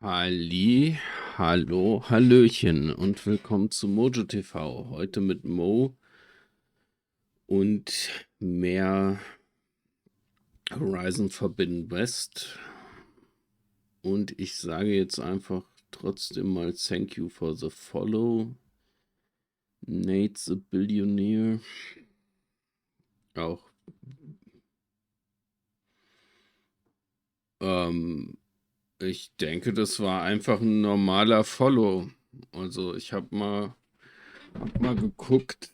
Hallo, Hallöchen und willkommen zu Mojo TV. Heute mit Mo und mehr Horizon Forbidden West. Und ich sage jetzt einfach trotzdem mal Thank you for the follow. Nate the Billionaire. Auch. Ich denke, das war einfach ein normaler Follow. Also ich habe mal geguckt.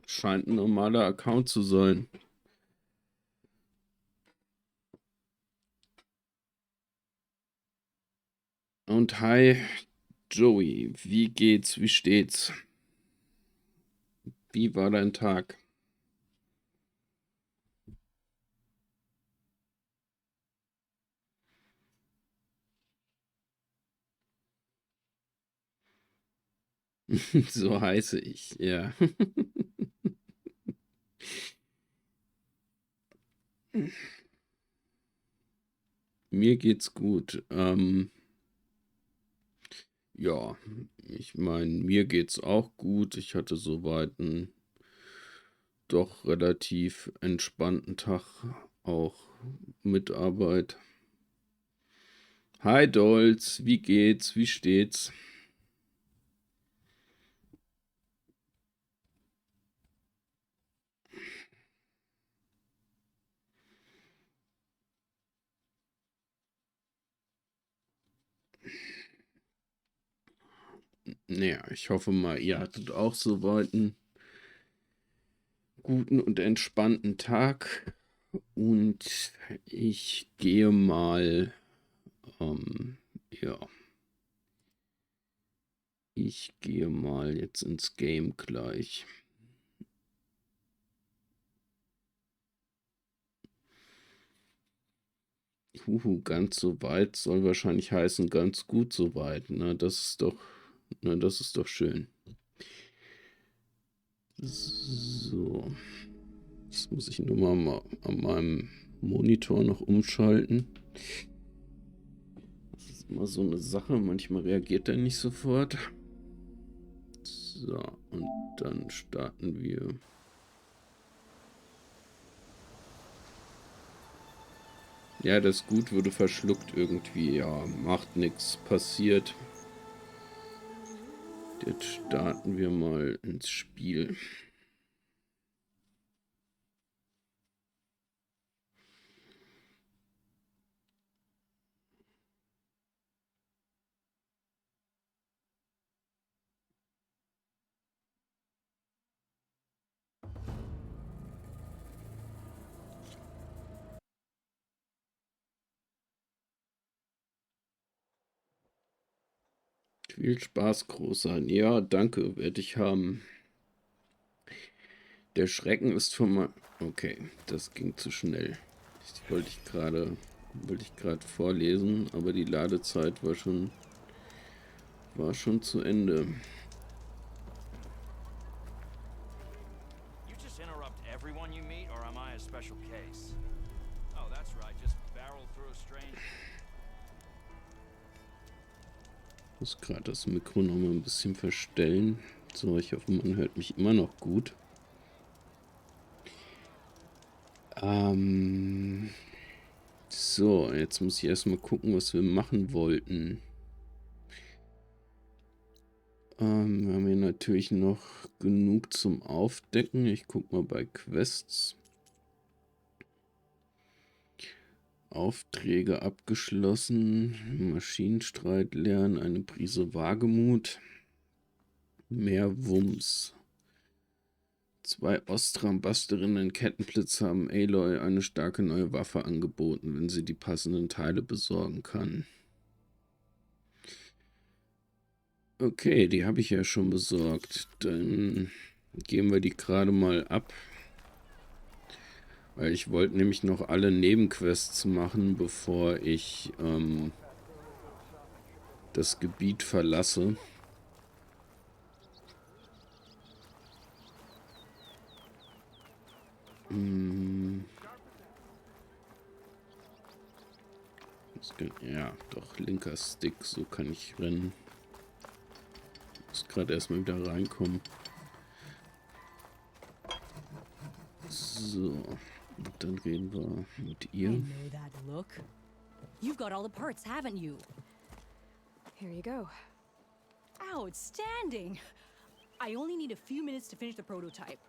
Scheint ein normaler Account zu sein. Und hi, Joey, wie geht's, wie steht's? Wie war dein Tag? So heiße ich, ja. Mir geht's gut. Ja, ich meine, mir geht's auch gut. Ich hatte soweit einen doch relativ entspannten Tag, auch mit Arbeit. Hi Dolz, wie geht's, wie steht's? Naja, ich hoffe mal, ihr hattet auch soweit einen guten und entspannten Tag. Und ich gehe mal, ja, ich gehe mal jetzt ins Game gleich. Ganz so weit soll wahrscheinlich heißen, ganz gut so weit. Das ist doch schön. So, jetzt muss ich nur mal an meinem Monitor noch umschalten. Das ist immer so eine Sache, manchmal reagiert er nicht sofort. So, und dann starten wir. Ja, das Gut wurde verschluckt irgendwie. Ja, macht nichts, passiert. Jetzt starten wir mal ins Spiel. Viel Spaß, Großer. Ja, danke, werde ich haben. Der Schrecken ist von mal. Okay, das ging zu schnell. Das wollte ich gerade vorlesen, aber die Ladezeit war schon zu Ende. You just interrupt everyone you meet, or am I a special case? Oh, that's right. Just barrel through a stranger. Ich muss gerade das Mikro noch mal ein bisschen verstellen. So, ich hoffe, man hört mich immer noch gut. So, jetzt muss ich erstmal gucken, was wir machen wollten. Wir haben hier natürlich noch genug zum Aufdecken. Ich gucke mal bei Quests. Aufträge abgeschlossen. Maschinenstreit lernen. Eine Prise Wagemut. Mehr Wumms. 2 Ostram-Basterinnen in Kettenblitz haben Aloy eine starke neue Waffe angeboten, wenn sie die passenden Teile besorgen kann. Okay, die habe ich ja schon besorgt. Dann geben wir die gerade mal ab. Weil ich wollte nämlich noch alle Nebenquests machen, bevor ich das Gebiet verlasse. Muss Ja, doch, linker Stick, so kann ich rennen. Muss gerade erstmal wieder reinkommen. So, und dann reden wir mit I ihr. know that look. You've got all the parts, haven't you? Here you go. Outstanding! I only need a few minutes to finish the prototype.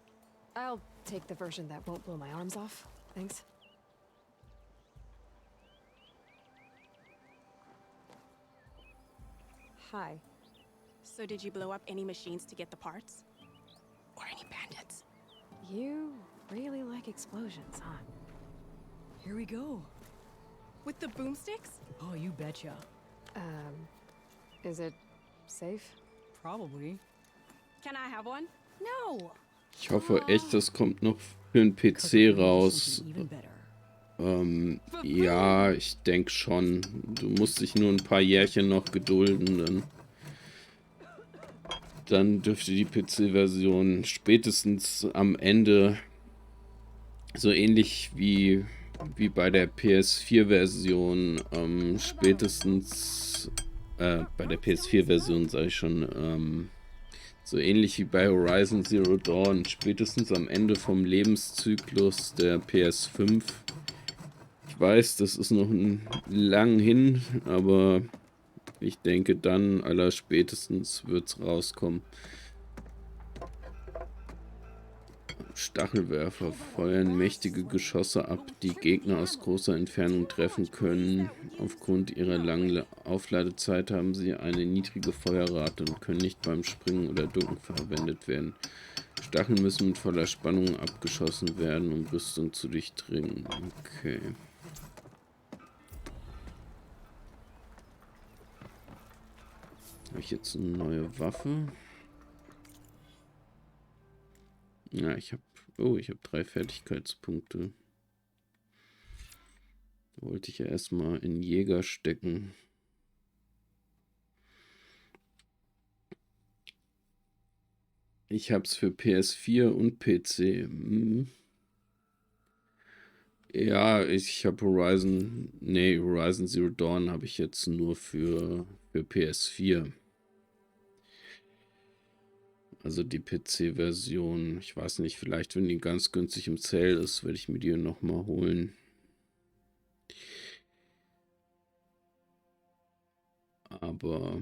I'll take the version that won't blow my arms off. Thanks. Hi. So did you blow up any machines to get the parts? Or any bandits? You really like explosions, huh? Here we go. With the boomsticks? Oh, you betcha. Is it safe? Probably. Can I have one? No! Ich hoffe echt, das kommt noch für den PC raus. Even better. Ja, ich denke schon. Du musst dich nur ein paar Jährchen noch gedulden, dann dürfte die PC-Version spätestens am Ende so ähnlich wie bei der PS4-Version spätestens bei der PS4-Version sage ich schon so ähnlich wie bei Horizon Zero Dawn spätestens am Ende vom Lebenszyklus der PS5. Ich weiß, das ist noch lang hin, aber ich denke dann allerspätestens wird's rauskommen. Stachelwerfer feuern mächtige Geschosse ab, die Gegner aus großer Entfernung treffen können. Aufgrund ihrer langen Aufladezeit haben sie eine niedrige Feuerrate und können nicht beim Springen oder Ducken verwendet werden. Stacheln müssen mit voller Spannung abgeschossen werden, um Rüstung zu durchdringen. Okay. Habe ich jetzt eine neue Waffe? Ja, ich habe 3 Fertigkeitspunkte. Da wollte ich ja erstmal in Jäger stecken. Ich habe es für PS4 und PC. Ja, ich habe Horizon Zero Dawn habe ich jetzt nur für PS4. Also die PC-Version, ich weiß nicht, vielleicht wenn die ganz günstig im Sale ist, werde ich mir die nochmal holen. Aber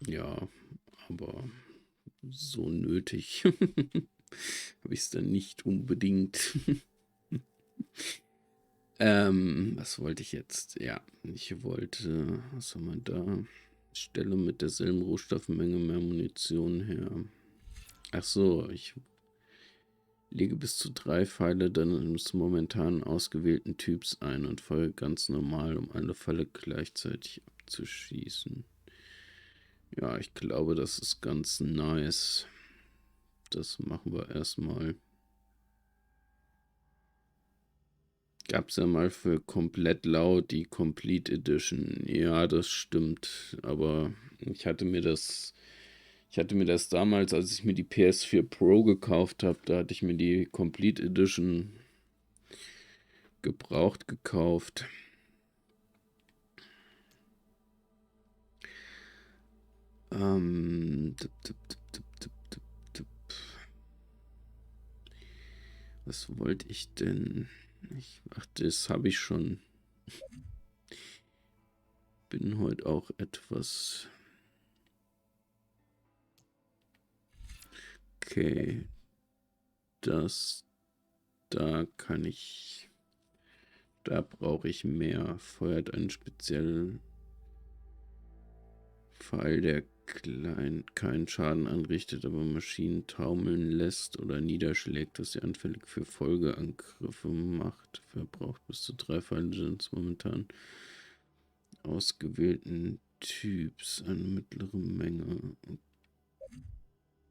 ja, aber so nötig habe ich es dann nicht unbedingt. Was wollte ich jetzt? Ja, ich wollte, was haben wir da? Stelle mit derselben Rohstoffmenge mehr Munition her. Ach so, ich lege bis zu 3 Pfeile deines momentan ausgewählten Typs ein und feuere ganz normal, um alle Pfeile gleichzeitig abzuschießen. Ja, ich glaube, das ist ganz nice. Das machen wir erstmal. Gab es ja mal für komplett laut die Complete Edition. Ja, das stimmt. Aber ich hatte mir das damals, als ich mir die PS4 Pro gekauft habe, da hatte ich mir die Complete Edition gebraucht gekauft. Was wollte ich denn? Ach, das habe ich schon. Bin heute auch etwas. Okay. Da kann ich. Da brauche ich mehr. Feuert einen speziellen Pfeil, der keinen Schaden anrichtet, aber Maschinen taumeln lässt oder niederschlägt, dass sie anfällig für Folgeangriffe macht. Verbraucht bis zu 3 Pfeile des momentan ausgewählten Typs. Eine mittlere Menge.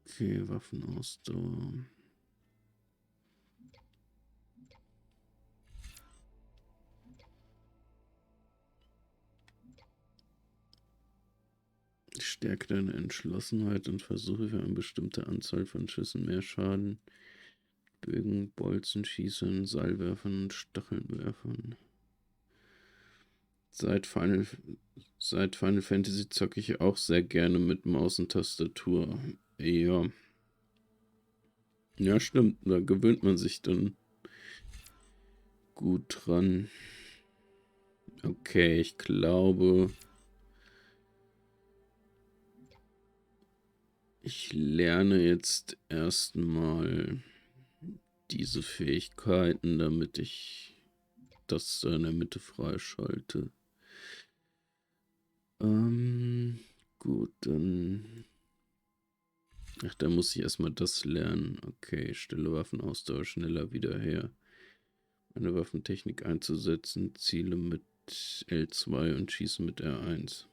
Okay, Waffenausdauer. Stärke deine Entschlossenheit und versuche für eine bestimmte Anzahl von Schüssen mehr Schaden. Bögen, Bolzenschießern, Seilwerfern und Stachelwerfern. Seit Final Fantasy zocke ich auch sehr gerne mit Maus und Tastatur. Ja. Ja, stimmt. Da gewöhnt man sich dann gut dran. Okay, ich glaube, ich lerne jetzt erstmal diese Fähigkeiten, damit ich das in der Mitte freischalte. Gut, dann... Ach, da muss ich erstmal das lernen. Okay, stille Waffenausdauer schneller wieder her. Eine Waffentechnik einzusetzen, Ziele mit L2 und schießen mit R1.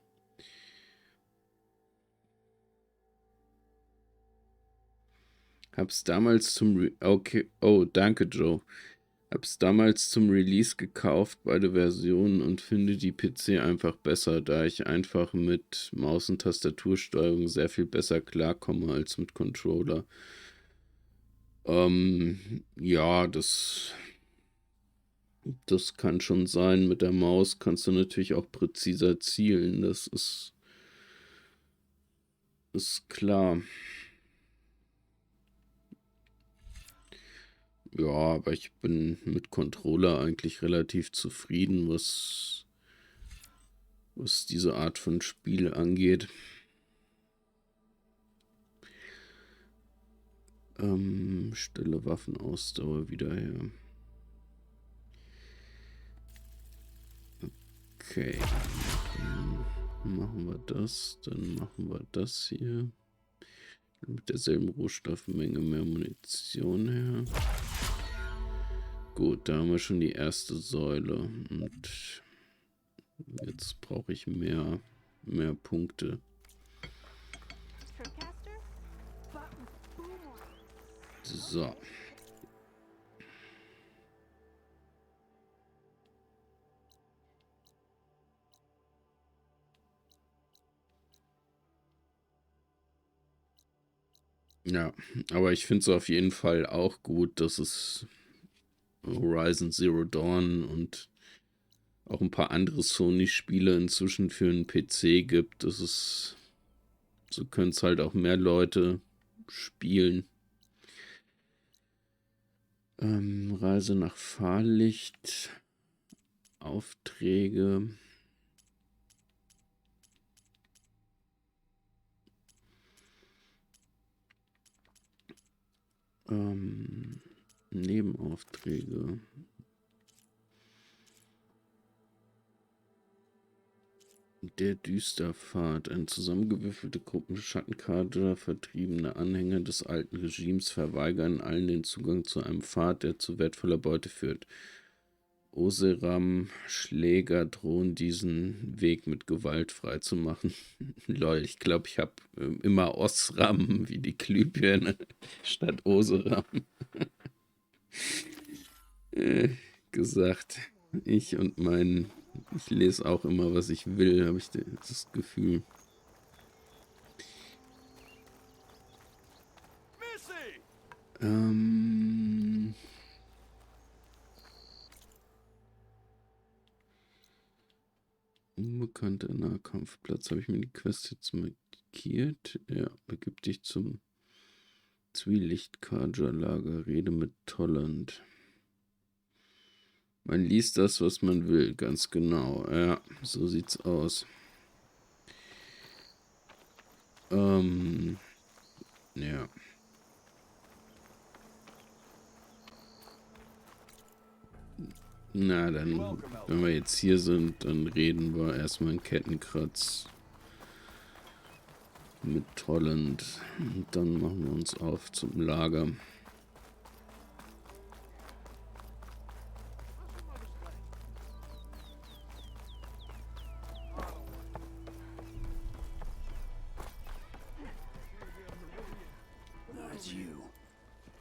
Hab's damals danke Joe. Hab's damals zum Release gekauft, beide Versionen, und finde die PC einfach besser, da ich einfach mit Maus- und Tastatursteuerung sehr viel besser klarkomme als mit Controller. Ja, das kann schon sein. Mit der Maus kannst du natürlich auch präziser zielen, das ist klar. Ja, aber ich bin mit Controller eigentlich relativ zufrieden, was diese Art von Spiel angeht. Stille Waffenausdauer wieder her. Okay. Machen wir das. Dann machen wir das hier. Mit derselben Rohstoffmenge mehr Munition her. Gut, da haben wir schon die erste Säule. Und jetzt brauche ich mehr Punkte. So. Ja, aber ich finde es auf jeden Fall auch gut, dass es Horizon Zero Dawn und auch ein paar andere Sony-Spiele inzwischen für einen PC gibt. So können es halt auch mehr Leute spielen. Reise nach Fahrlicht. Aufträge. Nebenaufträge. Der Düsterpfad. Eine zusammengewürfelte Gruppe Schattenkader, vertriebene Anhänger des alten Regimes verweigern allen den Zugang zu einem Pfad, der zu wertvoller Beute führt. Oseram-Schläger drohen diesen Weg mit Gewalt freizumachen. Lol, ich glaube, ich habe immer Osram wie die Glühbirne statt Oseram gesagt. Ich lese auch immer, was ich will, habe ich das Gefühl. Unbekannter Nahkampfplatz. Habe ich mir die Quest jetzt markiert? Ja, begib dich zum Zwielicht-Kaja-Lager. Rede mit Tolland. Man liest das, was man will, ganz genau. Ja, so sieht's aus. Ja. Na, dann, wenn wir jetzt hier sind, dann reden wir erstmal in Kettenkratz mit Tolland. Und dann machen wir uns auf zum Lager. That's you.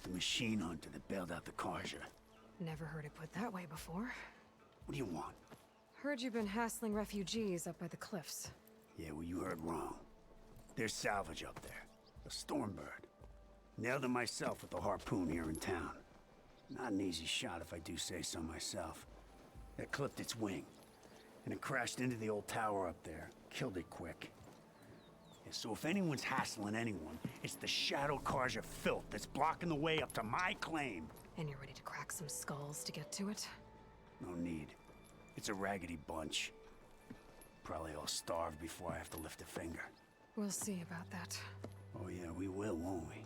The machine hunter that bailed out the Karja. Never heard it put that way before. What do you want? Heard you've been hassling refugees up by the cliffs. Yeah, well, you heard wrong. There's salvage up there. A Stormbird. Nailed it myself with the harpoon here in town. Not an easy shot if I do say so myself. It clipped its wing, and it crashed into the old tower up there. Killed it quick. Yeah, so if anyone's hassling anyone, it's the Shadow Carja filth that's blocking the way up to my claim. And you're ready to crack some skulls to get to it? No need. It's a raggedy bunch. Probably all starved before I have to lift a finger. We'll see about that. Oh yeah, we will, won't we?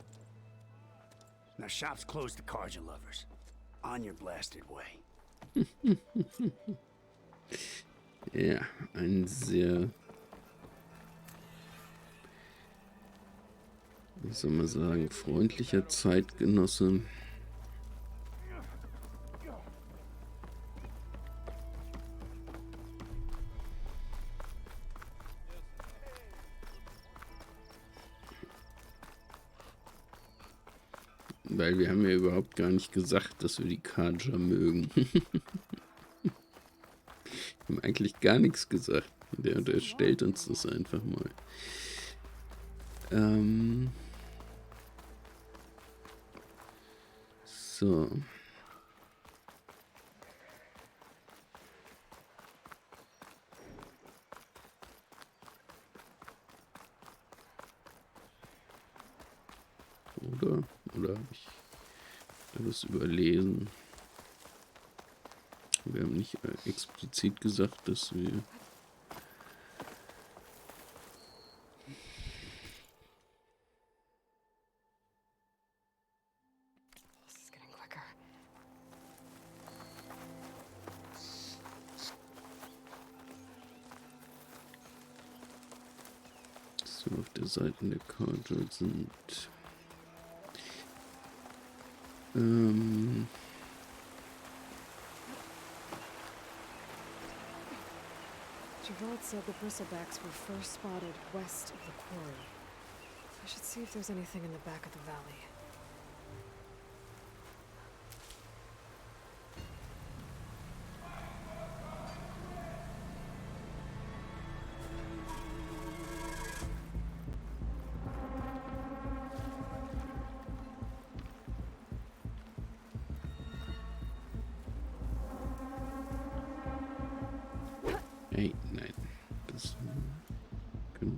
Now shop's closed to Carja lovers. On your blasted way. Ja, ein sehr, wie soll man sagen, freundlicher Zeitgenosse. Weil wir haben ja überhaupt gar nicht gesagt, dass wir die Carja mögen. Wir haben eigentlich gar nichts gesagt. Der stellt uns das einfach mal. So. Oder habe ich das überlesen? Wir haben nicht explizit gesagt, dass wir... This is getting quicker. So auf der Seite der Karte sind... Gerald said the bristlebacks were first spotted west of the quarry. I should see if there's anything in the back of the valley. Hey, nein. Das genau.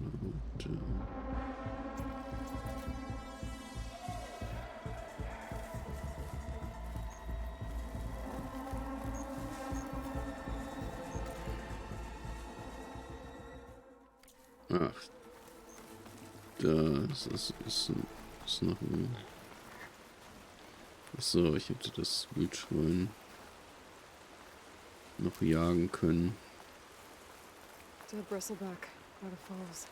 Ach. Das ist noch ein... Achso, ich hätte das Wildschwein noch jagen können. Dead bristleback by the falls.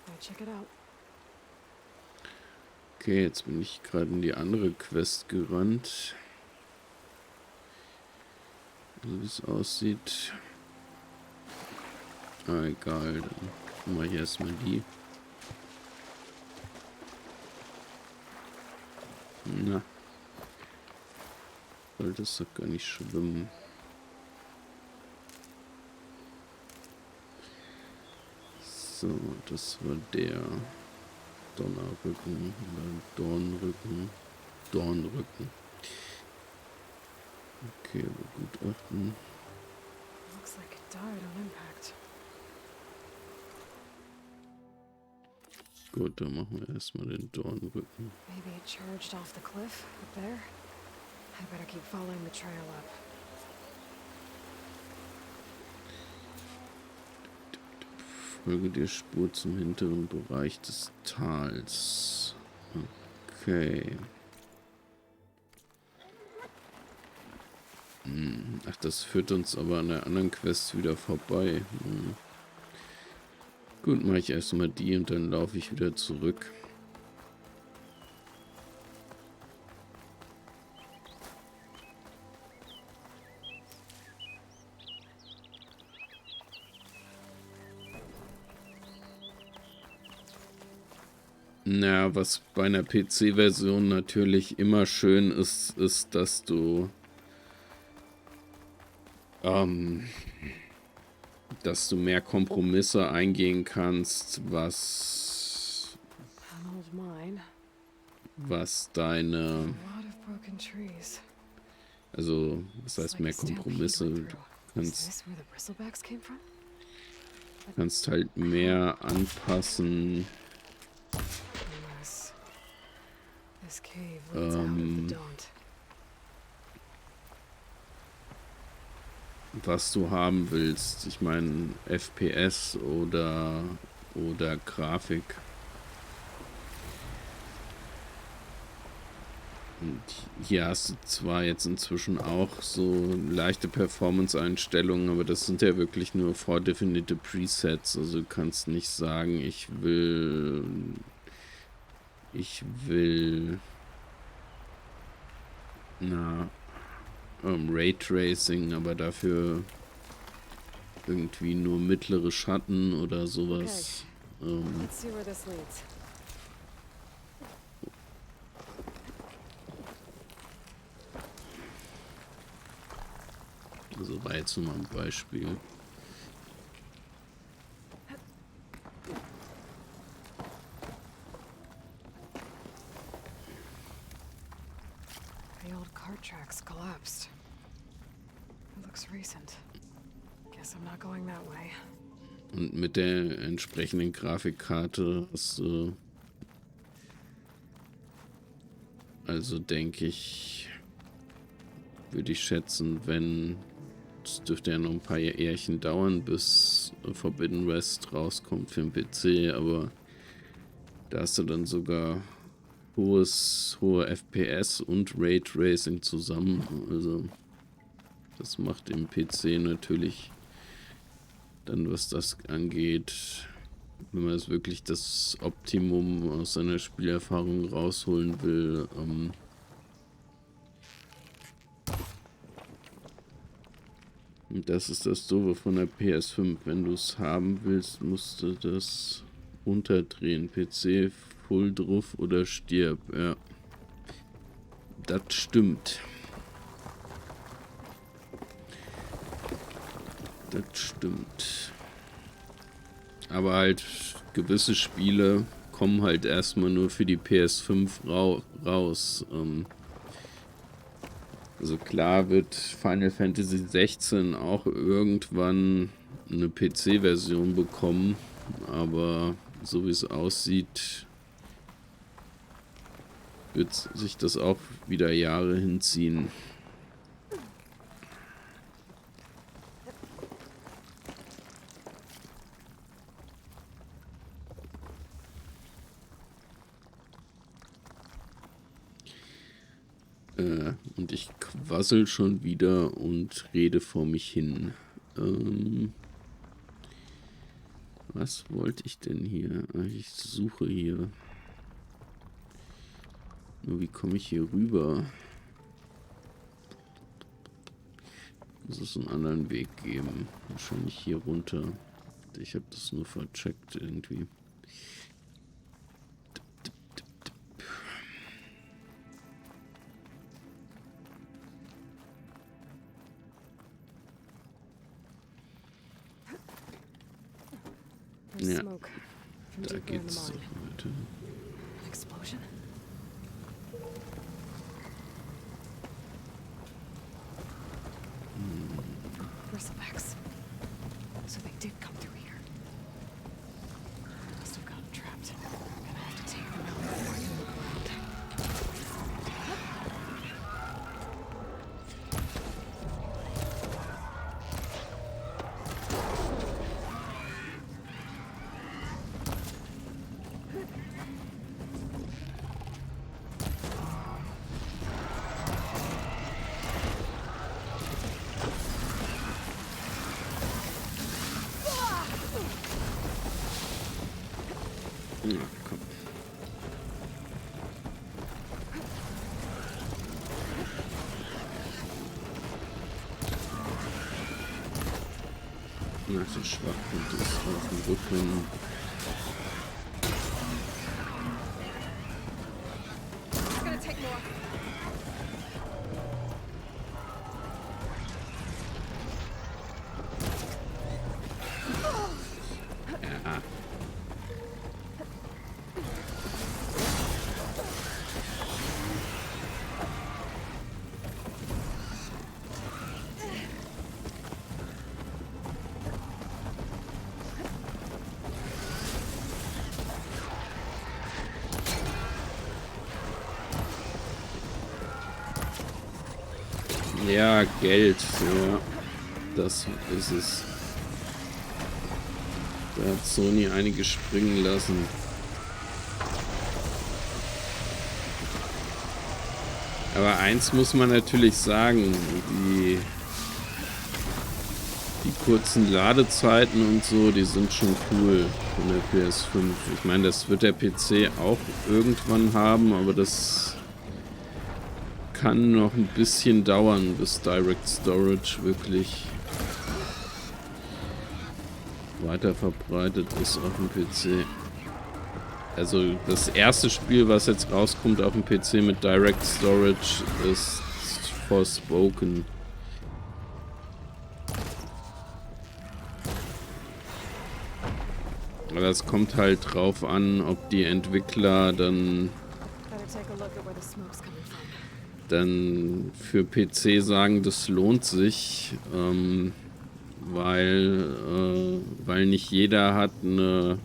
Now check it out. Okay, jetzt bin ich gerade in die andere Quest gerannt. Also wie es aussieht. Ah, egal, dann mache ich erstmal die. Na. Sollte es doch gar nicht schwimmen. So, das war der Donnerrücken oder Dornrücken. Okay, begutachten. Looks like it died on impact. Gut, dann machen wir erstmal den Dornrücken. Maybe it charged off the cliff up there. I better keep following the trail up. Folge der Spur zum hinteren Bereich des Tals. Okay. Ach, das führt uns aber an der anderen Quest wieder vorbei. Gut, mache ich erstmal die und dann laufe ich wieder zurück. Na, was bei einer PC-Version natürlich immer schön ist, ist, dass du dass du mehr Kompromisse eingehen kannst, was An old mine. deine, A lot of broken trees. also was It's heißt like mehr a stampede Kompromisse? went Du through. Is kannst, this where the bristlebacks came from? kannst halt mehr anpassen. Unless this cave leads out of the Daunt. Was du haben willst. Ich meine, FPS oder Grafik. Und hier hast du zwar jetzt inzwischen auch so leichte Performance-Einstellungen, aber das sind ja wirklich nur vordefinierte Presets. Also du kannst nicht sagen, ich will Raytracing, aber dafür irgendwie nur mittlere Schatten oder sowas. Let's see where this leads. Also war jetzt nur mal ein Beispiel. The old cart tracks collapsed. It looks recent. Guess I'm not going that way. Und mit der entsprechenden Grafikkarte hast du, also denke ich, würde ich schätzen, wenn, es dürfte ja noch ein paar Jährchen dauern, bis Forbidden West rauskommt für den PC, aber da hast du dann sogar hohe FPS und Raytracing zusammen. Also das macht im PC natürlich dann, was das angeht, wenn man es wirklich das Optimum aus seiner Spielerfahrung rausholen will, und das ist das Doofe von der PS5. Wenn du es haben willst, musst du das runterdrehen. PC Full drauf oder stirb. Ja. Das stimmt. Das stimmt. Aber halt gewisse Spiele kommen halt erstmal nur für die PS5 raus. Also klar wird Final Fantasy 16 auch irgendwann eine PC-Version bekommen, aber so wie es aussieht, wird sich das auch wieder Jahre hinziehen. Und ich quassel schon wieder und rede vor mich hin. Was wollte ich denn hier? Ich suche hier. Nur wie komme ich hier rüber? Muss es einen anderen Weg geben? Wahrscheinlich hier runter. Ich habe das nur vercheckt irgendwie. There's Ja, smoke from da deeper in the geht's mine. weiter. An explosion? Bristlebacks. So they did come through here. Must have gotten trapped. I'm gonna have to take them out before I can look around. Ja, komm. Na, so Schwachpunkt ist auf dem Rücken. It's gonna take more. Ja, Geld. Ja, das ist es. Da hat Sony einige springen lassen. Aber eins muss man natürlich sagen, die kurzen Ladezeiten und so, die sind schon cool von der PS5. Ich meine, das wird der PC auch irgendwann haben, aber das kann noch ein bisschen dauern, bis Direct Storage wirklich weiter verbreitet ist auf dem PC. Also das erste Spiel, was jetzt rauskommt auf dem PC mit Direct Storage, ist Verboten. Aber das kommt halt drauf an, ob die Entwickler dann für PC sagen, das lohnt sich, weil nicht jeder hat eine,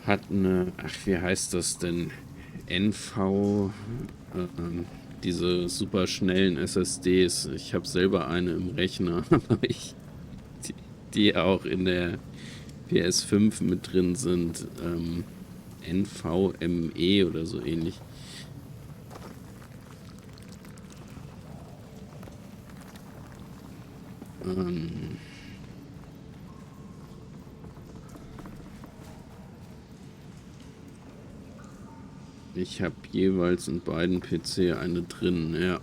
ach, wie heißt das denn? NV, diese super schnellen SSDs. Ich habe selber eine im Rechner, aber die auch in der PS5 mit drin sind. NVMe oder so ähnlich. Ich habe jeweils in beiden PC eine drin, ja.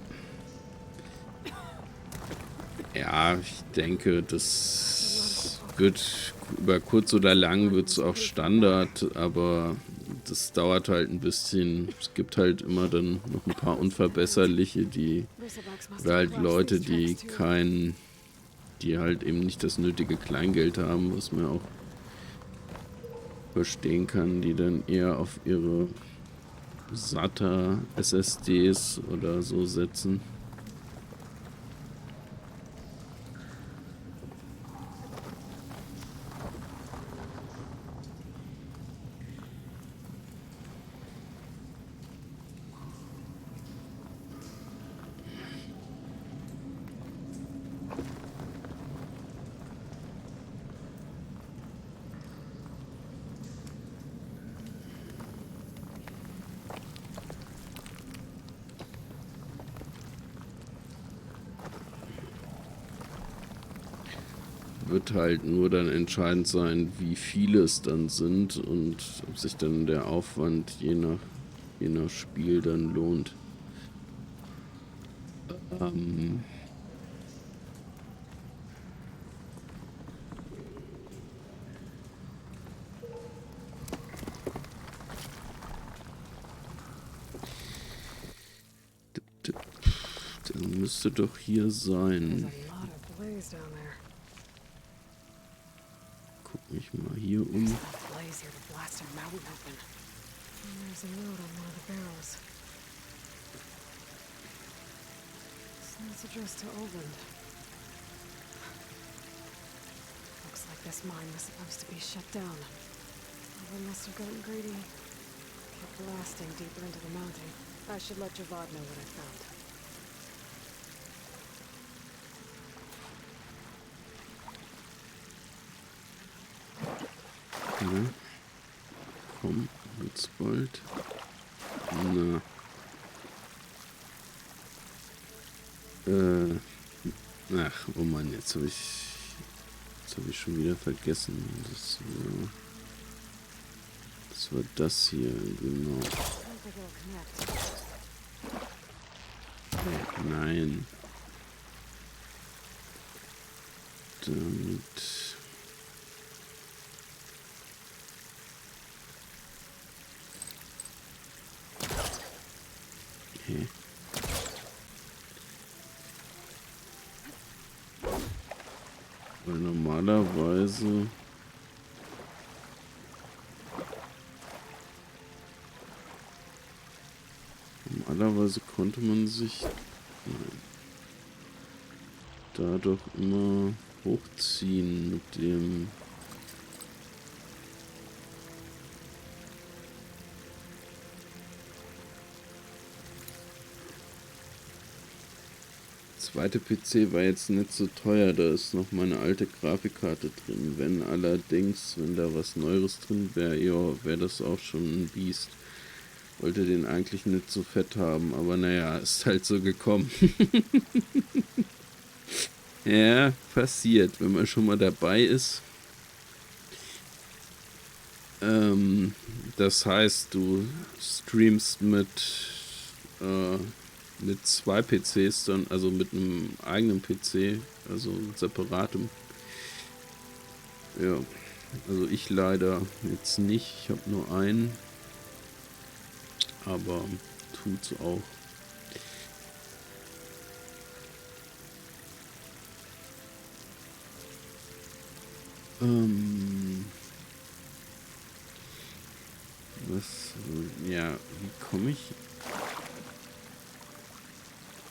Ja, ich denke, das wird über kurz oder lang wird es auch Standard, aber das dauert halt ein bisschen. Es gibt halt immer dann noch ein paar Unverbesserliche, oder halt Leute, die halt eben nicht das nötige Kleingeld haben, was man auch verstehen kann, die dann eher auf ihre SATA SSDs oder so setzen. Wird halt nur dann entscheidend sein, wie viele es dann sind und ob sich dann der Aufwand je nach Spiel dann lohnt. Der müsste doch hier sein. Guck mich mal hier um. It's addressed to Oland. Looks like this mine was supposed to be shut down. Oland must have gotten greedy. Kept blasting deeper into the mountain. I should let Javad know what I found. Ja. Komm, wird's bald. Na. Ach, oh Mann, jetzt habe ich schon wieder vergessen. Das war das hier, genau. Nein. Damit. Okay. Weil normalerweise konnte man sich da doch immer hochziehen mit dem zweite PC war jetzt nicht so teuer, da ist noch meine alte Grafikkarte drin. Wenn allerdings, wenn da was Neueres drin wäre, ja, wäre das auch schon ein Biest. Wollte den eigentlich nicht so fett haben, aber naja, ist halt so gekommen. Ja, passiert, wenn man schon mal dabei ist. Das heißt, du streamst mit 2 PCs dann, also mit einem eigenen PC, also separatem. Ja, also ich leider jetzt nicht, ich habe nur einen, aber tut's auch. Ja, wie komme ich?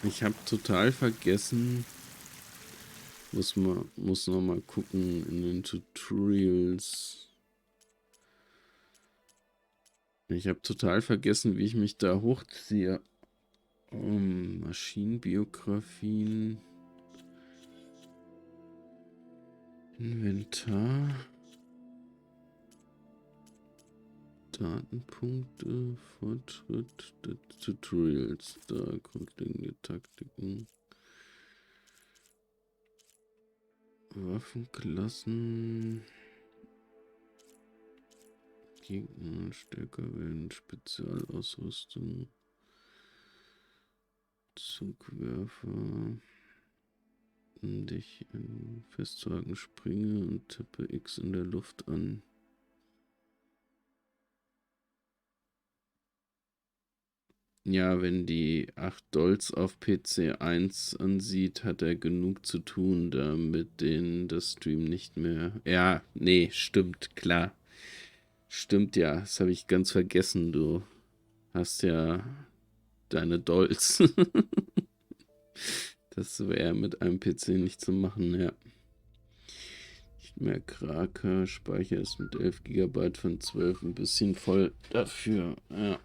Ich habe total vergessen, muss noch mal gucken in den Tutorials. Ich habe total vergessen, wie ich mich da hochziehe. Maschinenbiografien. Inventar. Datenpunkte, Fortschritt, Tutorials, da grundlegende Taktiken, Waffenklassen, Gegner stärker werden, Spezialausrüstung, Zugwerfer, dich festzuhalten, springe und tippe X in der Luft an. Ja, wenn die 8 Dolls auf PC 1 ansieht, hat er genug zu tun, damit den das Stream nicht mehr... Ja, nee, stimmt, klar. Stimmt ja, das habe ich ganz vergessen. Du hast ja deine Dolls. Das wäre mit einem PC nicht zu machen, ja. Nicht mehr Krake, Speicher ist mit 11 GB von 12 ein bisschen voll dafür, ja.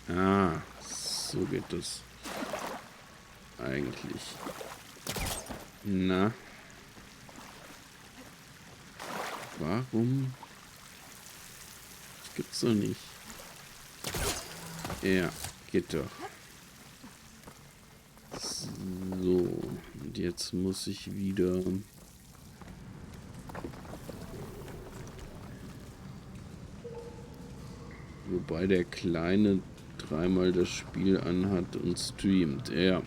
Ah, so geht das eigentlich. Na? Warum? Das gibt's doch nicht. Ja, geht doch. So, und jetzt muss ich wieder... Wobei der Kleine dreimal das Spiel anhat und streamt. Ja.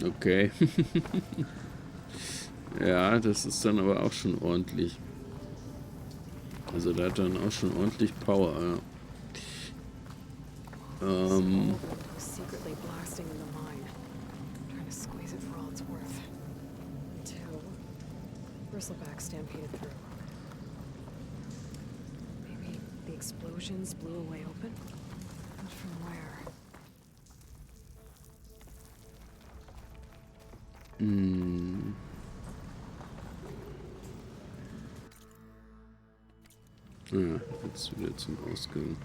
Okay. Ja, das ist dann aber auch schon ordentlich. Also da hat dann auch schon ordentlich Power. Ja. Secretly blasting in the mine. Trying to squeeze it for all it's worth. Until bristleback stampeded through. Maybe the explosions blew a way open? But from where? Ja, jetzt wieder zum Ausgang.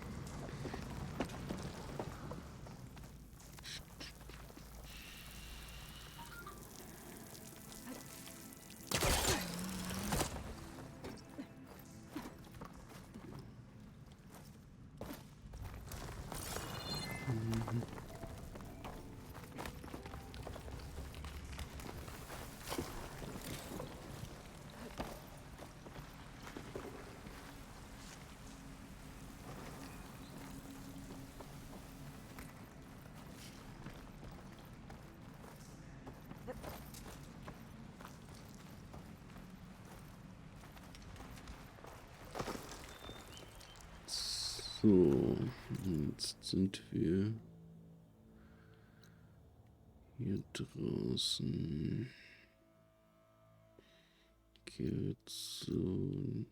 So, jetzt sind wir hier draußen. Geht zu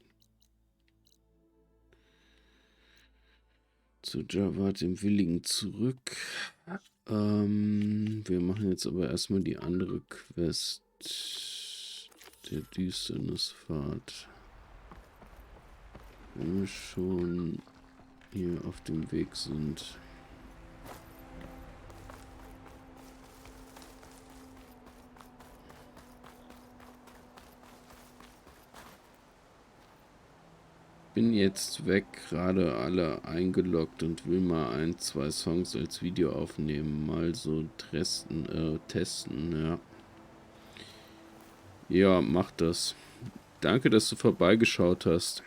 Java, dem Willigen, zurück. Wir machen jetzt aber erstmal die andere Quest. der Düsternispfad. Wenn wir schon hier auf dem Weg sind. Bin jetzt weg, gerade alle eingeloggt und will mal 1, 2 Songs als Video aufnehmen. Mal so testen, ja. Ja, mach das. Danke, dass du vorbeigeschaut hast.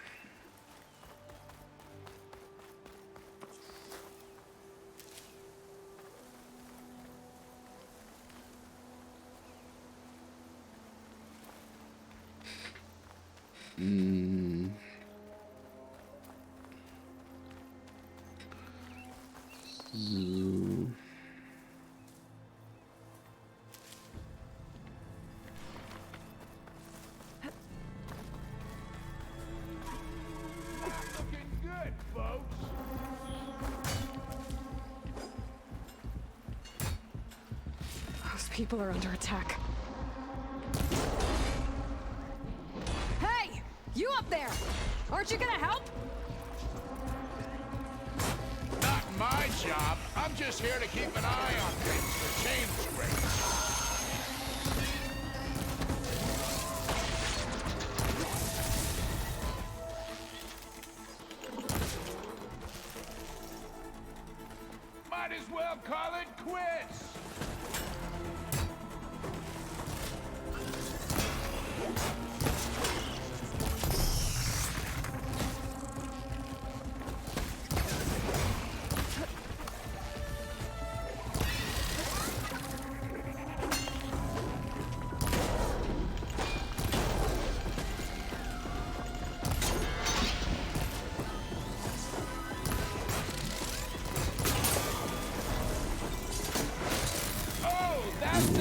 So. Looking good, folks. Those people are under attack. Hey! You up there! Aren't you gonna help? Not my job. I'm just here to keep an eye on things for change rates. Might as well call it quits.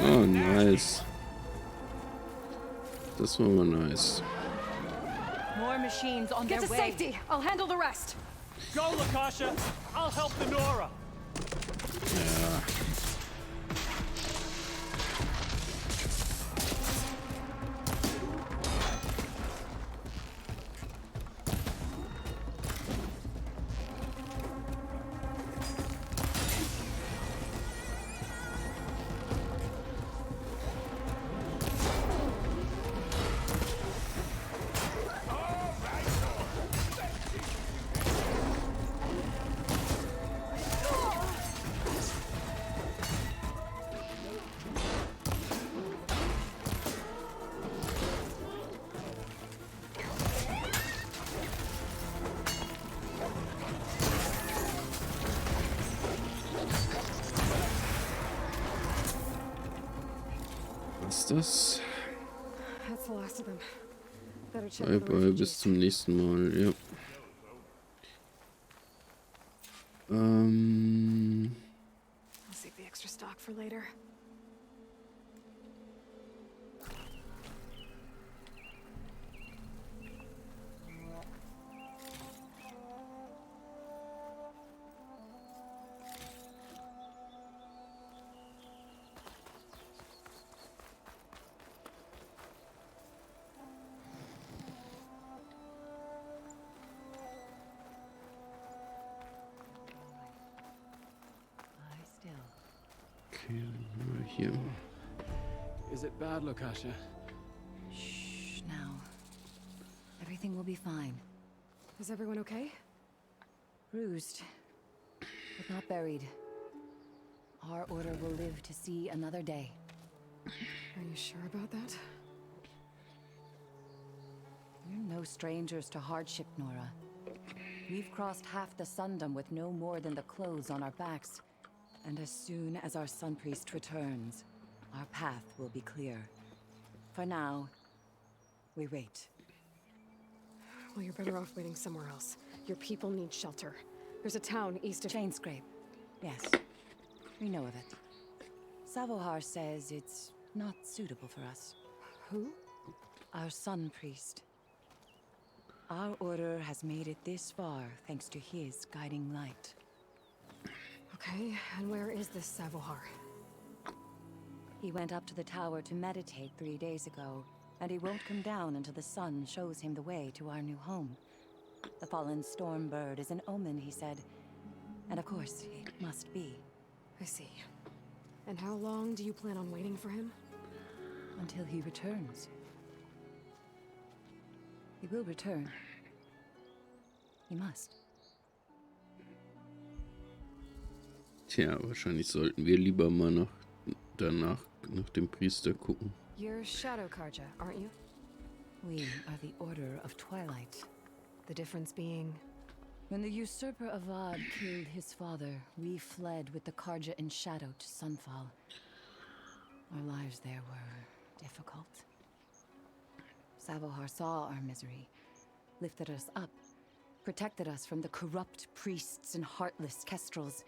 Oh, nice. Das war mal nice. More machines on Get their to way. safety! I'll handle the rest! Go, Lakasha! I'll help the Nora! Ja. Was ist das? That's the last of them. Better check Bye the bye, bis refugees. zum nächsten Mal. Ja. I'll save the extra stock for later. Lie still. Okay, dann haben wir hier. Is it bad, Lakasha? Shh, now. Everything will be fine. Is everyone okay? Bruised, but not buried. Our order will live to see another day. Are you sure about that? We're no strangers to hardship, Nora. We've crossed half the Sundom with no more than the clothes on our backs. And as soon as our Sun Priest returns, our path will be clear. For now, we wait. Well, you're better off waiting somewhere else. Your people need shelter. There's a town east of... Chainscrape. Yes, we know of it. Savohar says it's not suitable for us. Who? Our Sun Priest. Our order has made it this far thanks to his guiding light. Okay, and where is this Savohar? He went up to the tower to meditate 3 days ago, and he won't come down until the sun shows him the way to our new home. The fallen storm bird is an omen, he said. And of course, it must be. I see. And how long do you plan on waiting for him? Until he returns. He will return. He must. Tja, wahrscheinlich sollten wir lieber mal danach nach dem Priester gucken. You're Shadow Karja, aren't you? We are the Order of Twilight. The difference being... When the usurper Avad killed his father, we fled with the Karja in shadow to Sunfall. Our lives there were difficult. Savohar saw our misery, lifted us up, protected us from the corrupt priests and heartless kestrels.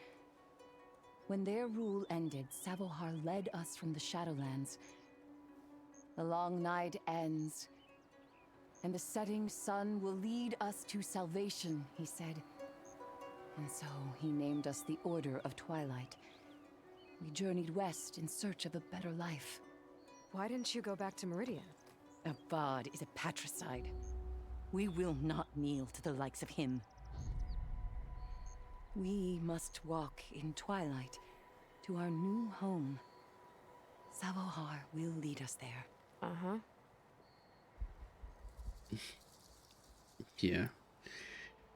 When their rule ended, Savohar led us from the Shadowlands. The long night ends, and the setting sun will lead us to salvation, he said. And so he named us the Order of Twilight. We journeyed west in search of a better life. Why didn't you go back to Meridian? Avad is a patricide. We will not kneel to the likes of him. We must walk in twilight to our new home. Savohar will lead us there. Uh-huh. Yeah.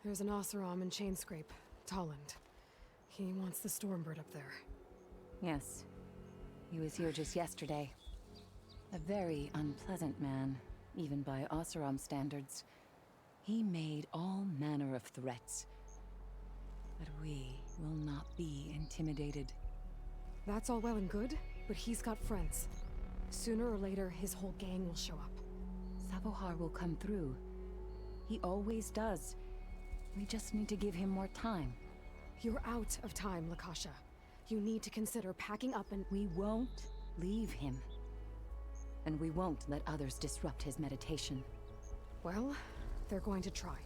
There's an Oseram in Chainscrape, Tolland. He wants the Stormbird up there. Yes. He was here just yesterday. A very unpleasant man, even by Oseram standards. He made all manner of threats. But we will not be intimidated. That's all well and good, but he's got friends. Sooner or later, his whole gang will show up. Savohar will come through. He always does. We just need to give him more time. You're out of time, Lakasha. You need to consider packing up and... We won't leave him. And we won't let others disrupt his meditation. Well, they're going to try.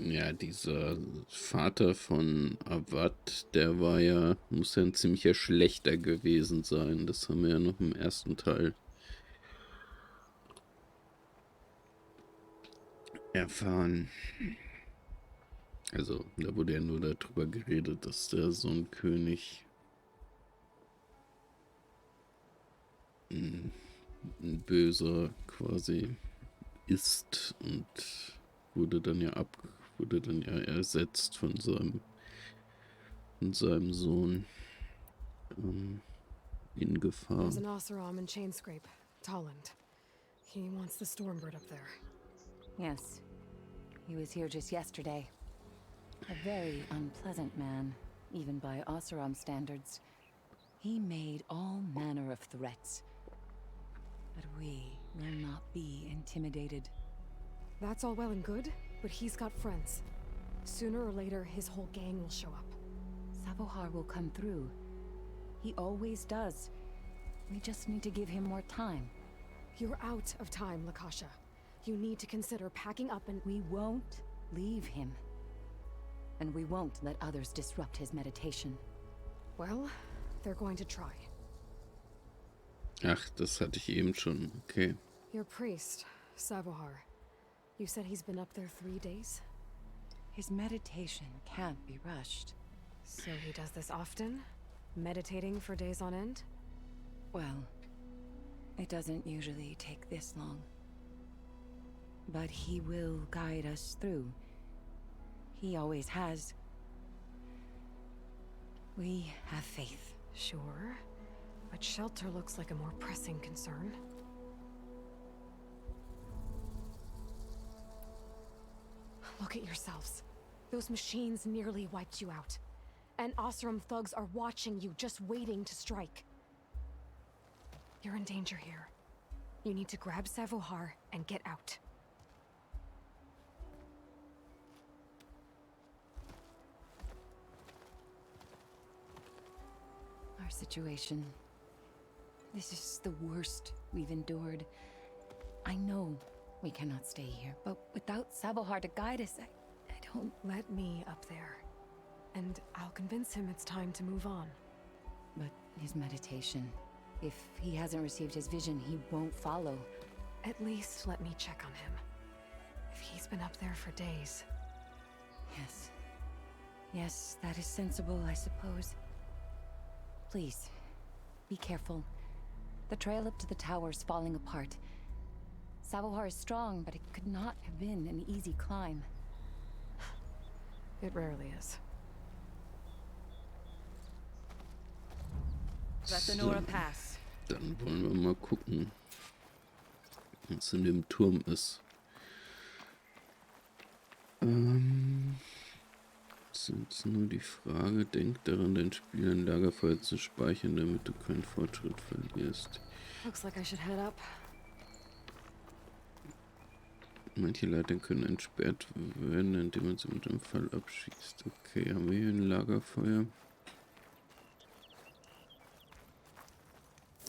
Ja, dieser Vater von Avad, der war ja, muss ja ein ziemlicher Schlechter gewesen sein. Das haben wir ja noch im ersten Teil erfahren. Also, da wurde ja nur darüber geredet, dass der Sonnenkönig ein Böser quasi ist und wurde dann ja ersetzt von seinem Sohn in Gefahr. There's an Oseram in Chainscrape, Tolland. He wants the Stormbird up there. Yes. He was here just yesterday. A very unpleasant man, even by Oseram standards. He made all manner of threats. But we will not be intimidated. That's all well and good, but he's got friends. Sooner or later, his whole gang will show up. Savohar will come through. He always does. We just need to give him more time. You're out of time, Lakasha. You need to consider packing up and... We won't leave him. And we won't let others disrupt his meditation. Well, they're going to try. Ach, das hatte ich eben schon. Okay. Your priest, Savohar. You said he's been up there 3 days? His meditation can't be rushed. So he does this often? Meditating for days on end? Well, it doesn't usually take this long. But he will guide us through. He always has. We have faith. Sure. But shelter looks like a more pressing concern. Look at yourselves. Those machines nearly wiped you out. And Oseram thugs are watching you, just waiting to strike. You're in danger here. You need to grab Savohar and get out. Our situation. This is the worst we've endured. I know we cannot stay here, but without Savohar to guide us, I don't... Let me up there. And I'll convince him it's time to move on. But his meditation. If he hasn't received his vision, he won't follow. At least let me check on him. If he's been up there for days. Yes. Yes, that is sensible, I suppose. Please, be careful. The trail up to the tower's falling apart. Savohar is strong, but it could not have been an easy climb. It rarely is. Let the Nora pass. Dann wollen wir mal gucken, was in dem Turm ist. Das ist jetzt nur die Frage, denk daran, dein Spiel ein Lagerfeuer zu speichern, damit du keinen Fortschritt verlierst. Looks like I should head up. Manche Leiter können entsperrt werden, indem man sie mit dem Fall abschießt. Okay, haben wir hier ein Lagerfeuer?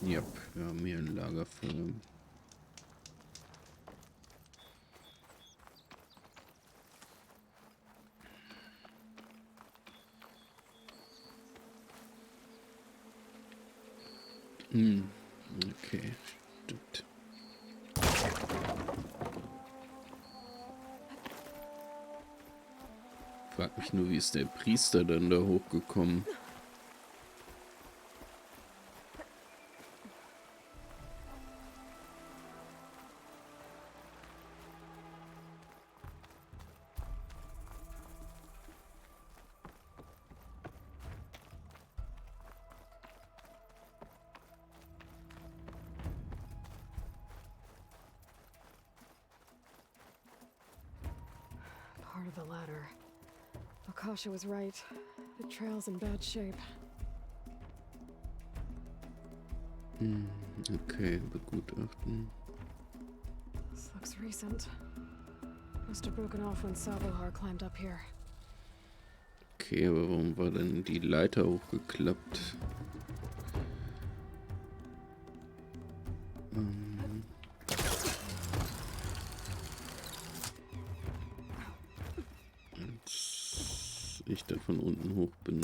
Ja, wir haben hier ein Lagerfeuer. Okay, stimmt. Frag mich nur, wie ist der Priester dann da hochgekommen? Part of the ladder. Akasha was right. The trail's in bad shape. Okay, begutachten. This looks recent. Must have broken off when Savohar climbed up here. Okay, aber warum war denn die Leiter hochgeklappt? Als ich da von unten hoch bin.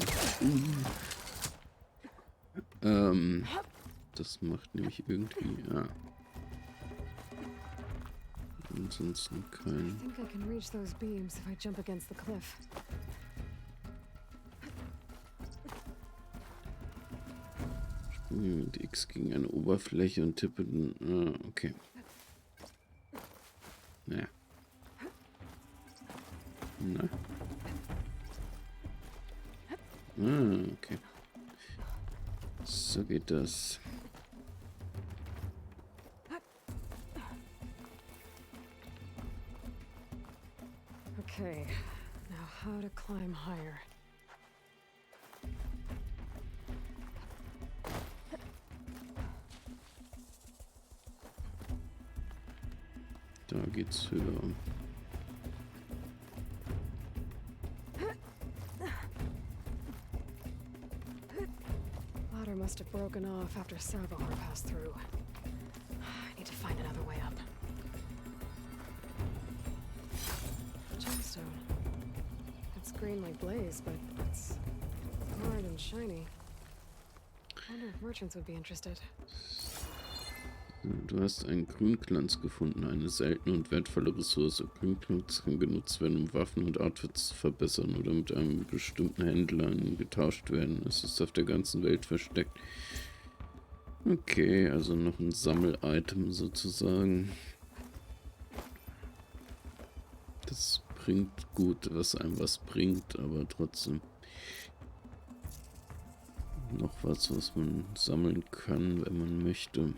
Das macht nämlich irgendwie, ja. Ansonsten I kein. think I can reach those beams if I jump against the cliff. Mit X gegen eine Oberfläche und tippe den. Okay. Naja. Na. Okay. So geht das. Okay, now how to climb higher. Da geht's höher. Ladder must have broken off after Savohar passed through. I need to find another way up. Gemstone. It's green like blaze, but it's hard and shiny. I wonder if merchants would be interested. Du hast einen Grünglanz gefunden, eine seltene und wertvolle Ressource. Grünglanz kann genutzt werden, um Waffen und Outfits zu verbessern oder mit einem bestimmten Händler getauscht werden. Es ist auf der ganzen Welt versteckt. Okay, also noch ein Sammel-Item sozusagen. Das bringt gut, was einem was bringt, aber trotzdem noch was man sammeln kann, wenn man möchte.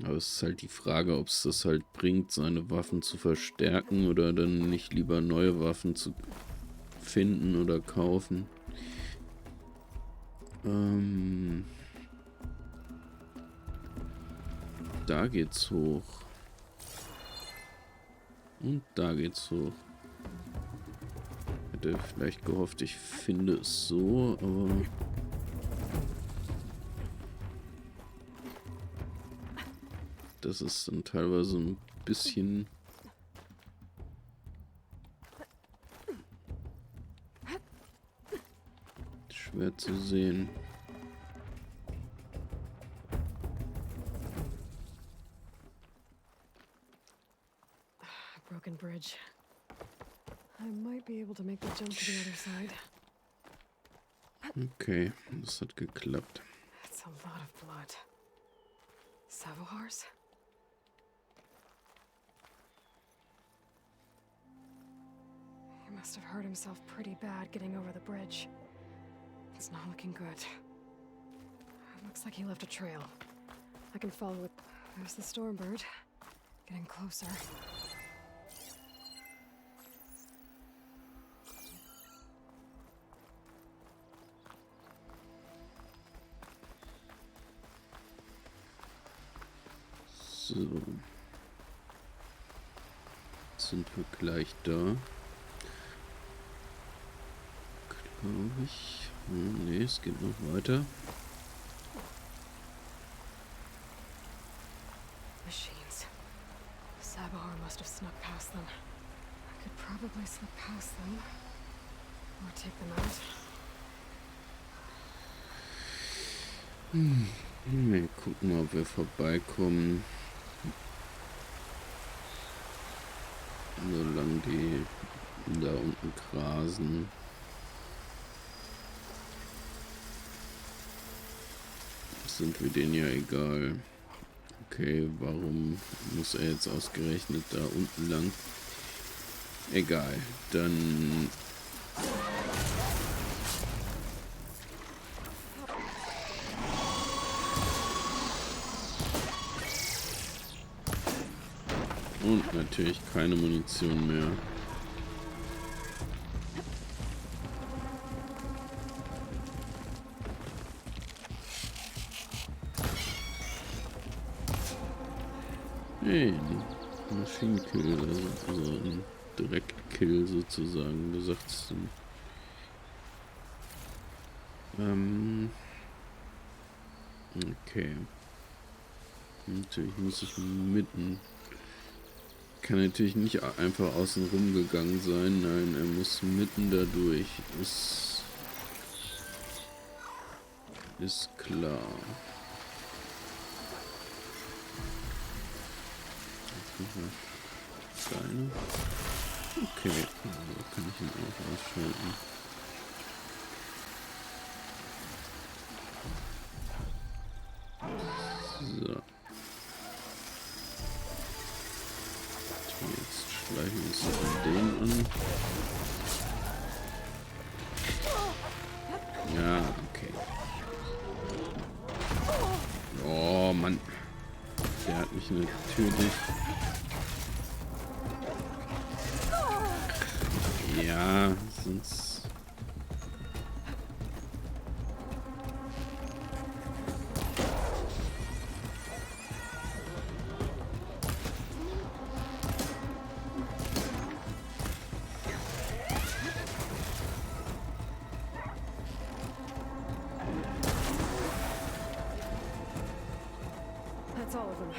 Aber es ist halt die Frage, ob es das halt bringt, seine Waffen zu verstärken oder dann nicht lieber neue Waffen zu finden oder kaufen. Da geht's hoch. Und da geht's hoch. Hätte vielleicht gehofft, ich finde es so, aber... das ist dann teilweise ein bisschen schwer zu sehen. Broken bridge. I might be able to make the jump to the other side. Okay, das hat geklappt. That's a lot of blood. Savohars? He must have hurt himself pretty bad getting over the bridge. It's not looking good. It looks like he left a trail. I can follow it. There's the Stormbird. Getting closer. So. Jetzt sind wir gleich da. Glaube ich. Nee, es geht noch weiter. Machines. Savohar must have snuck past them. I could probably slip past them. Or take them out. Wir gucken mal, ob wir vorbeikommen. Solange die da unten grasen. Sind wir denen ja egal. Okay, warum muss er jetzt ausgerechnet da unten lang? Egal, dann... Und natürlich keine Munition mehr. Hey, ein Maschinenkill, also ein Direktkill sozusagen, du sagst. Okay. Natürlich muss ich mitten. Kann natürlich nicht einfach außen rum gegangen sein. Nein, er muss mitten da durch. Ist klar. Steine. Okay, also kann ich ihn auch ausschalten. So. Jetzt schleichen wir uns an den an. Ja, okay. Oh Mann. Der hat mich natürlich... Ja, sonst... That's all of them.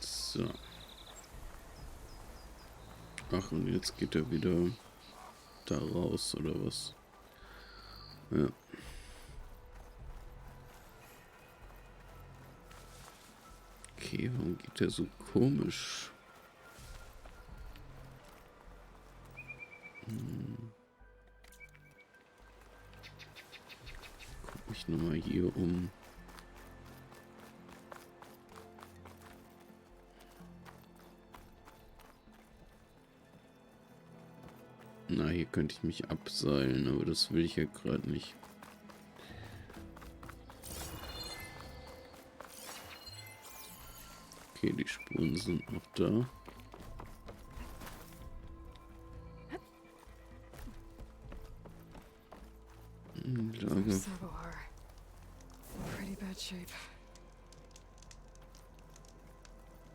So. Ach, und jetzt geht er wieder da raus, oder was? Ja. Okay, warum geht er so komisch? Guck mich nochmal hier um. Na, hier könnte ich mich abseilen, aber das will ich ja gerade nicht. Okay, die Spuren sind noch da. Lager. Sabohar. Pretty bad shape.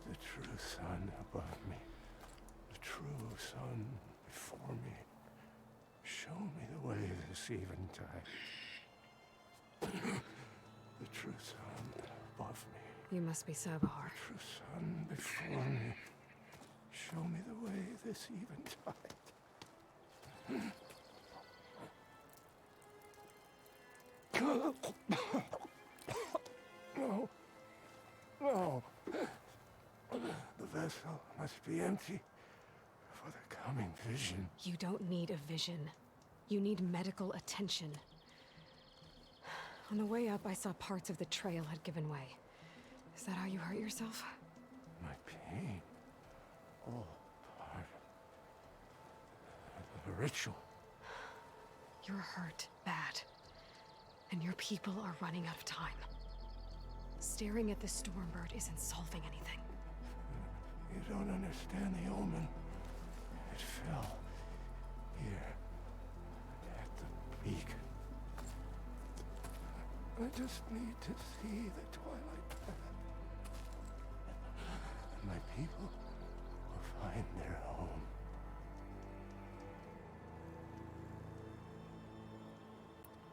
The true sun above me, the true sun before me. Show me the way this eventide. The true sun above me, You must be Sabohar. the true sun before me. Show me the way this eventide. No. No. The vessel must be empty for the coming vision. You don't need a vision. You need medical attention. On the way up, I saw parts of the trail had given way. Is that how you hurt yourself? My pain. All part of the ritual. You're hurt bad. And your people are running out of time. Staring at the Stormbird isn't solving anything. You don't understand the omen. It fell here at the beacon. I just need to see the twilight path. And my people will find their home.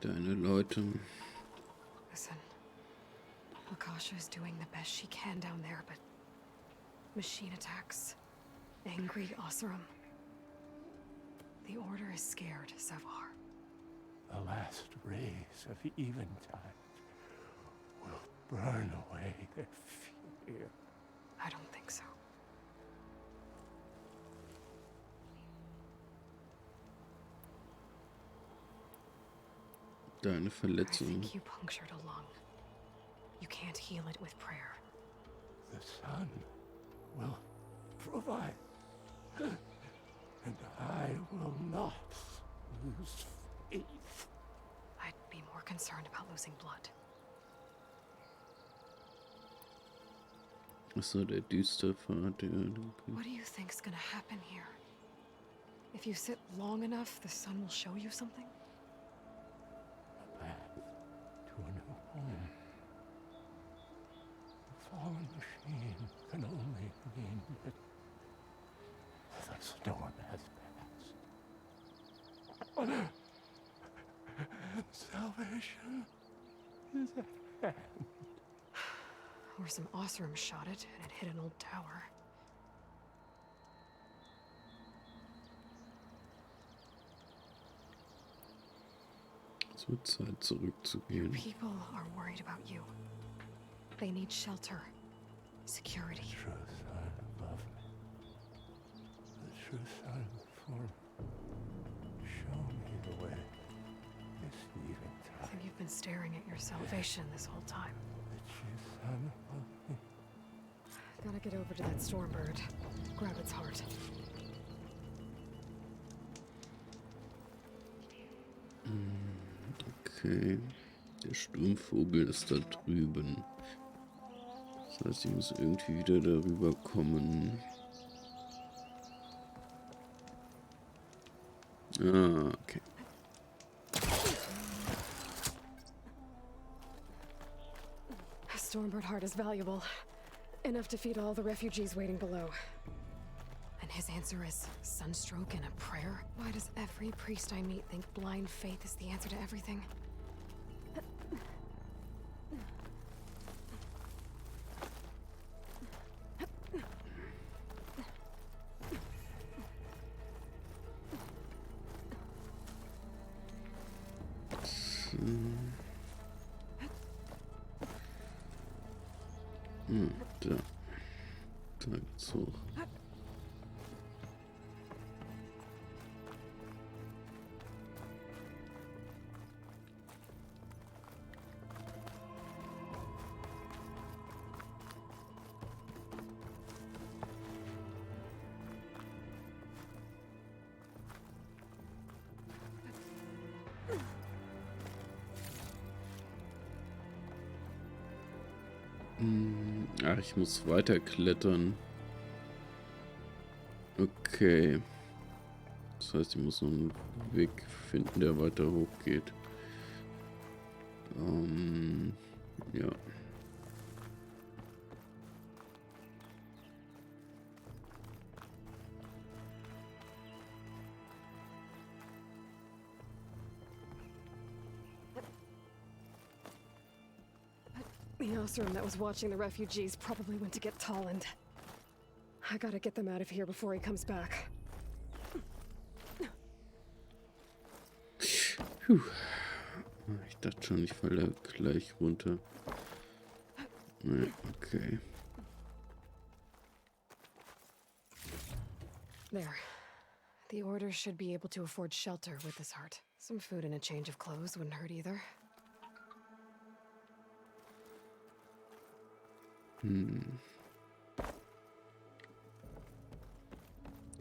Deine Leute. Listen, Lakasha is doing the best she can down there, but machine attacks, angry Oseram. The Order is scared, Savar. The last rays of eventide will burn away their fear. I don't think so. Deine I Verletzung. think you punctured a lung. You can't heal it with prayer. The sun will provide. And I will not lose faith. I'd be more concerned about losing blood. Achso, der Düsterpfad. Ja, okay. What do you think's gonna happen here? If you sit long enough, the sun will show you something? A path to a new home. The fallen machine can only mean that the storm has passed. And salvation is at hand. Or some Oseram shot it, and it hit an old tower. Es wird Zeit Your zurückzugehen. people are worried about you. They need shelter, security. The true sun above me. The true sun before me. Show me the way. This I eventide. think you've been staring at your salvation this whole time. The true sun above me. Gotta get over to that Stormbird. Grab its heart. Okay. Der Sturmvogel ist da drüben. Das heißt, ich muss irgendwie wieder darüber kommen. Ah, okay. A Stormbird heart is valuable. Enough to feed all the refugees waiting below. And his answer is sunstroke and a prayer? Why does every priest I meet think blind faith is the answer to everything? Da. Da geht's hoch. Ach, ich muss weiter klettern. Okay. Das heißt, ich muss noch einen Weg finden, der weiter hoch geht. Ja. The Osram that was watching the refugees probably went to get Tolland. I gotta get them out of here before he comes back. Puh. Ich dachte schon, ich falle gleich runter. Ja, okay. There. The Order should be able to afford shelter with this heart. Some food and a change of clothes wouldn't hurt either.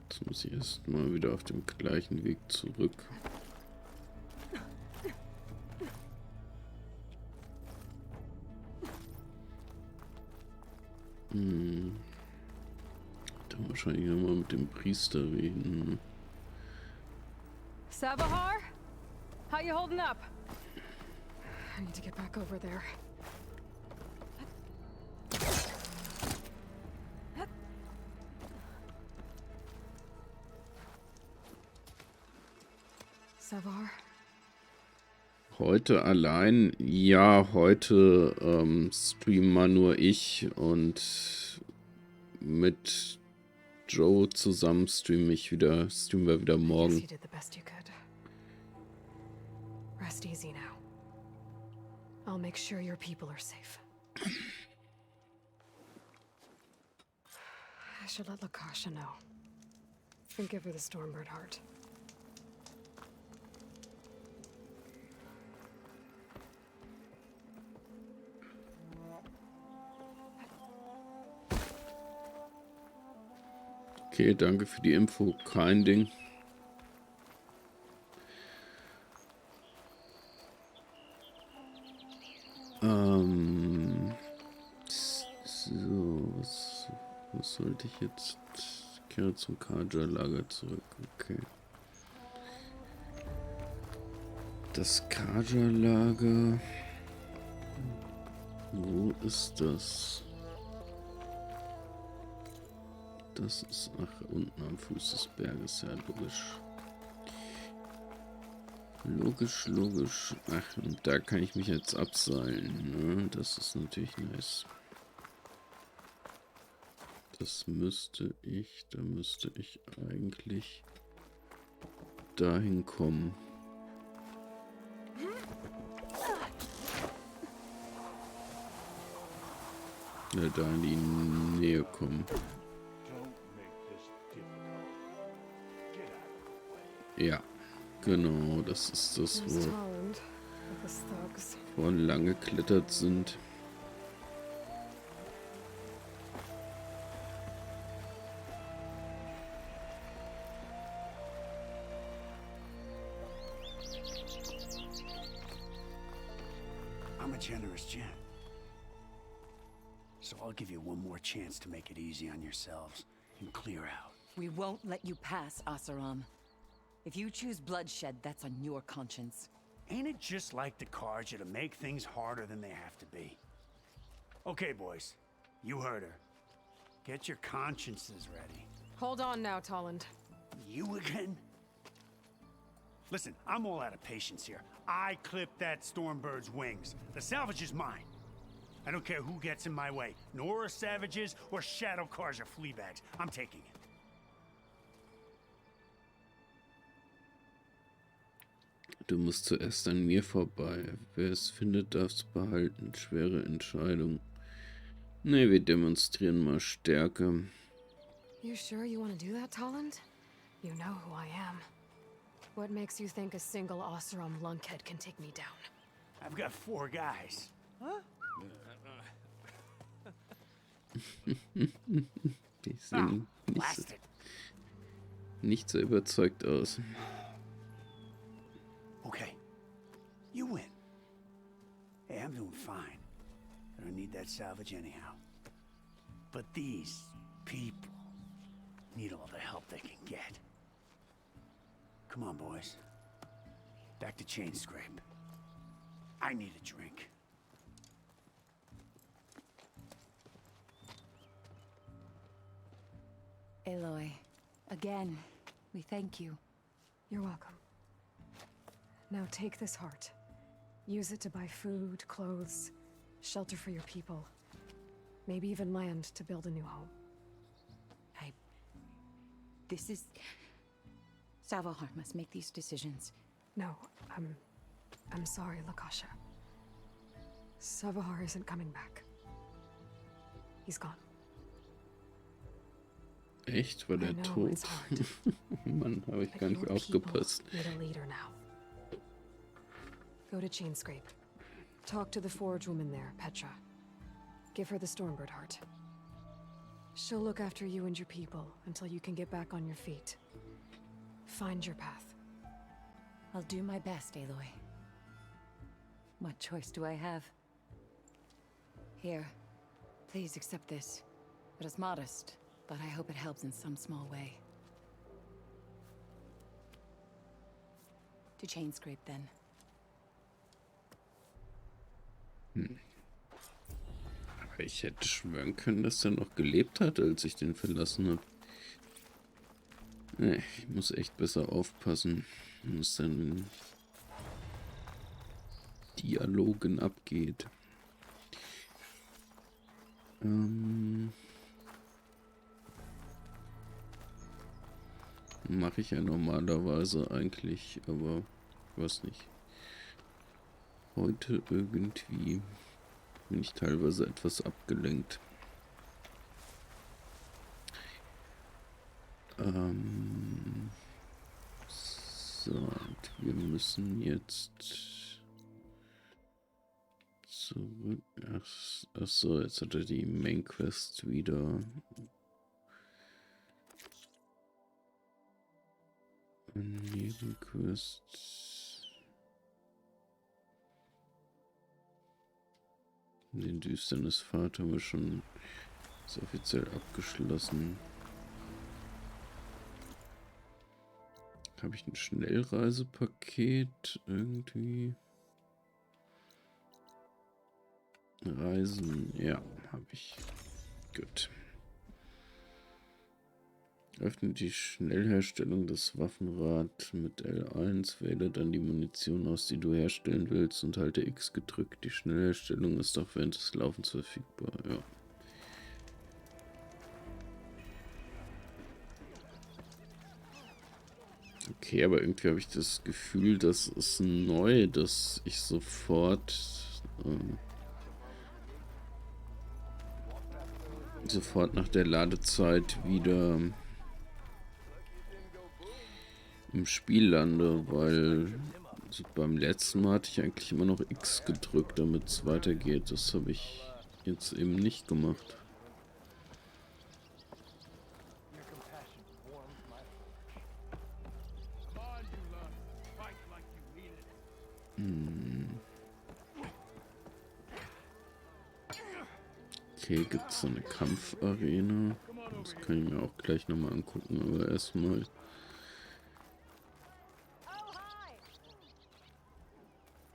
Jetzt muss ich erst mal wieder auf dem gleichen Weg zurück. Dann wahrscheinlich nochmal mit dem Priester reden. Savahar? How you holding up? I need to get back over there. Savahar? Heute allein? Ja, heute streamen mal nur ich und mit Joe zusammen streamen wir wieder morgen. You did the best you could. Rest easy now. I'll make sure your people are safe. I should let Lakasha know. And give her the Stormbird heart. Okay, danke für die Info. Kein Ding. So, was sollte ich jetzt? Ich kehre zum Kaja-Lager zurück. Okay. Das Kaja-Lager. Wo ist das? Das ist, ach, unten am Fuß des Berges, ja, logisch. Logisch. Ach, und da kann ich mich jetzt abseilen, ne? Das ist natürlich nice. Da müsste ich eigentlich dahin kommen. Ja, da in die Nähe kommen. Ja, genau, das ist das, wo vorhin lang geklettert sind. I'm a generous gent. So I'll give you one more chance to make it easy on yourselves and clear out. We won't let you pass, Asaram. If you choose bloodshed, that's on your conscience. Ain't it just like the Carja to make things harder than they have to be? Okay, boys. You heard her. Get your consciences ready. Hold on now, Tolland. You again? Listen, I'm all out of patience here. I clipped that Stormbird's wings. The salvage is mine. I don't care who gets in my way. Nora savages or Shadow Carja fleabags. I'm taking it. Du musst zuerst an mir vorbei. Wer es findet, darf es behalten. Schwere Entscheidung. Ne, wir demonstrieren mal Stärke. You sure you want to do that, Tolland? You know who I am. What makes you think a single Oseram lunkhead can take me down? I've got 4 guys. Huh? Die sehen nicht so überzeugt aus. Okay. You win. Hey, I'm doing fine. I don't need that salvage anyhow. But these people need all the help they can get. Come on, boys. Back to Chain Scrape. I need a drink. Aloy, again, we thank you. You're welcome. Now take this heart. Use it to buy food, clothes, shelter for your people. Maybe even land to build a new home. This is... Savahar must make these decisions. No, I'm sorry, Lakasha. Savahar isn't coming back. He's gone. Echt? War der I know tot? it's hard. Mann, habe ich But gar nicht your people aufgepasst. need a leader now. Go to Chainscrape. Talk to the forge woman there, Petra. Give her the Stormbird heart. She'll look after you and your people until you can get back on your feet. Find your path. I'll do my best, Aloy. What choice do I have? Here, please accept this. It is modest, but I hope it helps in some small way. To Chainscrape, then. Aber ich hätte schwören können, dass er noch gelebt hat, als ich den verlassen habe. Nee, ich muss echt besser aufpassen, was dann in Dialogen abgeht. Mache ich ja normalerweise eigentlich, aber ich weiß nicht. Heute irgendwie bin ich teilweise etwas abgelenkt. So, und wir müssen jetzt zurück. Ach so, jetzt hat er die Main Quest wieder. Nebenquest. Den Düsternis Pfad haben wir schon offiziell abgeschlossen. Habe ich ein Schnellreisepaket irgendwie? Reisen, ja, habe ich. Gut. Öffne die Schnellherstellung des Waffenrad mit L1, wähle dann die Munition aus, die du herstellen willst und halte X gedrückt. Die Schnellherstellung ist auch während des Laufens verfügbar, ja. Okay, aber irgendwie habe ich das Gefühl, das ist neu, dass ich sofort nach der Ladezeit wieder im Spiel lande, weil also beim letzten Mal hatte ich eigentlich immer noch X gedrückt, damit es weitergeht. Das habe ich jetzt eben nicht gemacht. Okay, gibt es so eine Kampfarena? Das kann ich mir auch gleich nochmal angucken, aber erstmal.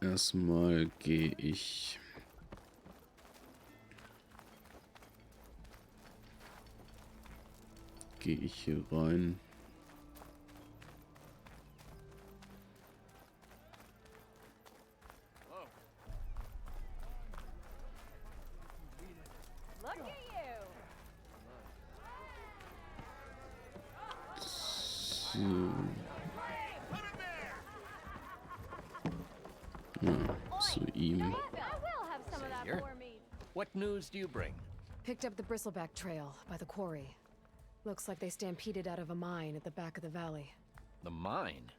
Erstmal gehe ich. Hier rein. Zu ihm. What news do you bring? Picked up the bristleback trail by the quarry. Looks like they stampeded out of a mine at the back of the valley. The mine?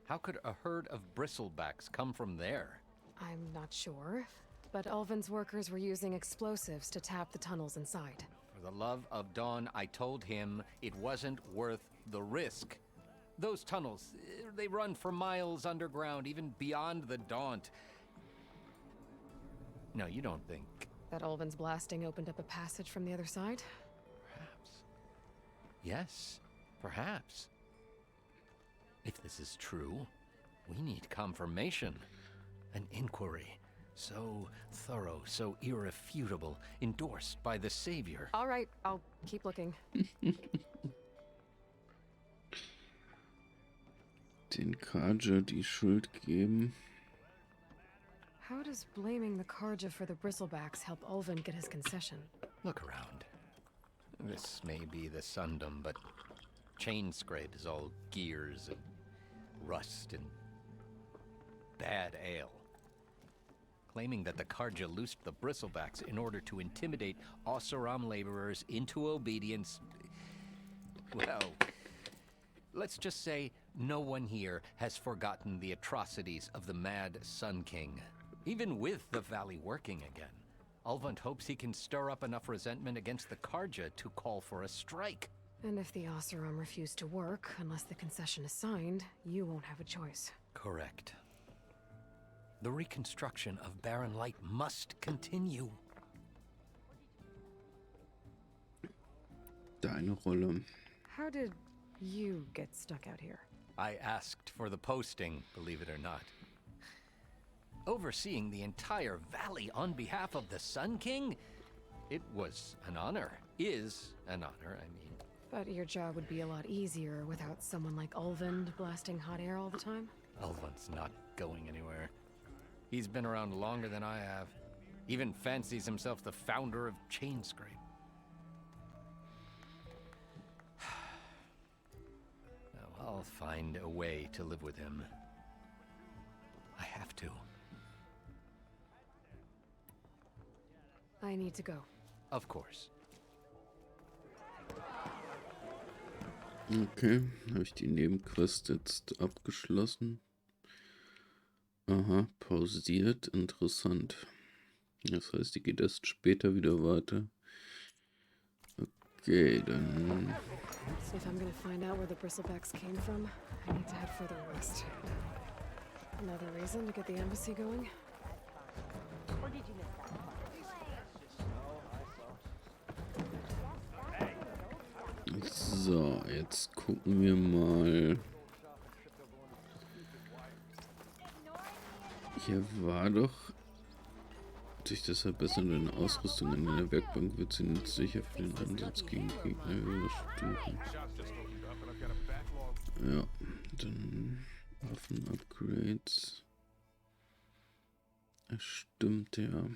How could a herd of bristlebacks come from there? I'm not sure, but Ulvin's workers were using explosives to tap the tunnels inside. For the love of Dawn, I told him it wasn't worth the risk. Those tunnels, they run for miles underground, even beyond the Daunt. No, you don't think That Ulvin's blasting opened up a passage from the other side? Perhaps. Yes, perhaps. If this is true, we need confirmation. An inquiry. So thorough, so irrefutable, endorsed by the Savior. All right, I'll keep looking. Den Karja die Schuld geben. How does blaming the Karja for the bristlebacks help Ulvin get his concession? Look around. This may be the Sundom, but chain scrape is all gears and rust and bad ale. Claiming that the Karja loosed the bristlebacks in order to intimidate Oseram laborers into obedience. Well, let's just say no one here has forgotten the atrocities of the Mad Sun King. Even with the Valley working again, Ulvund hopes he can stir up enough resentment against the Karja to call for a strike. And if the Oseram refuse to work, unless the concession is signed, you won't have a choice. Correct. The reconstruction of Barren Light must continue. Deine Rolle. How did you get stuck out here? I asked for the posting, believe it or not. Overseeing the entire valley on behalf of the Sun King? It was an honor. Is an honor, I mean. But your job would be a lot easier without someone like Ulvund blasting hot air all the time? Ulvund's not going anywhere. He's been around longer than I have. Even fancies himself the founder of Chainscrape. Now, I'll find a way to live with him. I have to. I need to go. Of course. Okay, habe ich die Nebenquest jetzt abgeschlossen. Aha, pausiert, interessant. Das heißt, die geht erst später wieder weiter. Okay, dann... So if I'm gonna find out where the bristlebacks came from, I need to head further west. Another reason to get the embassy going? So, jetzt gucken wir mal. Hier war doch durch das Verbessern der Ausrüstung in der Werkbank wird sie nützlicher für den Einsatz gegen Gegner höherer Stufen. Ja, dann Waffen-Upgrades. Das stimmt, ja.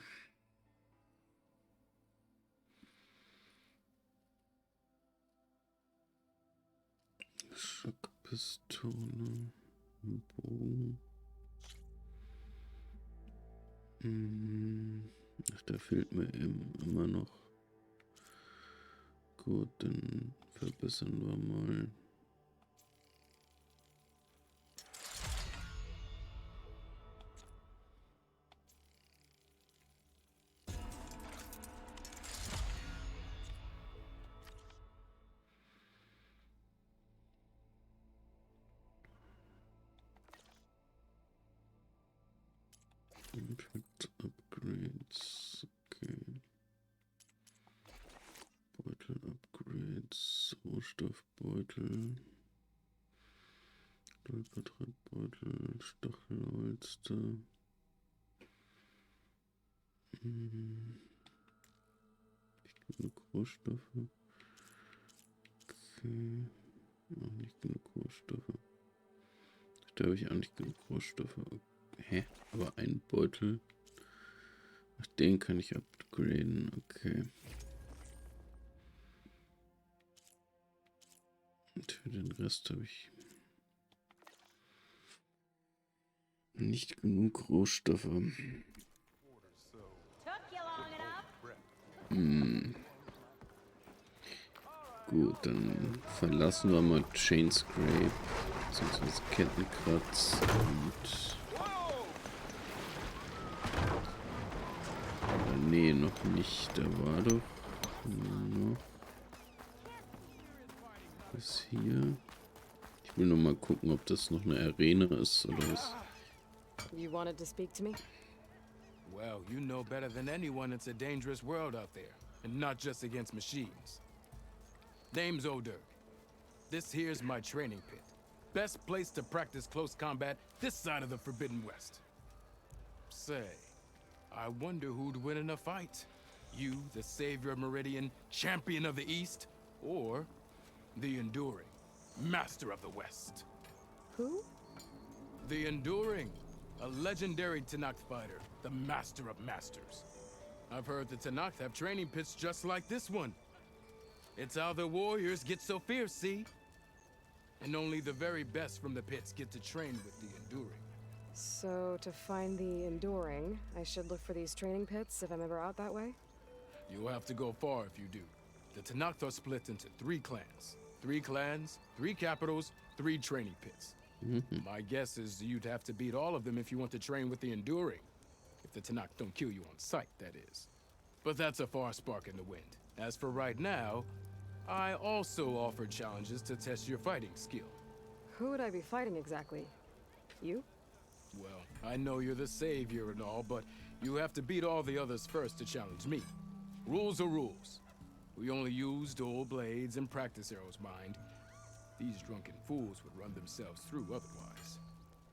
Schockpistole, Bogen. Ach, da fehlt mir eben immer noch. Gut, dann verbessern wir mal. Impact Upgrades, okay. Beutel Upgrades, Rohstoffbeutel, Stolpertreibeutel, Stachelholster. Nicht genug Rohstoffe. Okay, auch nicht genug Rohstoffe. Da habe ich auch nicht genug Rohstoffe. Hä? Aber ein Beutel. Ach, den kann ich upgraden. Okay. Und für den Rest habe ich nicht genug Rohstoffe. Gut, dann verlassen wir mal Chainscrape, beziehungsweise Kettenkratz und... Nee, noch nicht. Da war doch noch was hier. Ich will nur mal gucken, ob das noch eine Arena ist oder was. You wanted to speak to me? Well, you know better than anyone it's a dangerous world out there, and not just against machines. Name's O'Dirk. This here's my training pit. Best place to practice close combat this side of the Forbidden West. Say, I wonder who'd win in a fight. You, the savior of Meridian, champion of the East, or the Enduring, master of the West. Who? The Enduring, a legendary Tenakth fighter, the master of masters. I've heard the Tenakth have training pits just like this one. It's how the warriors get so fierce, see? And only the very best from the pits get to train with the Enduring. So, to find the Enduring, I should look for these training pits if I'm ever out that way? You'll have to go far if you do. The Tenakth are split into 3 clans. 3 clans, 3 capitals, 3 training pits. My guess is you'd have to beat all of them if you want to train with the Enduring. If the Tenakth don't kill you on sight, that is. But that's a far spark in the wind. As for right now, I also offer challenges to test your fighting skill. Who would I be fighting exactly? You? Well, I know you're the savior and all, but you have to beat all the others first to challenge me. Rules are rules. We only use dual blades and practice arrows, mind. These drunken fools would run themselves through otherwise.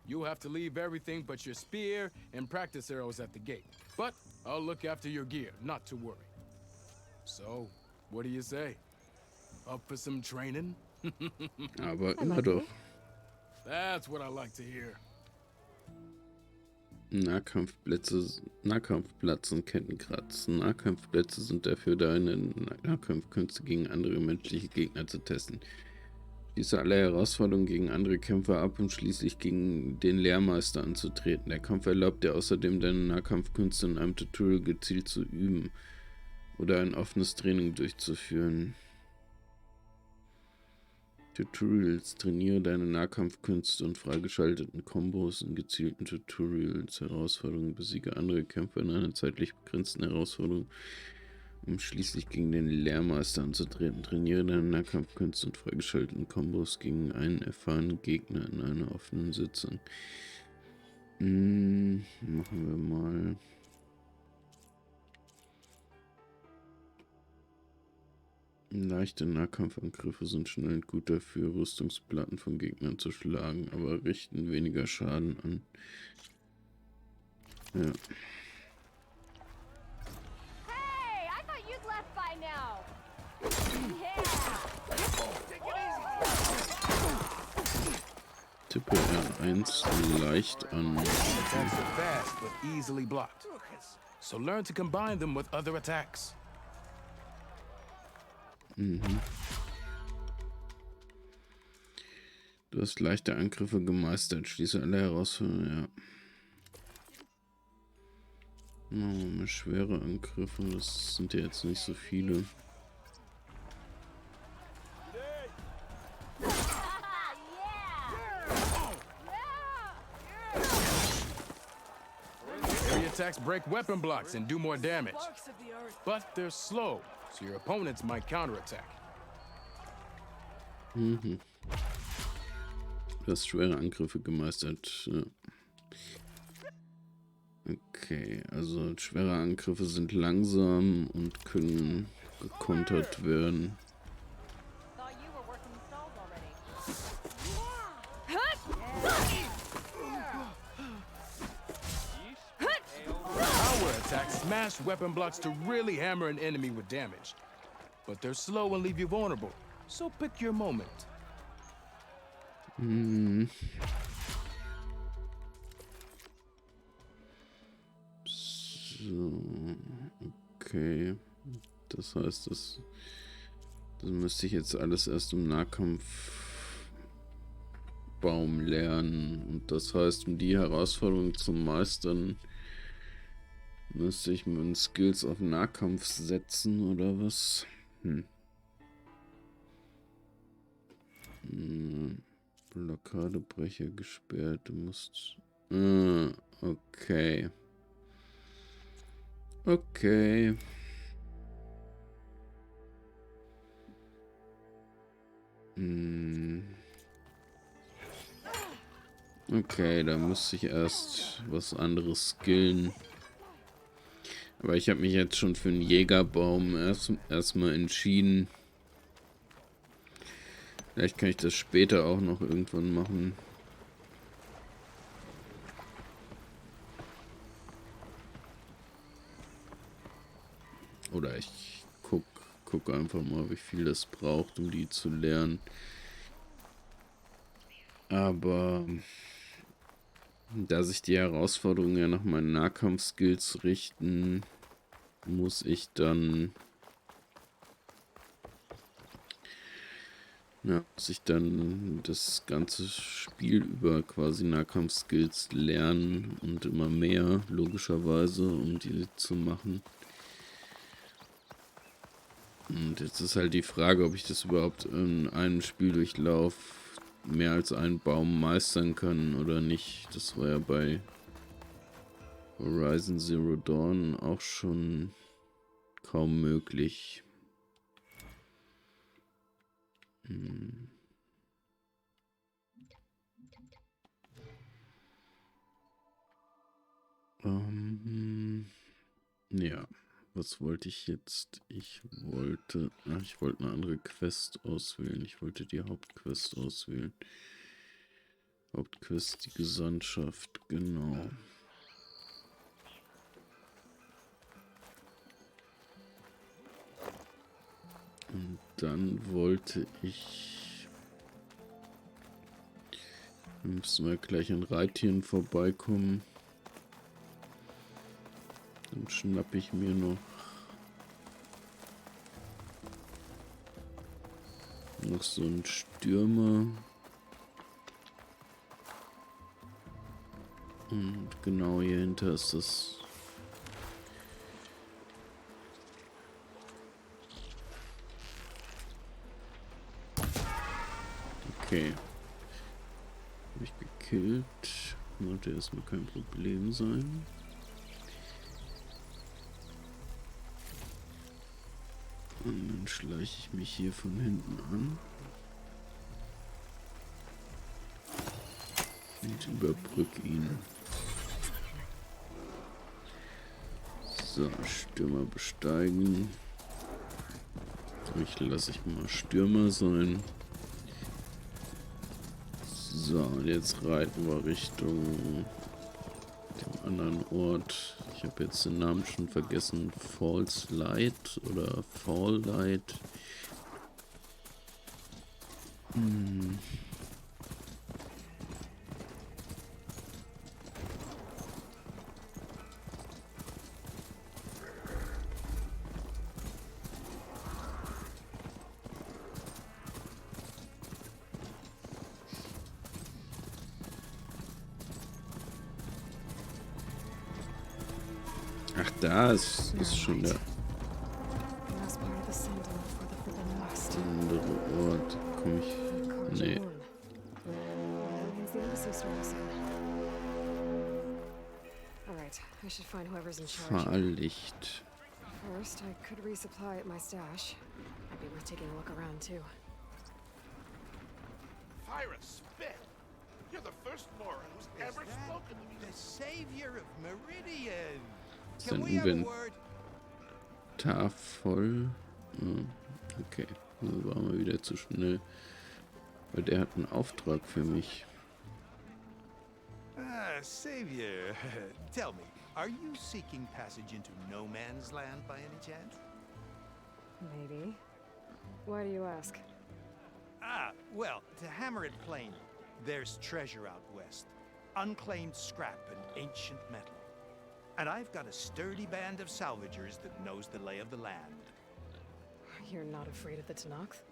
You'll have to leave everything but your spear and practice arrows at the gate. But I'll look after your gear, not to worry. So, what do you say? Up for some training? Aber immer doch. That's what I like to hear. Nahkampfplatz und Kettenkratz. Nahkampfplätze sind dafür da, eine Nahkampfkünste gegen andere menschliche Gegner zu testen. Schließe alle Herausforderungen gegen andere Kämpfer ab, um schließlich gegen den Lehrmeister anzutreten. Der Kampf erlaubt dir außerdem, deine Nahkampfkünste in einem Tutorial gezielt zu üben oder ein offenes Training durchzuführen. Tutorials. Trainiere deine Nahkampfkünste und freigeschalteten Kombos in gezielten Tutorials. Herausforderungen. Besiege andere Kämpfer in einer zeitlich begrenzten Herausforderung, um schließlich gegen den Lehrmeister anzutreten. Trainiere deine Nahkampfkünste und freigeschalteten Kombos gegen einen erfahrenen Gegner in einer offenen Sitzung. Machen wir mal. Leichte Nahkampfangriffe sind schnell und gut dafür, Rüstungsplatten von Gegnern zu schlagen, aber richten weniger Schaden an. Ja. Hey, I thought you'd left by now. Tippe R1 leicht an. Attacks are fast but easily blocked. So learn to combine them with other attacks. Du hast leichte Angriffe gemeistert. Schließe alle Herausforderungen. Ja. Machen wir mal schwere Angriffe. Das sind ja jetzt nicht so viele. Area attacks break weapon blocks and do more damage. But they're slow, so your opponents might counterattack. Du hast schwere Angriffe gemeistert. Ja. Okay, also schwere Angriffe sind langsam und können gekontert werden. Power attacks smash weapon blocks to really hammer an enemy with damage. But they're slow and leave you vulnerable. So pick your moment. So, okay. Das heißt, das müsste ich jetzt alles erst im Nahkampfbaum lernen. Und das heißt, um die Herausforderung zu meistern, müsste ich mit den Skills auf Nahkampf setzen oder was? Blockadebrecher gesperrt. Du musst. Okay. Okay. Okay, da muss ich erst was anderes skillen. Aber ich habe mich jetzt schon für einen Jägerbaum erstmal entschieden. Vielleicht kann ich das später auch noch irgendwann machen. Oder ich guck einfach mal, wie viel das braucht, um die zu lernen. Aber da sich die Herausforderungen ja nach meinen Nahkampfskills richten, muss ich dann das ganze Spiel über quasi Nahkampfskills lernen und immer mehr, logischerweise, um die zu machen. Und jetzt ist halt die Frage, ob ich das überhaupt in einem Spieldurchlauf mehr als einen Baum meistern kann oder nicht. Das war ja bei Horizon Zero Dawn auch schon kaum möglich. Ja, was wollte ich jetzt? Ich wollte eine andere Quest auswählen. Ich wollte die Hauptquest auswählen. Hauptquest, die Gesandtschaft, genau. Und dann wollte ich... Wir müssen mal gleich an Reittieren vorbeikommen. Dann schnappe ich mir noch so einen Stürmer. Und genau hier hinter ist das. Okay. Habe ich gekillt. Sollte erstmal kein Problem sein. Und dann schleiche ich mich hier von hinten an. Und überbrücke ihn. So, Stürmer besteigen. Lasse ich mal Stürmer sein. So, und jetzt reiten wir Richtung dem anderen Ort. Ich habe jetzt den Namen schon vergessen. Falls Light oder Fall Light. Ach, da ist schon der andere Ort. Komm ich... Nee. Fahrlicht. First, I could resupply at my stash. Might be worth taking a look around too. Fyra Spit! You're the first Nora who's ever spoken to me. The savior of Meridian. Sein Inventar voll. Okay, also waren wir wieder zu schnell. Weil der hat einen Auftrag für mich. Savior, tell me, are you seeking passage into no man's land by any chance? Maybe. Why do you ask? Well, to hammer it plain, there's treasure out west. Unclaimed scrap and ancient metal. And I've got a sturdy band of salvagers that knows the lay of the land. You're not afraid of the Tanakh?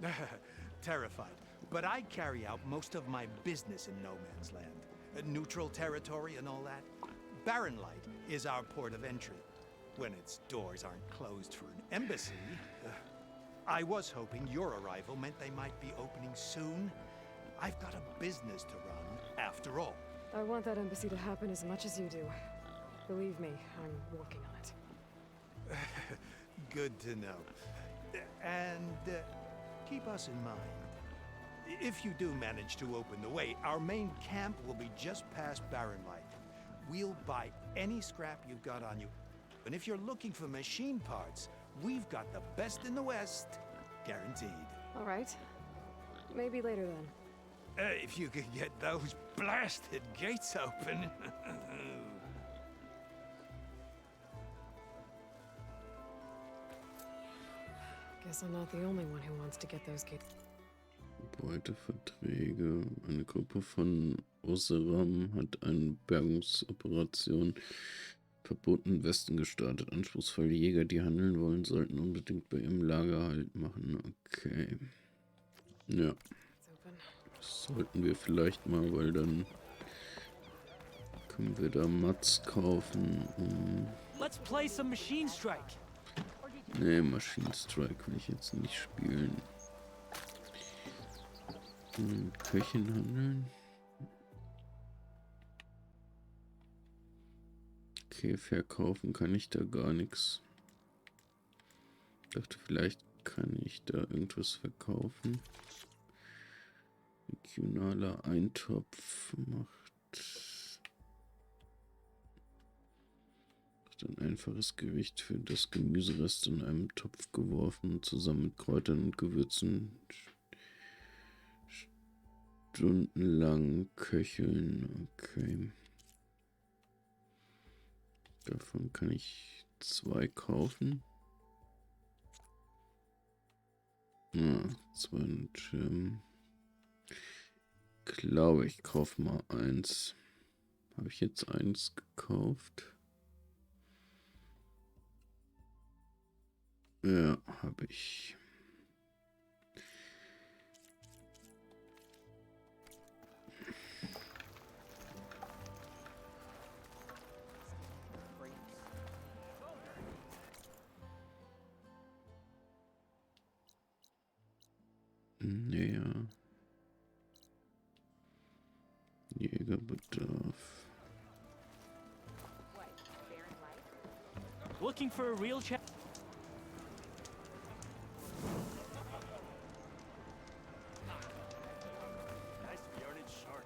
Terrified. But I carry out most of my business in no man's land. Neutral territory and all that. Barren Light is our port of entry. When its doors aren't closed for an embassy. I was hoping your arrival meant they might be opening soon. I've got a business to run, after all. I want that embassy to happen as much as you do. Believe me, I'm working on it. Good to know. And keep us in mind. If you do manage to open the way, our main camp will be just past Barren Light. We'll buy any scrap you've got on you. And if you're looking for machine parts, we've got the best in the West. Guaranteed. All right. Maybe later then. If you could get those blasted gates open. Guess I'm not the only one who wants to get those gates. Beuteverträge. Eine Gruppe von Warum hat eine Bergungsoperation Verboten Westen gestartet. Anspruchsvolle Jäger, die handeln wollen, sollten unbedingt bei ihrem Lager Halt machen. Okay. Ja. Das sollten wir vielleicht mal, weil dann können wir da Mats kaufen. Let's play some Machine Strike. Nee, Machine Strike will ich jetzt nicht spielen. Köchin handeln. Okay, verkaufen kann ich da gar nichts. Dachte, vielleicht kann ich da irgendwas verkaufen. Regionaler Eintopf macht ein einfaches Gericht für das Gemüserest in einem Topf geworfen, zusammen mit Kräutern und Gewürzen stundenlang köcheln. Okay. Davon kann ich 2 kaufen. Ja, 2 Schirm. Glaube ich kaufe mal 1. Habe ich jetzt 1 gekauft? Ja, habe ich. Naja. Jägerbedarf. Looking for a real chat. Nice bearded shark.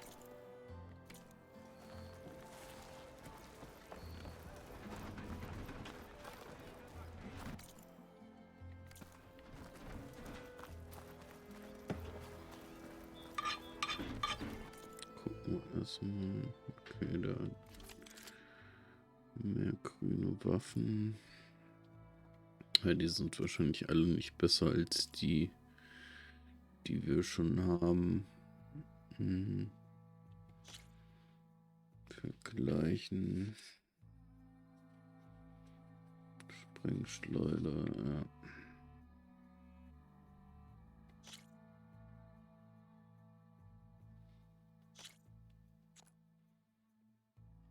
Gucken wir erstmal. Okay, da mehr grüne Waffen. Ja, die sind wahrscheinlich alle nicht besser als die, die wir schon haben. Vergleichen. Sprengschleuder, ja.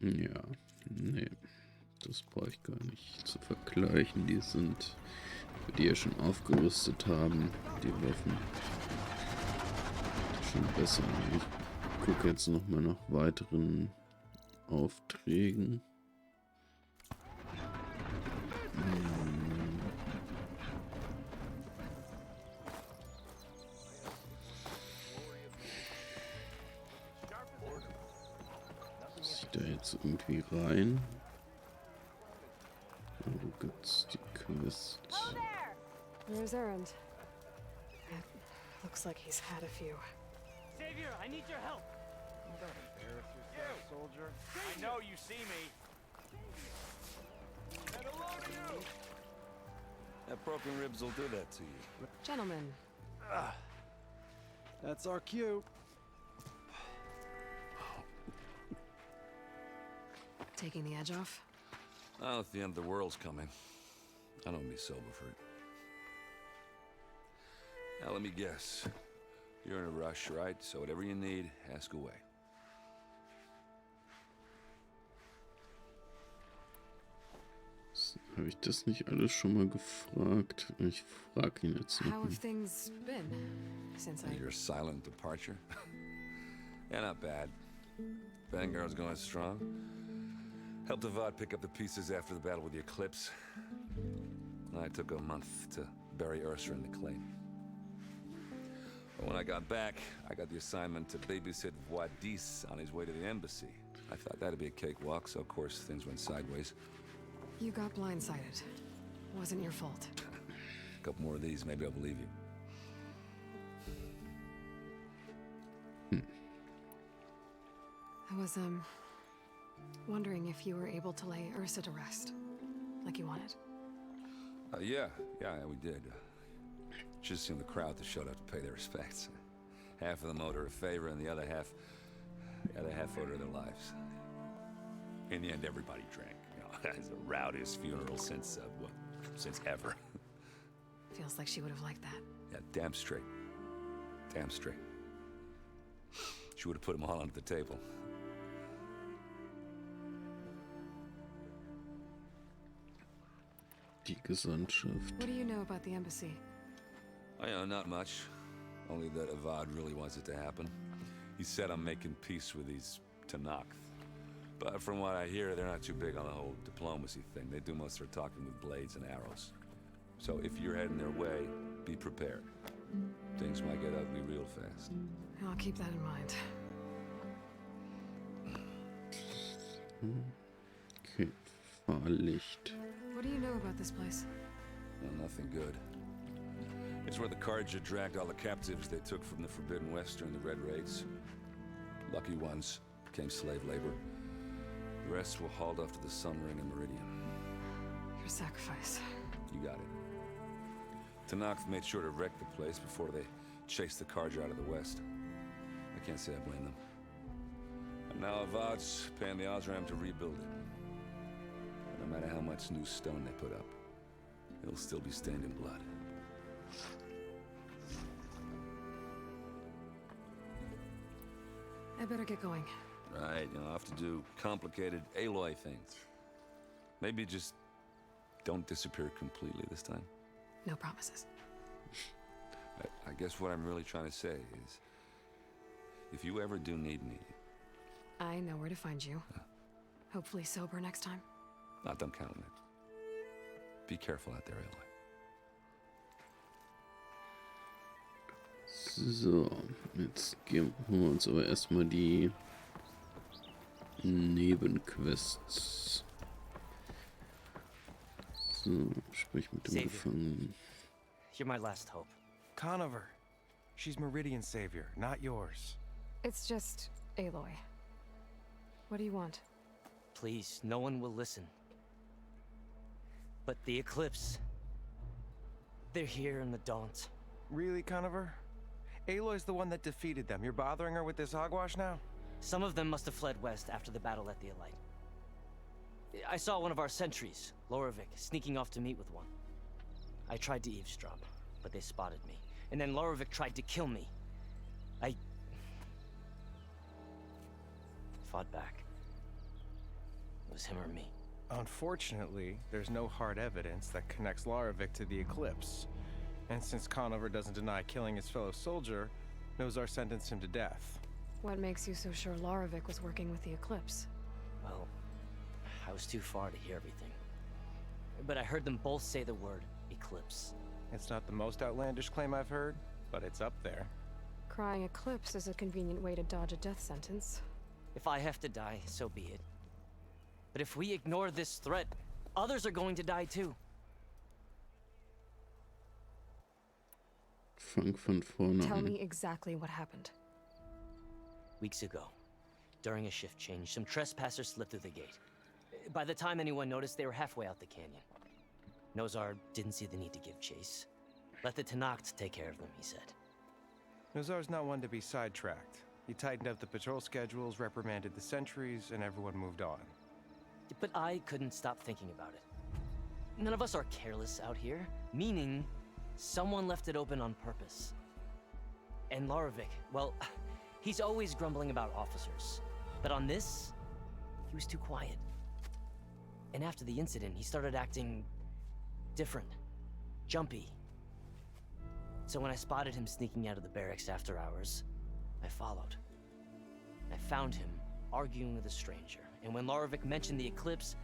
Ja, nee, das brauche ich gar nicht zu vergleichen. Die sind, die ja schon aufgerüstet haben, die Waffen, schon besser. Ich gucke jetzt noch mal nach weiteren Aufträgen. Da jetzt irgendwie rein. Wo gibt's die Quest? There's Errand. Looks like he's had a few. Savior, I need your help. Don't embarrass yourself, soldier. I know you see me. And hello to you. That broken ribs will do that to you. Gentlemen. That's our cue. Taking the edge off? Well, if the end of the world's coming, I don't be sober for it. Now let me guess. You're in a rush, right? So whatever you need, ask away. Habe ich das nicht alles schon mal gefragt? Ich frage ihn jetzt How noch. have things been since Your silent departure? Yeah, not bad. Vanguard's going strong. Helped Avad pick up the pieces after the battle with the Eclipse. I took a month to bury Ursa in the clay. But when I got back, I got the assignment to babysit Wadis on his way to the embassy. I thought that'd be a cakewalk, so of course things went sideways. You got blindsided. Wasn't your fault. A couple more of these, maybe I'll believe you. I was, wondering if you were able to lay Ursa to rest, like you wanted. Yeah, we did. Just seen the crowd that showed up to pay their respects. Half of them owed her a favor, and the other half owed her their lives. In the end, everybody drank. You know, it's the rowdiest funeral since ever. Feels like she would have liked that. Yeah, damn straight. Damn straight. She would have put them all under the table. Die Gesandtschaft. What do you know about the embassy? Not much. Only that Avad really wants it to happen. He said I'm making peace with these Tanakh. But from what I hear, they're not too big on the whole diplomacy thing. They do most of their talking with blades and arrows. So if you're heading their way, be prepared. Things might get ugly real fast. I'll keep that in mind. Okay, Fahrlicht. What do you know about this place? Well, nothing good. It's where the Carja dragged all the captives they took from the Forbidden West during the Red Raids. Lucky ones became slave labor. The rest were hauled off to the Sun Ring and Meridian. Your sacrifice. You got it. Tanakh made sure to wreck the place before they chased the Carja out of the West. I can't say I blame them. And now Avad's paying the Osram to rebuild it. No matter how much new stone they put up, it'll still be stained in blood. I better get going. Right, I'll have to do complicated Aloy things. Maybe just don't disappear completely this time. No promises. I guess what I'm really trying to say is, if you ever do need me... I know where to find you. Hopefully sober next time. Don't count on it. Be careful out there, Aloy. So, jetzt holen wir uns aber erstmal die Nebenquests. So, sprich mit dem Savior. Gefangenen. You're my last hope. Conover. She's Meridian's savior, not yours. It's just Aloy. What do you want? Please, no one will listen. But the Eclipse... they're here in the Daunt. Really, Conover? Aloy's the one that defeated them. You're bothering her with this hogwash now? Some of them must have fled west after the battle at the Elite. I saw one of our sentries, Loravik, sneaking off to meet with one. I tried to eavesdrop, but they spotted me. And then Loravik tried to kill me. I fought back. It was him or me. Unfortunately, there's no hard evidence that connects Loravik to the Eclipse. And since Conover doesn't deny killing his fellow soldier, Nozar sentenced him to death. What makes you so sure Loravik was working with the Eclipse? Well, I was too far to hear everything. But I heard them both say the word Eclipse. It's not the most outlandish claim I've heard, but it's up there. Crying Eclipse is a convenient way to dodge a death sentence. If I have to die, so be it. But if we ignore this threat, others are going to die too. Fang von vorne Tell an. me exactly what happened. Weeks ago, during a shift change, some trespassers slipped through the gate. By the time anyone noticed, they were halfway out the canyon. Nozar didn't see the need to give chase. Let the Tanakh take care of them, he said. Nozar's not one to be sidetracked. He tightened up the patrol schedules, reprimanded the sentries, and everyone moved on. But I couldn't stop thinking about it. None of us are careless out here, meaning someone left it open on purpose. And Loravik, well, he's always grumbling about officers. But on this, he was too quiet. And after the incident, he started acting different, jumpy. So when I spotted him sneaking out of the barracks after hours, I followed. I found him arguing with a stranger. And when Loravik mentioned the Eclipse,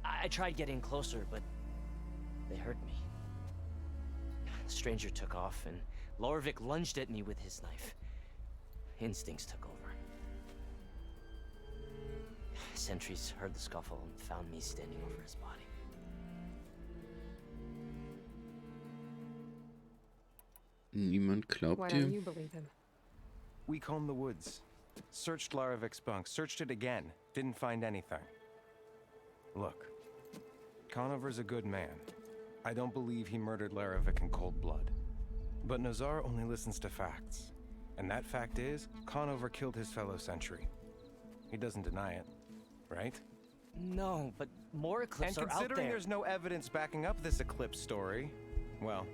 I tried getting closer, but they heard me. The stranger took off, and Loravik lunged at me with his knife. Instincts took over. Sentries heard the scuffle and found me standing over his body. Niemand Why glaubt don't dir. you believe him? We combed the woods, searched Laravic's bunk, searched it again, didn't find anything. Look, Conover's a good man. I don't believe he murdered Laravic in cold blood. But Nazar only listens to facts. And that fact is, Conover killed his fellow sentry. He doesn't deny it, right? No, but more Eclipse And are out considering there. there's no evidence backing up this Eclipse story, well,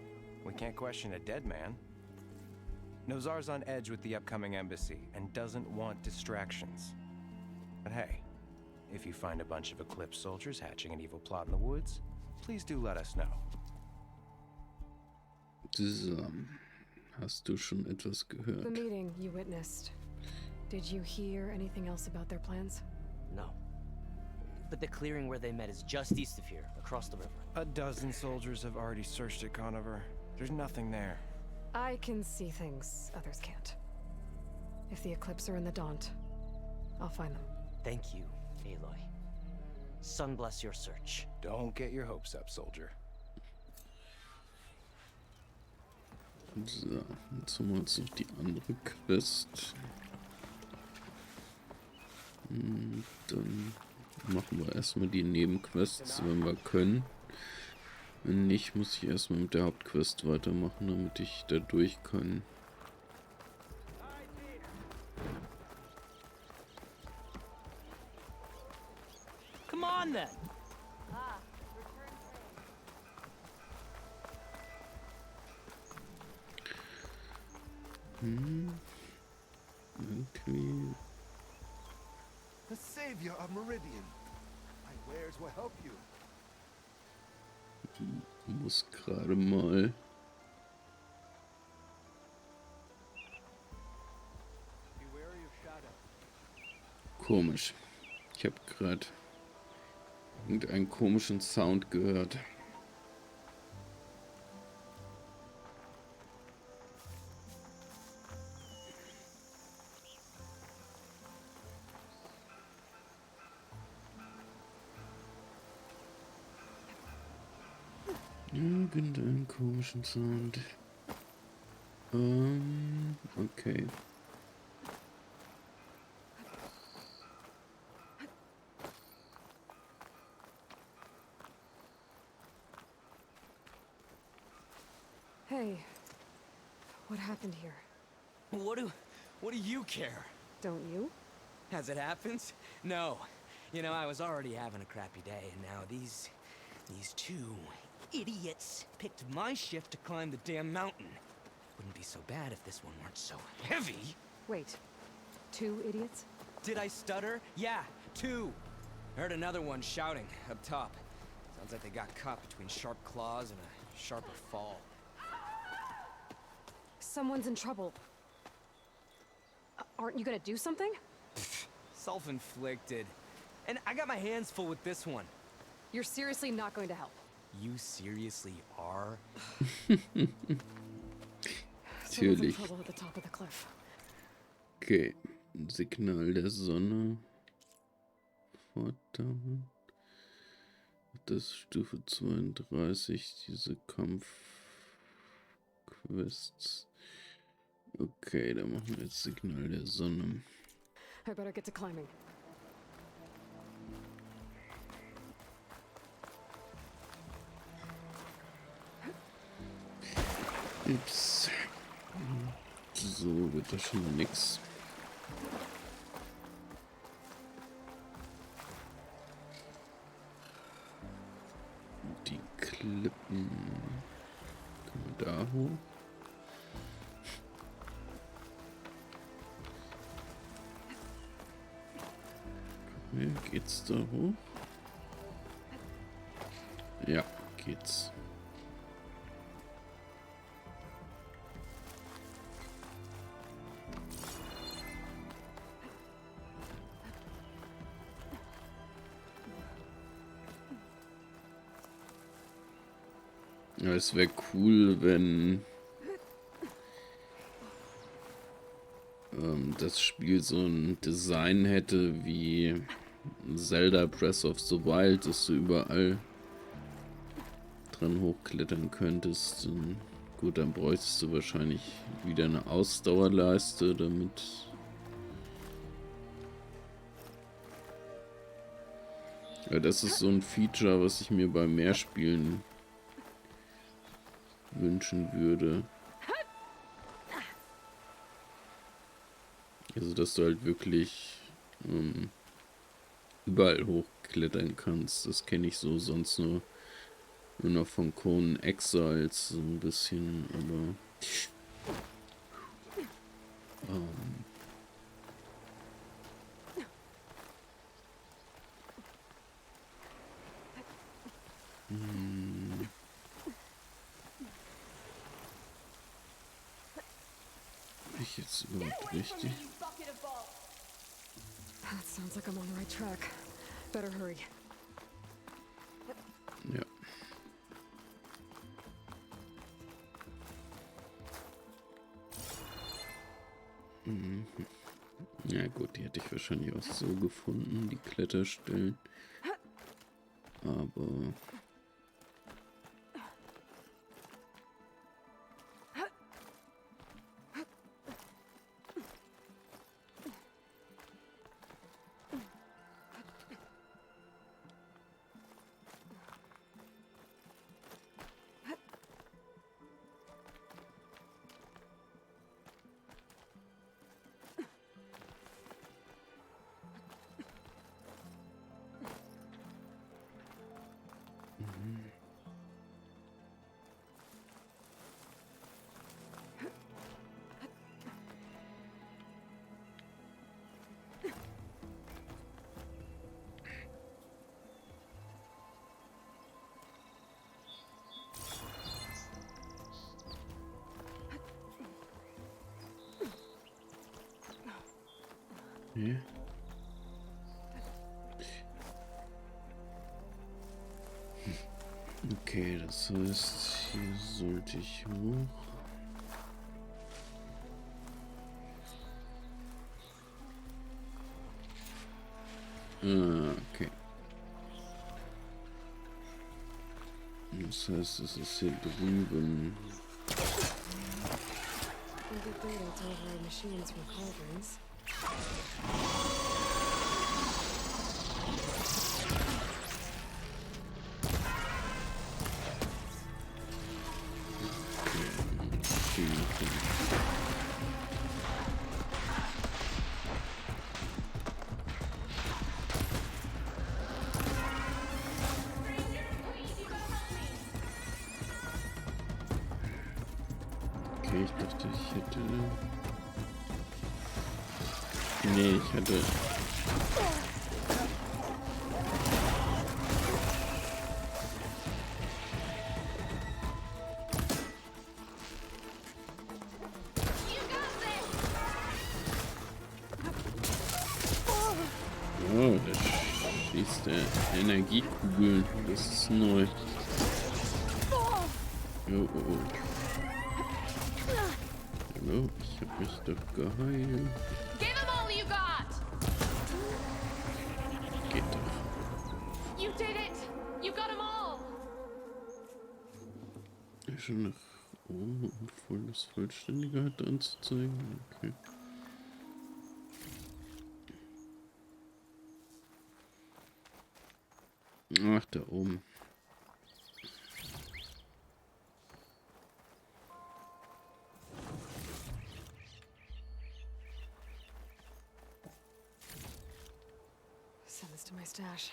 we can't question a dead man. Nozar's on edge with the upcoming embassy and doesn't want distractions. But hey, if you find a bunch of Eclipse soldiers hatching an evil plot in the woods, please do let us know. Hast du schon etwas The gehört? meeting you witnessed. Did you hear anything else about their plans? No. But the clearing where they met is just east of here, across the river. A dozen soldiers have already searched it, Conover. There's nothing there. I can see things others can't. If the Eclipse are in the Daunt, I'll find them. Thank you, Aloy. Sun bless your search. Don't get your hopes up, soldier. So, jetzt haben wir uns noch die andere Quest. Dann machen wir erstmal die Nebenquests, wenn wir können. Wenn nicht, muss ich erstmal mit der Hauptquest weitermachen, damit ich da durch kann. Come on then! Irgendwie The savior of Meridian. My wares will help you. muss gerade mal. Komisch. Ich habe gerade irgendeinen komischen Sound gehört. Irgendeinen komischen Sound. Okay. Hey, what happened here? What do you care? Don't you? As it happens? No. You know, I was already having a crappy day, and now these two idiots picked my shift to climb the damn mountain. Wouldn't be so bad if this one weren't so heavy. Wait, 2 idiots? Did I stutter? Yeah, 2. Heard another one shouting up top. Sounds like they got caught between sharp claws and a sharper fall. Someone's in trouble. Aren't you gonna do something? Self-inflicted. And I got my hands full with this one. You're seriously not going to help. You seriously are? Someone's in Natürlich. trouble at the top of the cliff. Okay. Signal der Sonne. Fortdauern. Das ist Stufe 32. Diese Kampfquests. Okay, dann machen wir jetzt Signal der Sonne. I better get to climbing. Ups. So wird das schon mal nix. Die Klippen. Können wir da hoch? Ja, geht's da hoch? Ja, geht's. Ja, es wäre cool, wenn das Spiel so ein Design hätte wie Zelda Breath of the Wild, dass du überall dran hochklettern könntest. Dann Gut, dann bräuchtest du wahrscheinlich wieder eine Ausdauerleiste, damit... Ja, das ist so ein Feature, was ich mir bei mehr Spielen wünschen würde. Also, dass du halt wirklich überall hochklettern kannst. Das kenne ich so sonst nur noch von Conan Exiles so ein bisschen, aber... Ich jetzt überhaupt richtig? That sounds like I'm on the right track. Better hurry. Ja. Mhm. Ja gut, die hätte ich wahrscheinlich auch so gefunden, die Kletterstellen. Aber... Ja. Okay, das heißt, hier sollte ich hoch. Okay. Das heißt, es ist hier drüben. Okay, ich dachte, ich hätte... Nee, ich hatte... Oh, der schießt der Energiekugeln. Das ist neu. Oh, oh, oh. Hallo, ich hab mich doch geheilt. Give him all you got! Geht doch. You did it! You got them all! Schon nach oben und voll das Vollständige hat anzuzeigen. Okay. Ach, da oben. Send this to my stash.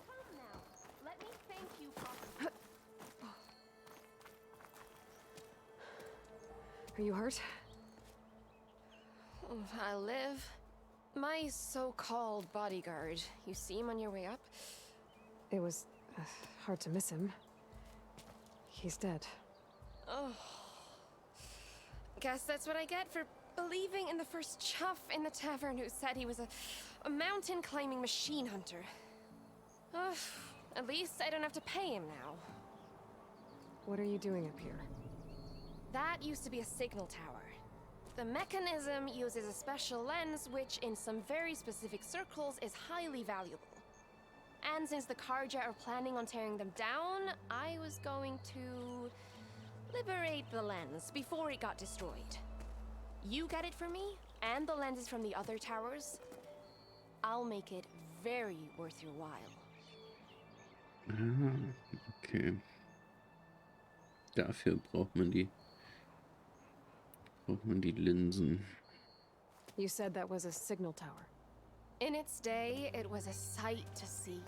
Come now. Let me thank you properly. Are you hurt? I live. My so-called bodyguard. You see him on your way up? It was hard to miss him. He's dead. Oh. Guess that's what I get for believing in the first chuff in the tavern who said he was a mountain-climbing machine hunter. At least I don't have to pay him now. What are you doing up here? That used to be a signal tower. The mechanism uses a special lens which, in some very specific circles, is highly valuable. And since the Karja are planning on tearing them down, I was going to liberate the lens before it got destroyed. You get it for me, and the lenses from the other towers. I'll make it very worth your while. Ah, okay. Dafür braucht man die Linsen. You said that was a signal tower. In its day, it was a sight to see.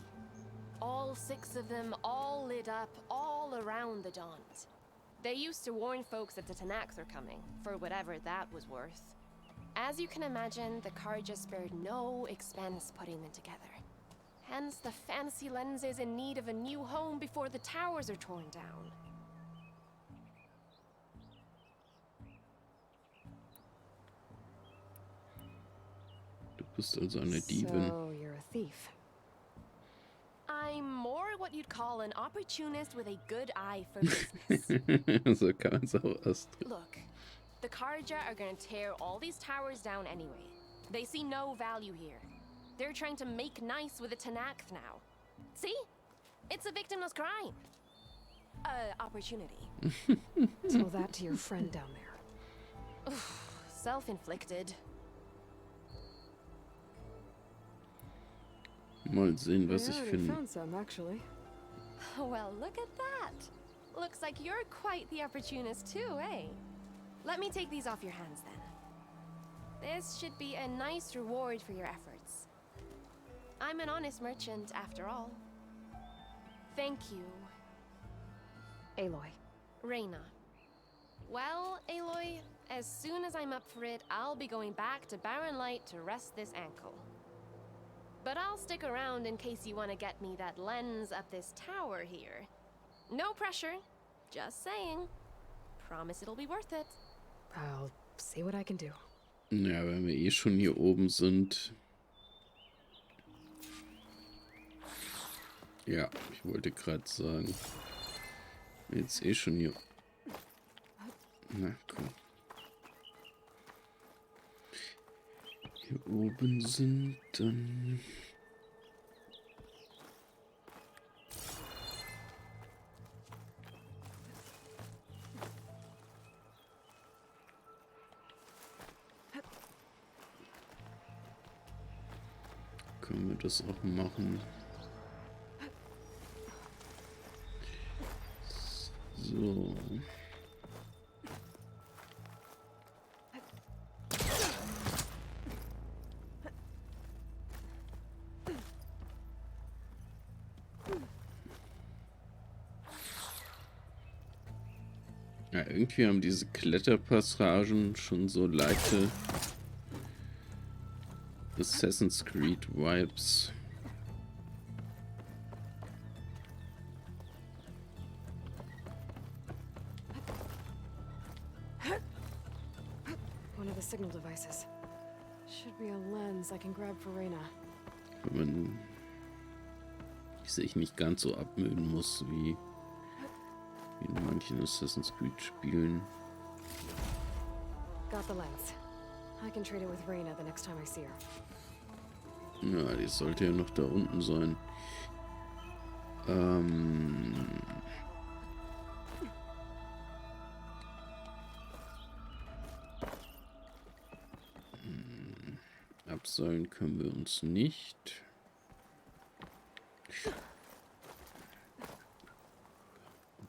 All 6 of them, all lit up, all around the Dawns. They used to warn folks that the Tanakhs are coming, for whatever that was worth. As you can imagine, the Karja spared no expense putting them together. Hence the fancy lenses in need of a new home before the towers are torn down. Du bist also eine Diebin. So you're a thief. I'm more what you'd call an opportunist with a good eye for business. So kann man es auch ausdrücken. Look, the Karja are gonna tear all these towers down anyway. They see no value here. They're trying to make nice with the Tanakh now. See? It's a victimless crime. Opportunity. Tell that to your friend down there. Self-inflicted. Mal sehen, was I ich already finde. found some, actually. Well, look at that. Looks like you're quite the opportunist too, eh? Let me take these off your hands then. This should be a nice reward for your efforts. I'm an honest merchant, after all. Thank you. Aloy. Reyna. Well, Aloy, as soon as I'm up for it, I'll be going back to Barren Light to rest this ankle. But I'll stick around in case you want to get me that lens up this tower here. No pressure. Just saying. Promise it'll be worth it. I'll see what I can do. Ja, wenn wir eh schon hier oben sind. Ja, ich wollte gerade sagen. Jetzt eh schon hier. Na komm. Hier oben sind, dann... Können wir das auch machen. So. Ja, irgendwie haben diese Kletterpassagen schon so leichte Assassin's Creed Vibes. One of the signal devices. Should be a lens I can grab for Reyna. Wenn man sich nicht ganz so abmühen muss wie in manchen Assassin's Creed Spielen. Got the lens. I can trade it with Reyna the next time I see her. Ja, die sollte ja noch da unten sein. Abseilen können wir uns nicht.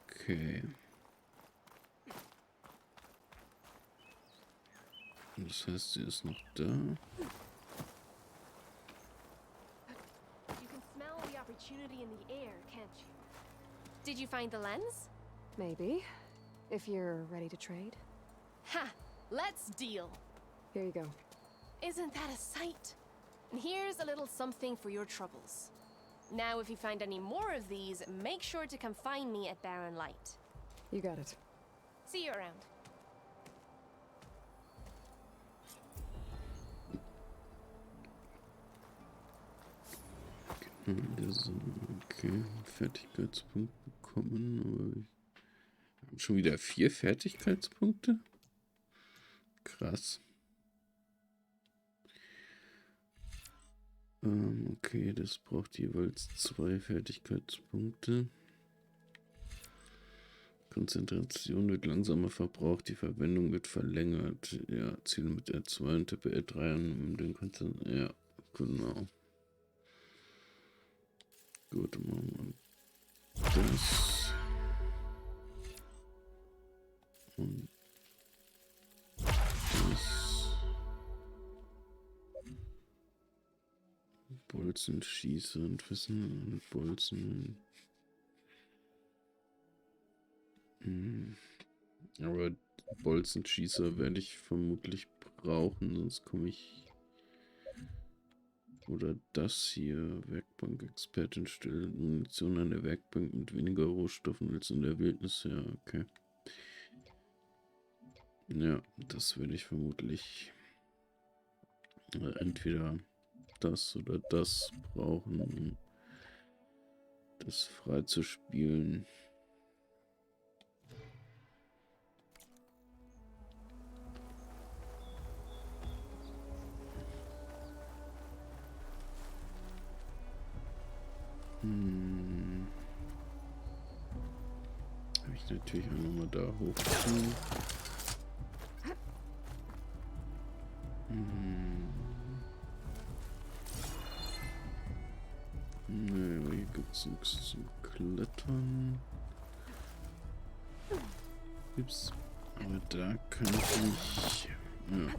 Okay. Das heißt, sie ist noch da. You can smell the opportunity in the air, can't you? Did you find the lens? Maybe. If you're ready to trade. Ha! Let's deal! Here you go. Isn't that a sight? And here's a little something for your troubles. Now, if you find any more of these, make sure to come find me at Barren Light. You got it. See you around. Okay, Fertigkeitspunkt bekommen, aber wir haben schon wieder 4 Fertigkeitspunkte. Krass. Okay, das braucht jeweils 2 Fertigkeitspunkte. Konzentration wird langsamer verbraucht, die Verwendung wird verlängert. Ja, Ziel mit R2 und tippe R3 an, um den Konzentration. Ja, genau. Gut, machen wir das. Und das. Bolzen schießen und Wissen und Bolzen. Aber Bolzenschießer werde ich vermutlich brauchen, sonst komme ich. Oder das hier, Werkbank-Expertin stellt Munition an der Werkbank mit weniger Rohstoffen als in der Wildnis. Ja, okay. Ja, das werde ich vermutlich entweder das oder das brauchen, um das frei zu spielen. Habe ich natürlich auch nochmal da hoch zu. Naja, hier gibt es nichts zum Klettern. Ups. Aber da kann ich. Ja.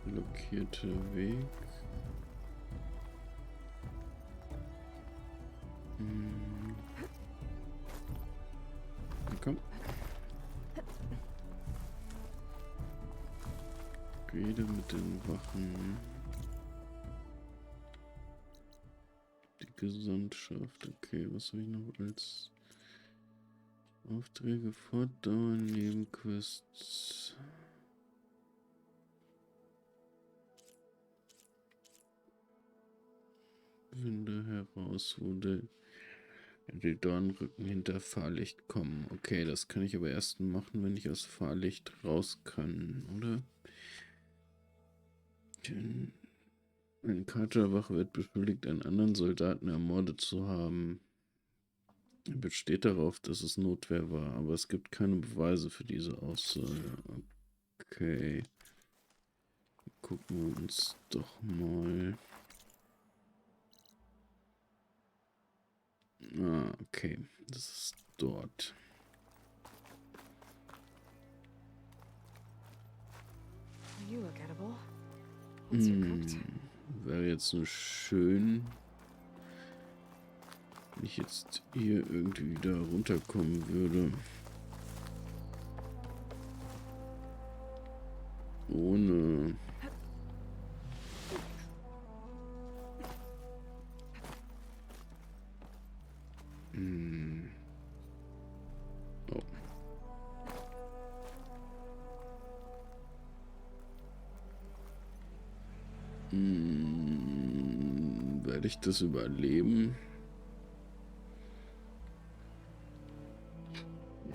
Blockierter Weg. Komm. Rede mit den Wachen. Die Gesandtschaft. Okay, was habe ich noch als Aufträge fortdauern, Nebenquests. Finde heraus, wo die Dornrücken hinter Fahrlicht kommen. Okay, das kann ich aber erst machen, wenn ich aus Fahrlicht raus kann, oder? Ein Katerwach wird beschuldigt, einen anderen Soldaten ermordet zu haben. Er besteht darauf, dass es Notwehr war, aber es gibt keine Beweise für diese Aussage. Okay. Gucken wir uns doch mal. Ah, okay. Das ist dort. You look edible. What's your cooked? Wäre jetzt nur schön, wenn ich jetzt hier irgendwie wieder runterkommen würde. Ohne. Oh. Werde ich das überleben?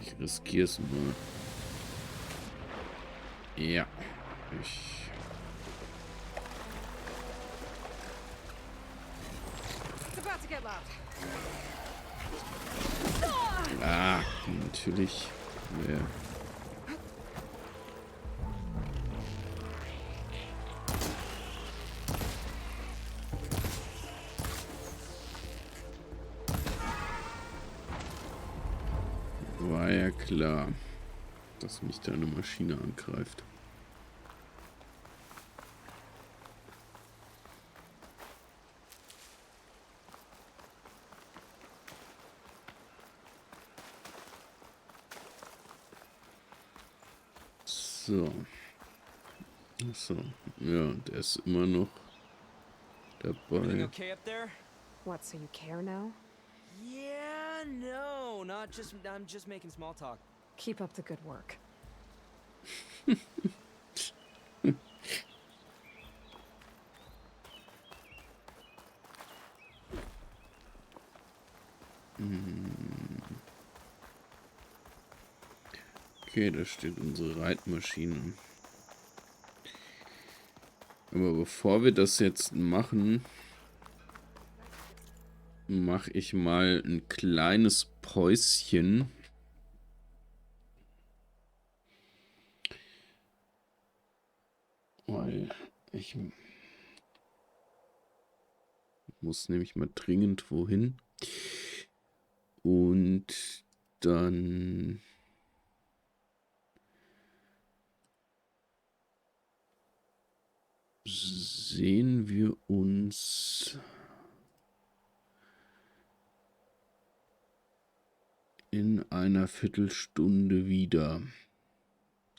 Ich riskiere es mal. Ja. Ah, natürlich. Ja. War ja klar, dass mich da eine Maschine angreift. So. Achso. Ja, der ist immer noch dabei. Okay up there? What, so you care now? Yeah, no, I'm just making small talk. Keep up the good work. Okay, da steht unsere Reitmaschine. Aber bevor wir das jetzt machen, mache ich mal ein kleines Päuschen. Weil ich muss nämlich mal dringend wohin. Und dann sehen wir uns in einer Viertelstunde wieder.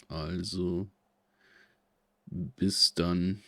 Also bis dann.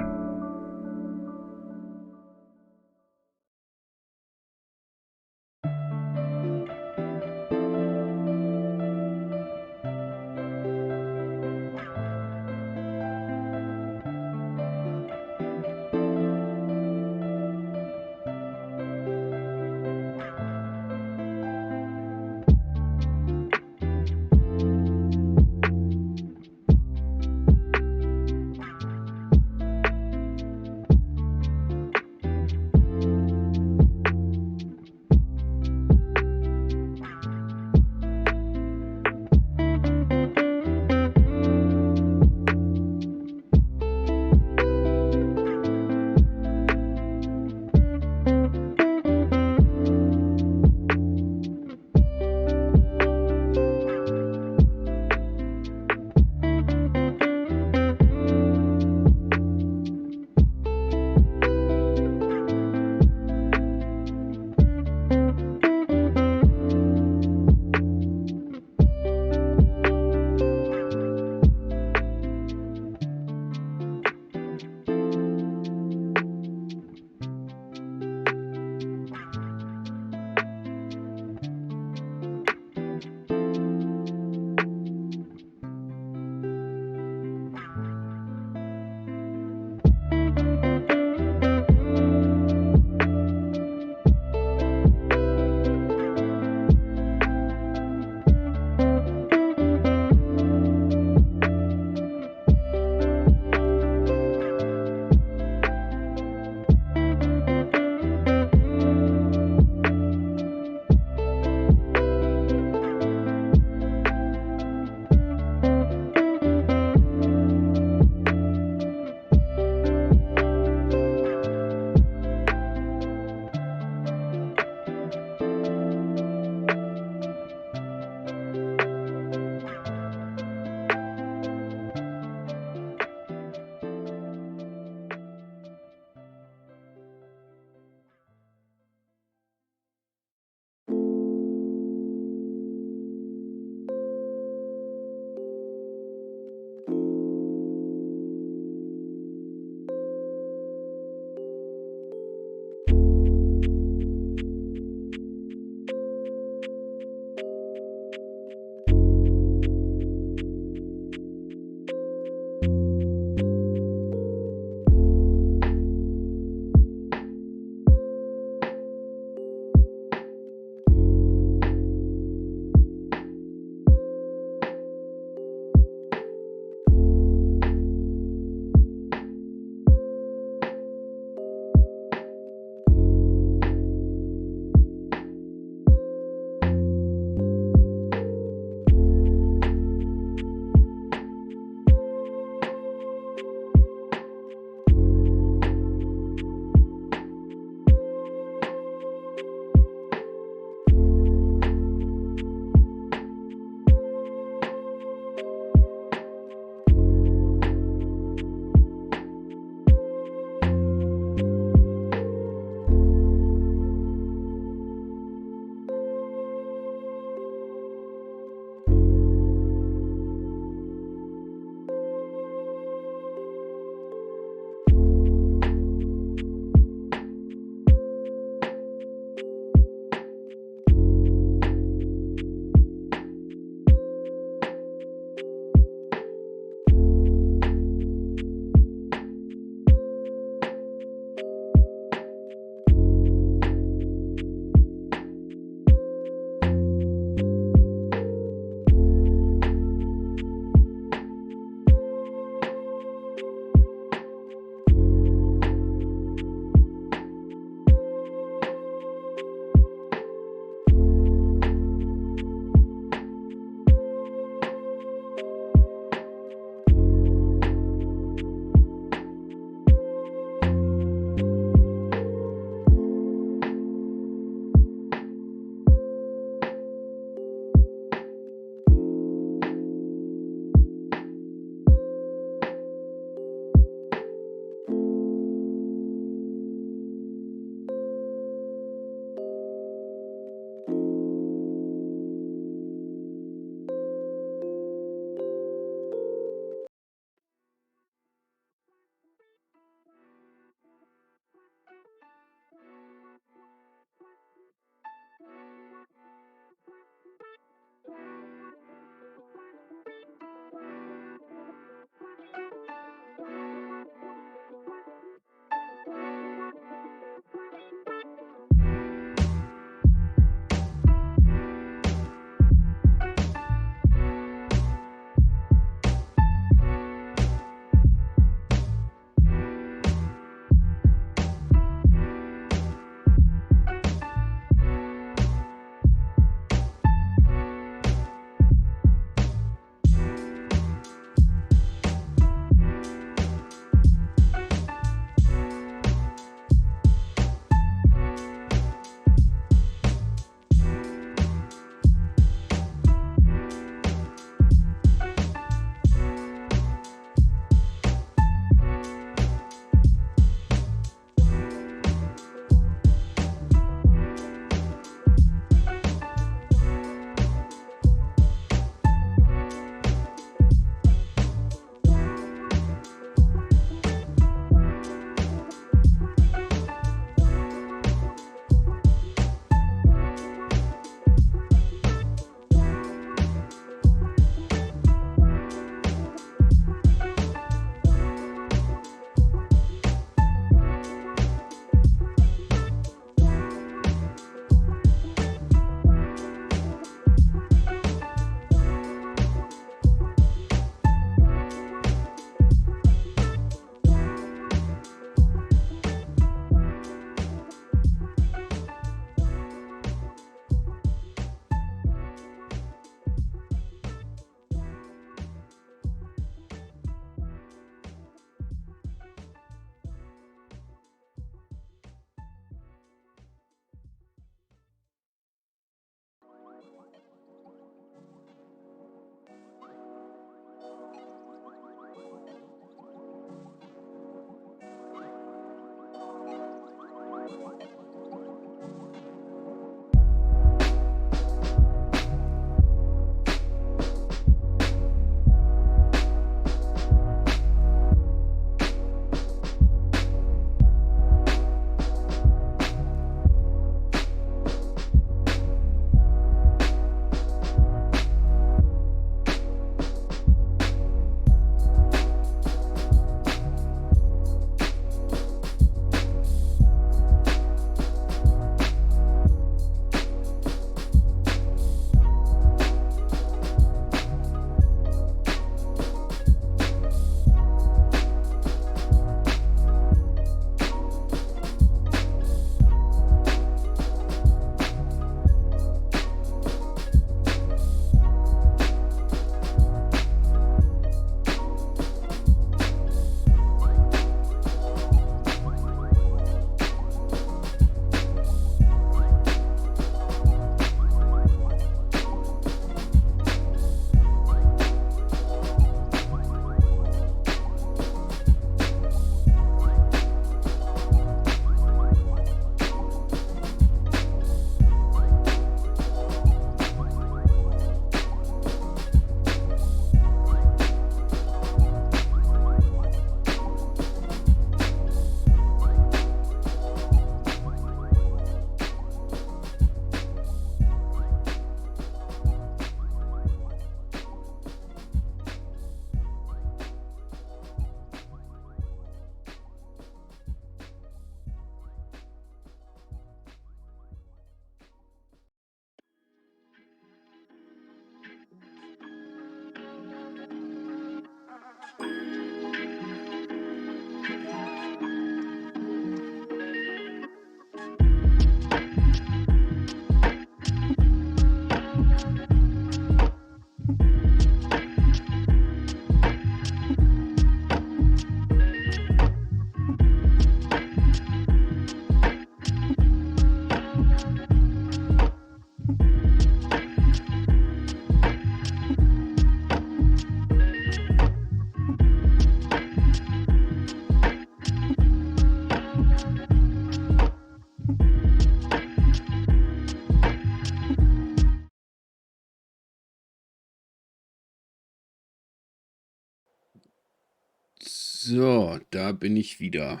So, da bin ich wieder.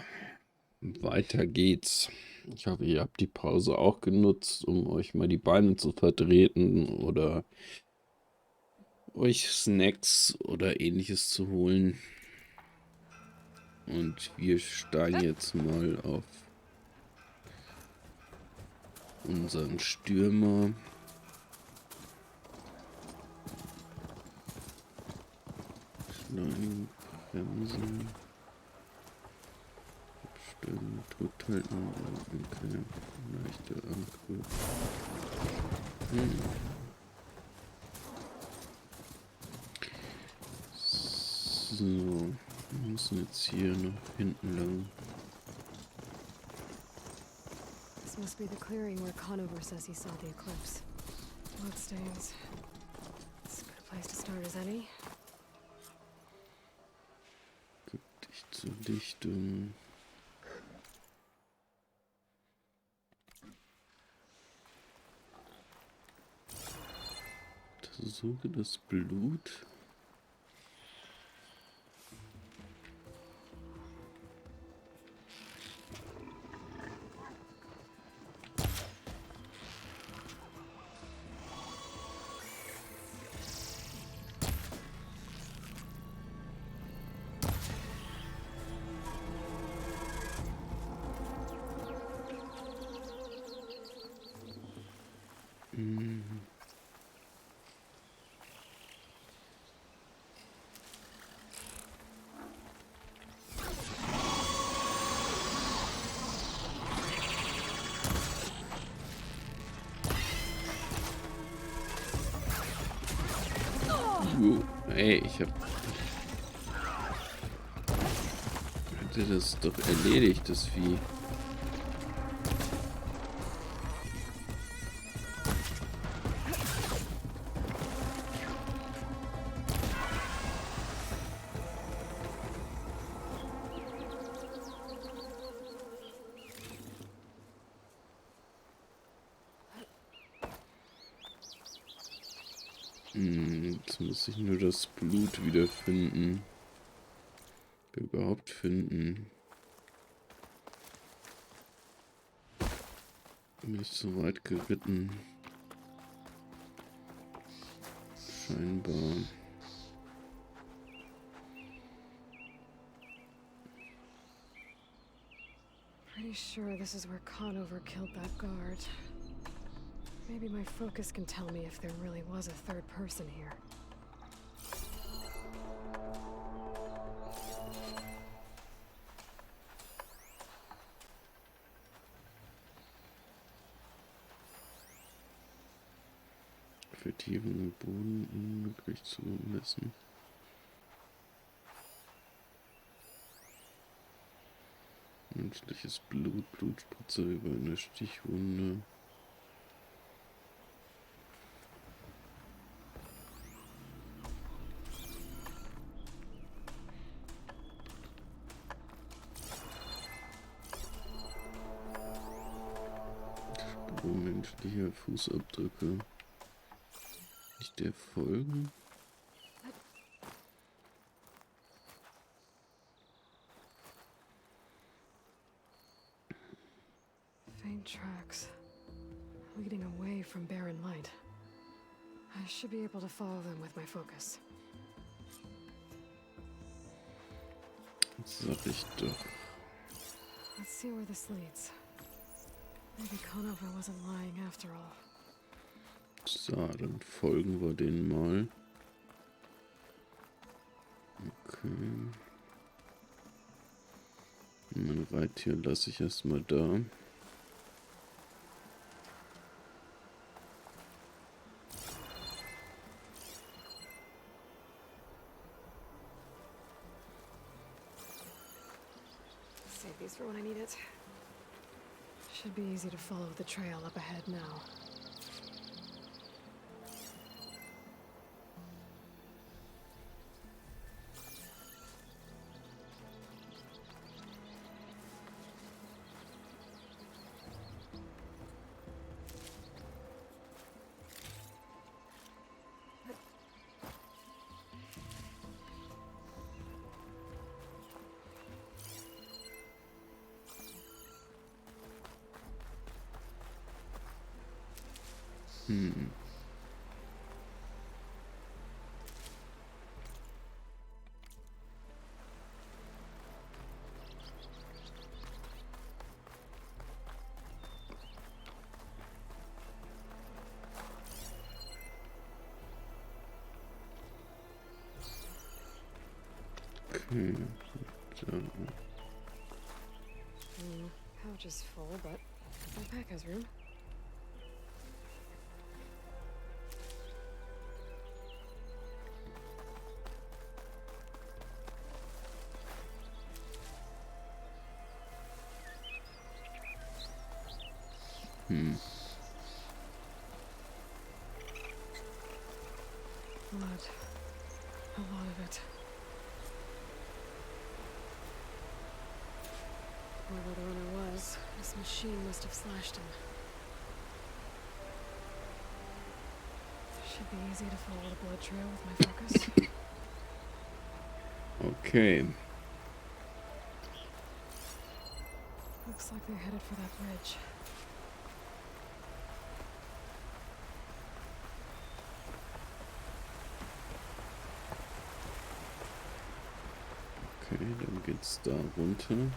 Weiter geht's. Ich hoffe, ihr habt die Pause auch genutzt, um euch mal die Beine zu vertreten oder euch Snacks oder ähnliches zu holen. Und wir steigen jetzt mal auf unseren Stürmer. Schleim, Bremsen. Abstellen, drückhalten. Okay. Leichte Angriffe. So, wir müssen jetzt hier noch hinten lang. This must be the clearing where Conover says he saw the eclipse. Bloodstains. It's a good place to start as any. Dicht zur Dichtung. Untersuche das Blut. Ey, ich hatte das doch erledigt, das Vieh. Jetzt muss ich nur das Blut wiederfinden. Überhaupt finden. Nicht so weit geritten. Scheinbar. Pretty sure this is where Conover killed that guard. Maybe my focus can tell me if there really was a third person here. Vertiefung im Boden unmöglich zu messen. Menschliches Blut, Blutspritze über eine Stichwunde. Spur menschlicher Fußabdrücke. Nicht der Folgen. Faint tracks leading away from barren light. I should be able to follow them with my focus. Das sag ich doch. Let's see where this leads. Maybe Conover wasn't lying after all. So, dann folgen wir denen mal. Okay. Mein Reittier lasse ich erstmal da. Save these for when I need it. Should be easy to follow the trail up ahead now. Hm. Okay. So. Pouch is full, but my pack has room. Blood. A lot of it. Whoever the runner was, this machine must have slashed him. Should be easy to follow the blood trail with my focus. Okay. Looks like they're headed for that bridge. Okay, dann geht's da runter.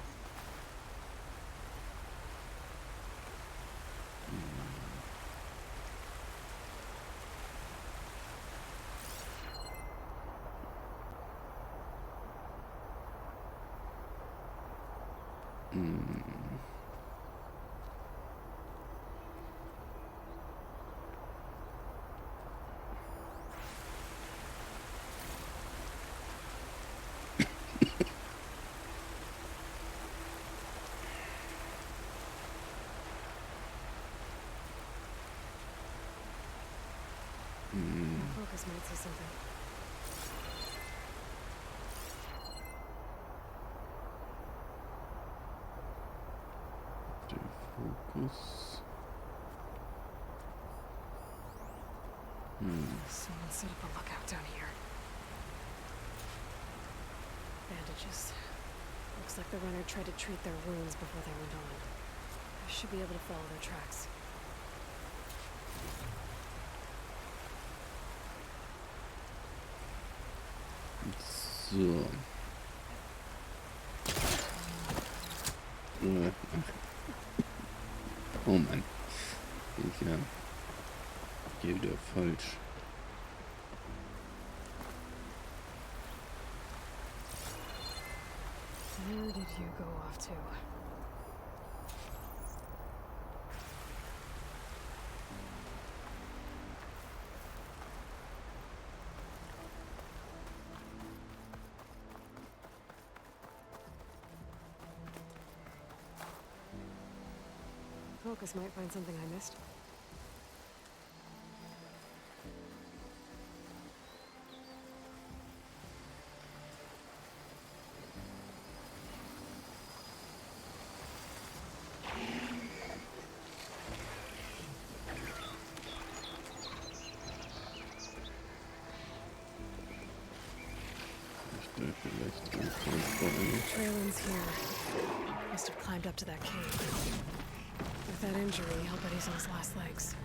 Focus might say something. Focus. Someone set up a lookout down here. Bandages. Looks like the runner tried to treat their wounds before they went on. I should be able to follow their tracks. So. Oh Mann. Ich ja. Hier wieder falsch. Where did you go off to? Focus might find something I missed. Trailing's here. Must have climbed up to that cave. With that injury, I'll bet he's on his last legs.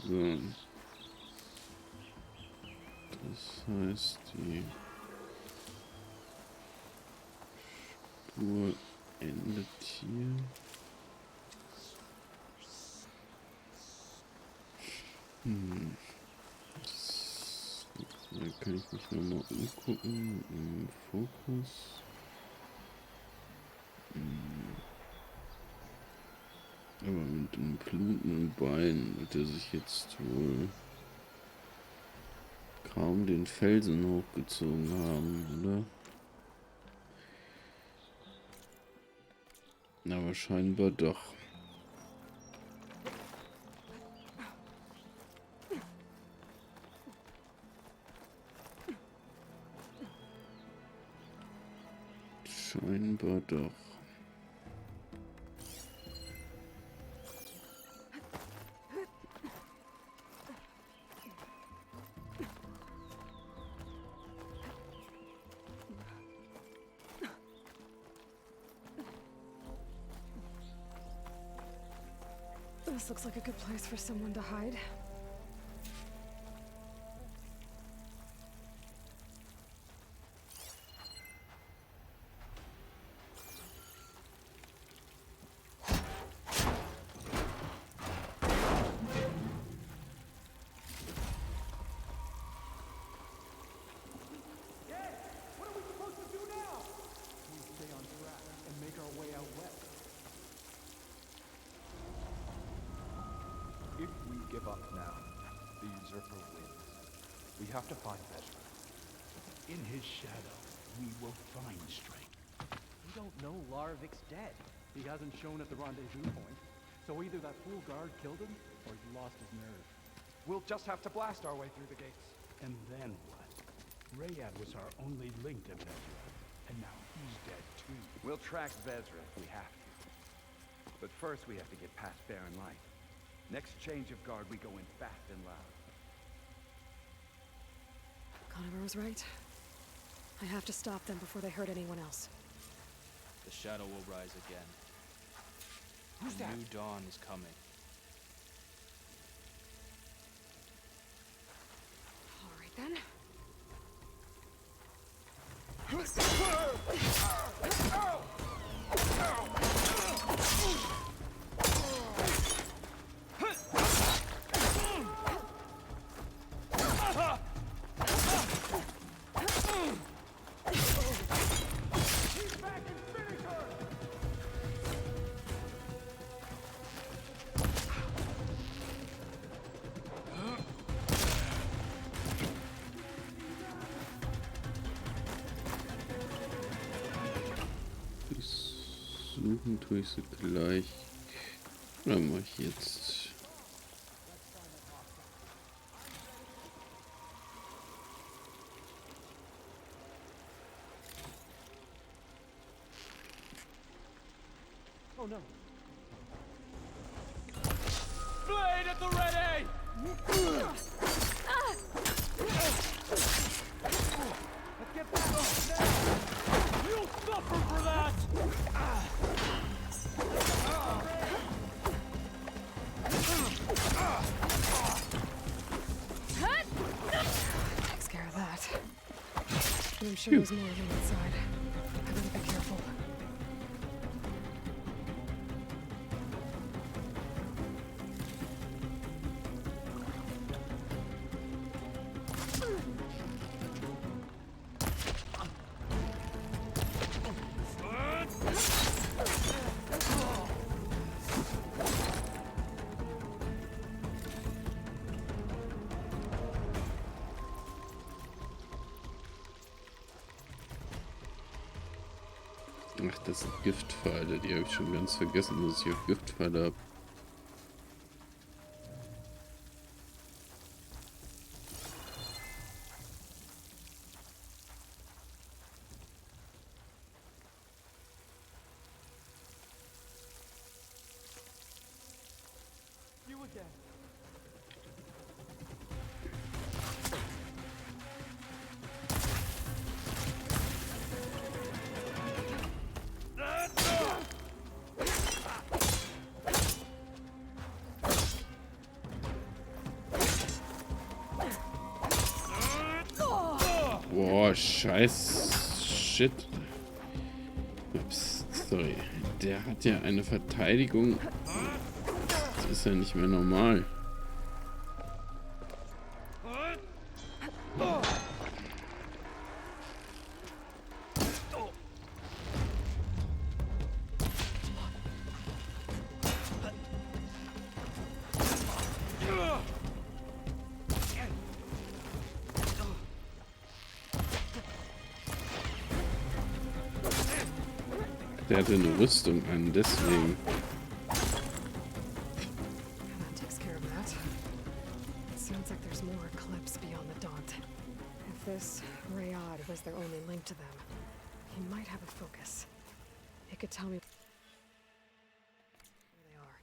So. Das heißt, die Spur endet hier. Da kann ich mich nochmal umgucken im Fokus. Aber mit einem blutenden Bein wird er sich jetzt wohl kaum den Felsen hochgezogen haben, oder? Aber scheinbar doch. Scheinbar doch. This looks like a good place for someone to hide. If we give up now, the usurper wins. We have to find Ezra. In his shadow, we will find strength. We don't know Larovic's dead. He hasn't shown at the rendezvous point. So either that fool guard killed him, or he lost his nerve. We'll just have to blast our way through the gates. And then what? Rayad was our only link to Vezra. And now he's dead too. We'll track Vezra if we have to. But first we have to get past Barren Light. Next change of guard, we go in fast and loud. Conover was right. I have to stop them before they hurt anyone else. The shadow will rise again. Who's The that? new dawn is coming. All right then. Suchen tue ich sie gleich. Oder mache ich jetzt? Oh no. Blade at the ready! Let's get back on now. You'll suffer for that! Takes care of that. But I'm sure there's more of them inside. I better be careful. Ach, das sind Giftpfeile. Die habe ich schon ganz vergessen, dass ich auch Giftpfeile habe. You again. Boah, scheiß Shit. Ups, sorry. Der hat ja eine Verteidigung. Das ist ja nicht mehr normal. Der hatte eine Rüstung an, deswegen. That takes care of that. It sounds like there's more eclipse beyond the Daunt. If this Rayad was their only link to them, he might have a focus. He could tell me where they are.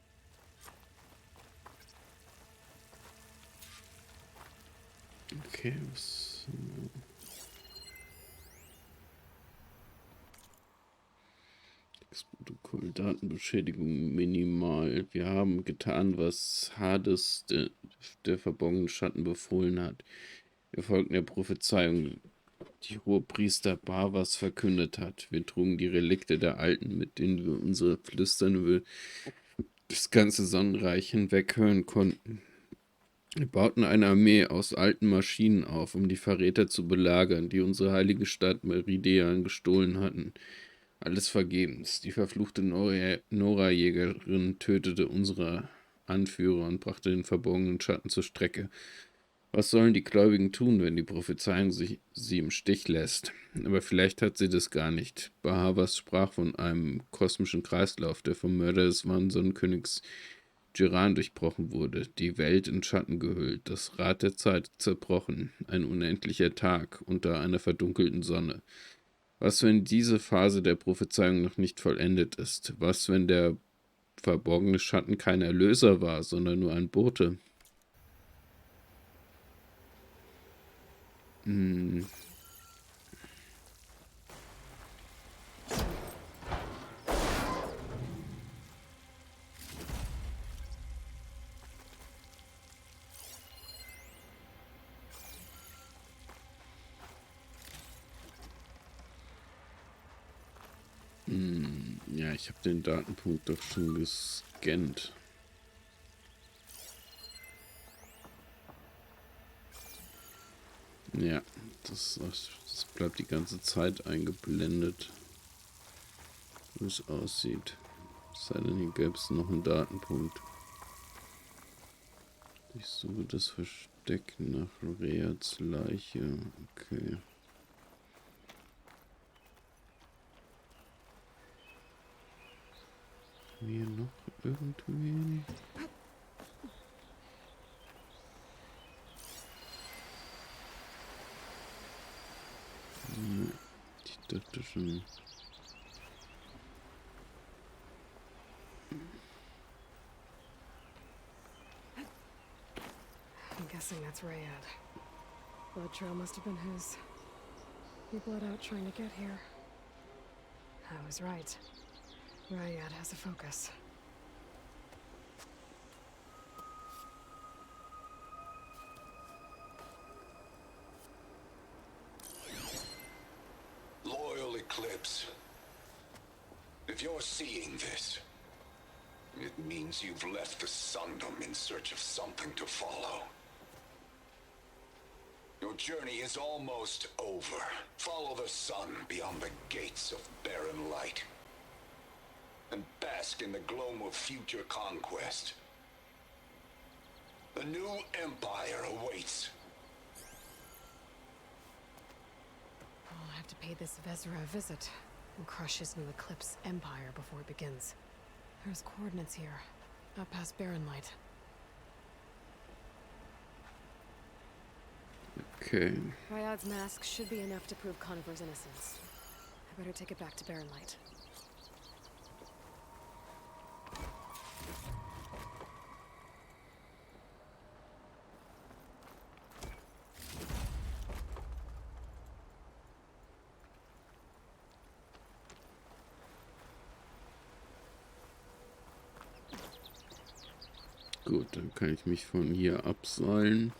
Okay, was... Exprotokoll, Datenbeschädigung minimal. Wir haben getan, was Hades, der verborgene Schatten, befohlen hat. Wir folgten der Prophezeiung, die Hohepriester Bavas verkündet hat. Wir trugen die Relikte der Alten, mit denen wir unsere Flüstern über das ganze Sonnenreich hinweg hören konnten. Wir bauten eine Armee aus alten Maschinen auf, um die Verräter zu belagern, die unsere heilige Stadt Meridian gestohlen hatten. Alles vergebens. Die verfluchte Nora-Jägerin tötete unsere Anführer und brachte den verborgenen Schatten zur Strecke. Was sollen die Gläubigen tun, wenn die Prophezeiung sie im Stich lässt? Aber vielleicht hat sie das gar nicht. Bahavas sprach von einem kosmischen Kreislauf, der vom Mörder des Sonnenkönigs Jiran durchbrochen wurde, die Welt in Schatten gehüllt, das Rad der Zeit zerbrochen, ein unendlicher Tag unter einer verdunkelten Sonne. Was, wenn diese Phase der Prophezeiung noch nicht vollendet ist? Was, wenn der verborgene Schatten kein Erlöser war, sondern nur ein Bote? Ja, ich habe den Datenpunkt doch schon gescannt. Ja, das bleibt die ganze Zeit eingeblendet, wie es aussieht. Es sei denn, hier gäbe es noch einen Datenpunkt. Ich suche das Versteck nach Reads Leiche. Okay. Hier noch irgendwen? Ja, ich dachte schon. I'm guessing that's Rayad. Blood trail must have been his. He bled out trying to get here. I was right. Rayad has a focus. Loyal Eclipse. If you're seeing this, it means you've left the Sundom in search of something to follow. Your journey is almost over. Follow the sun beyond the gates of barren light, and bask in the gloam of future conquest. The new empire awaits. I'll have to pay this Vezra a visit and crush his new Eclipse empire before it begins. There's coordinates here, up past Barren Light. Okay. Ryad's mask should be enough to prove Conover's innocence. I better take it back to Barren Light. Gut, dann kann ich mich von hier abseilen.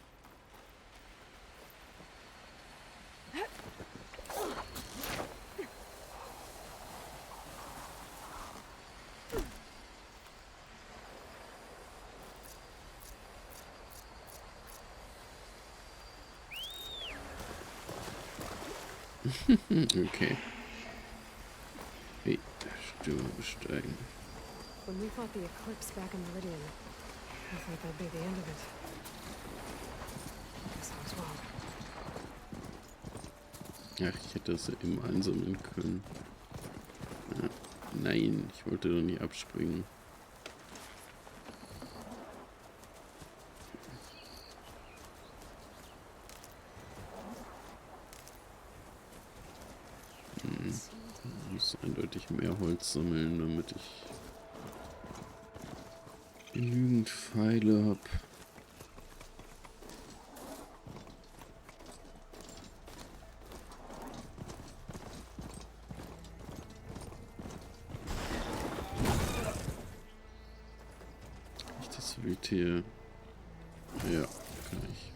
Okay. Hey, Stürme besteigen. When we fought the Eclipse back in Meridian, I thought that'd be the end of it. I guess I was wrong. Ach, ich hätte das ja eben einsammeln können. Ja, Nein, ich wollte doch nicht abspringen. Ich muss eindeutig mehr Holz sammeln, damit ich genügend Pfeile habe. Hier. Ja, kann ich.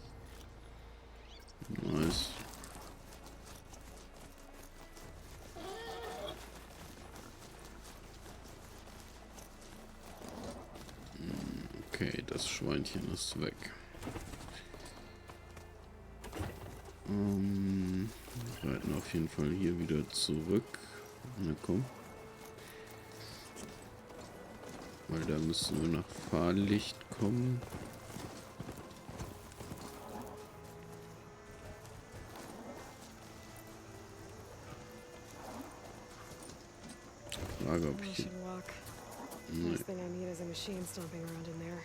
Nice. Okay, das Schweinchen ist weg. Wir reiten auf jeden Fall hier wieder zurück. Na komm. Weil da müssen wir nach Fahrlicht kommen. Frage, ob ich... Nee. Last thing I need is a machine stomping around in there.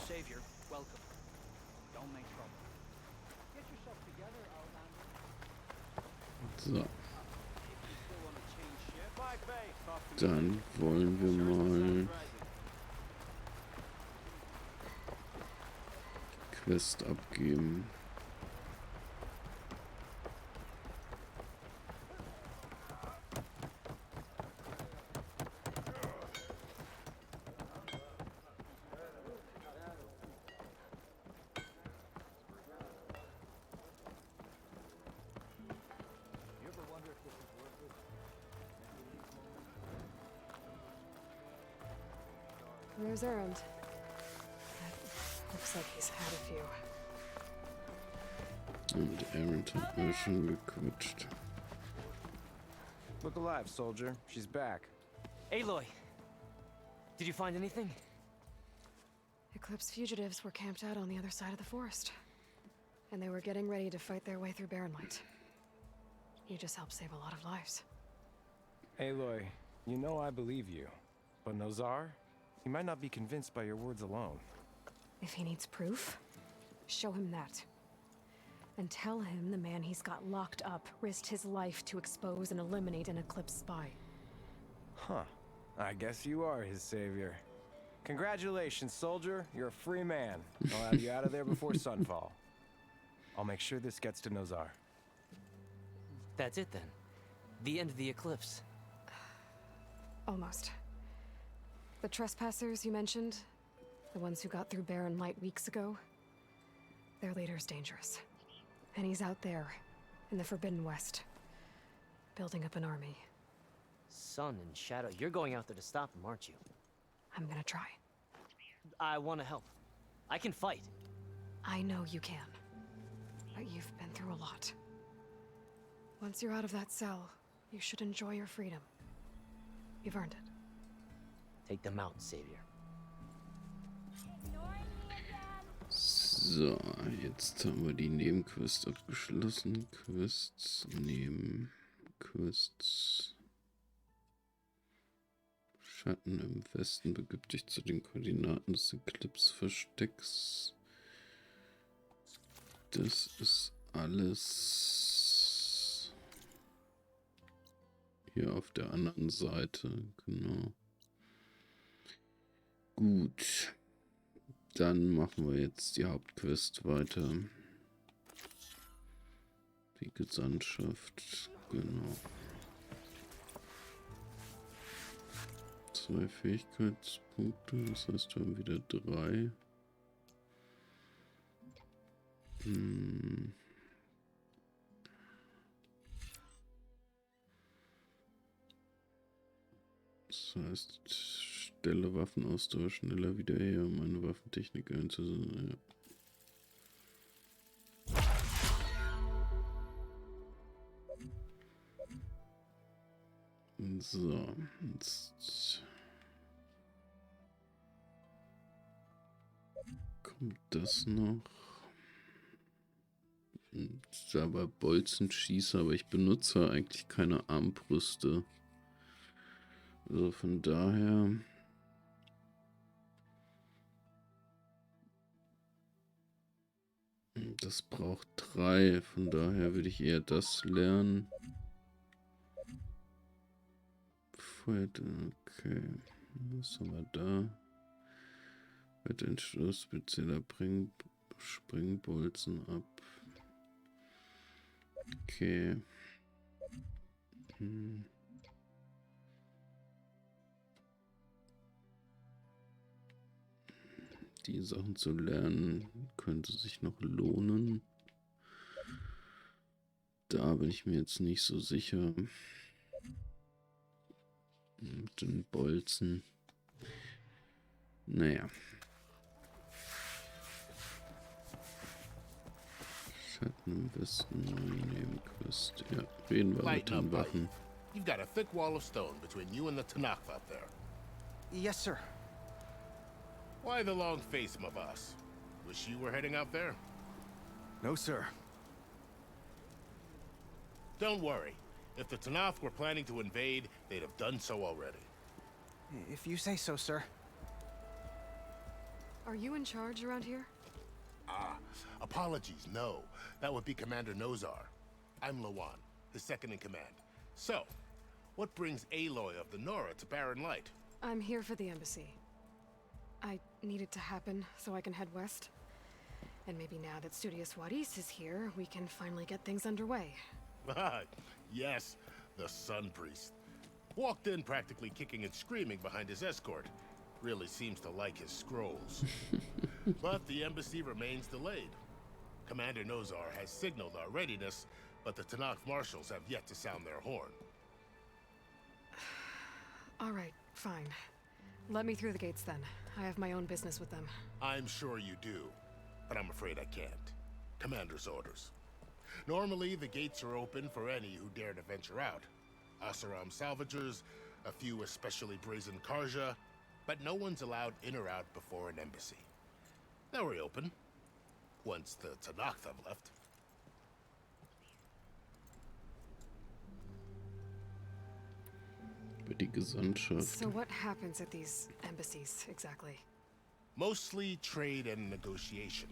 Savior, welcome. Don't make trouble. Get yourself together, So. outlander. Dann wollen wir mal Quest abgeben. Where's Errand? Looks like he's had a few. Und Errand hat mir schon gequatscht. Look alive, soldier. She's back. Aloy! Did you find anything? Eclipse fugitives were camped out on the other side of the forest. And they were getting ready to fight their way through Barrenlight. You just helped save a lot of lives. Aloy, you know I believe you. But Nozar? He might not be convinced by your words alone. If he needs proof, show him that. And tell him the man he's got locked up risked his life to expose and eliminate an Eclipse spy. Huh. I guess you are his savior. Congratulations, soldier. You're a free man. I'll have you out of there before sunfall. I'll make sure this gets to Nozar. That's it then. The end of the Eclipse. Almost. The trespassers you mentioned, the ones who got through Barren Light weeks ago, their leader's dangerous. And he's out there, in the Forbidden West, building up an army. Sun and Shadow, you're going out there to stop him, aren't you? I'm gonna try. I want to help. I can fight. I know you can. But you've been through a lot. Once you're out of that cell, you should enjoy your freedom. You've earned it. Take them out, Savior. So, jetzt haben wir die Nebenquest abgeschlossen. Quests nehmen. Quests. Schatten im Westen begibt dich zu den Koordinaten des Eclipse-Verstecks. Das ist alles hier auf der anderen Seite. Genau. Gut. Dann machen wir jetzt die Hauptquest weiter. Die Gesandtschaft. Genau. 2 Fähigkeitspunkte. Das heißt, wir haben wieder 3. Das heißt, stelle Waffenausdauer schneller wieder her, um eine Waffentechnik einzusetzen. Ja. So, jetzt kommt das noch. Aber Bolzenschießer, aber ich benutze eigentlich keine Armbrüste. Also von daher. Das braucht 3, von daher würde ich eher das lernen. Okay, was haben wir da? Mit Entschluss, Bezähler bringt Springbolzen ab. Okay. Die Sachen zu lernen könnte sich noch lohnen. Da bin ich mir jetzt nicht so sicher. Mit den Bolzen. Naja. Schatten im Westen, Nebenquest. Ja, reden wir mit den Waffen. You've got a thick wall of stone between you and the Tanakh out there. Yes, sir. Why the long face, my boss? Wish you were heading out there? No, sir. Don't worry. If the Tanakh were planning to invade, they'd have done so already. If you say so, sir. Are you in charge around here? Ah, apologies, no. That would be Commander Nozar. I'm Lawan, his second in command. So, what brings Aloy of the Nora to Barren Light? I'm here for the embassy. I need it to happen so I can head west. And maybe now that Studious Waris is here, we can finally get things underway. Yes, the Sun Priest. Walked in practically kicking and screaming behind his escort. Really seems to like his scrolls. But the embassy remains delayed. Commander Nozar has signaled our readiness, but the Tanakh marshals have yet to sound their horn. All right, fine. Let me through the gates then. I have my own business with them. I'm sure you do, but I'm afraid I can't. Commander's orders. Normally, the gates are open for any who dare to venture out. Asaram salvagers, a few especially brazen Karja, but no one's allowed in or out before an embassy. They'll reopen, once the Tanakh have left. Die Gesandtschaft. So what happens at these embassies, exactly? Mostly trade and negotiation.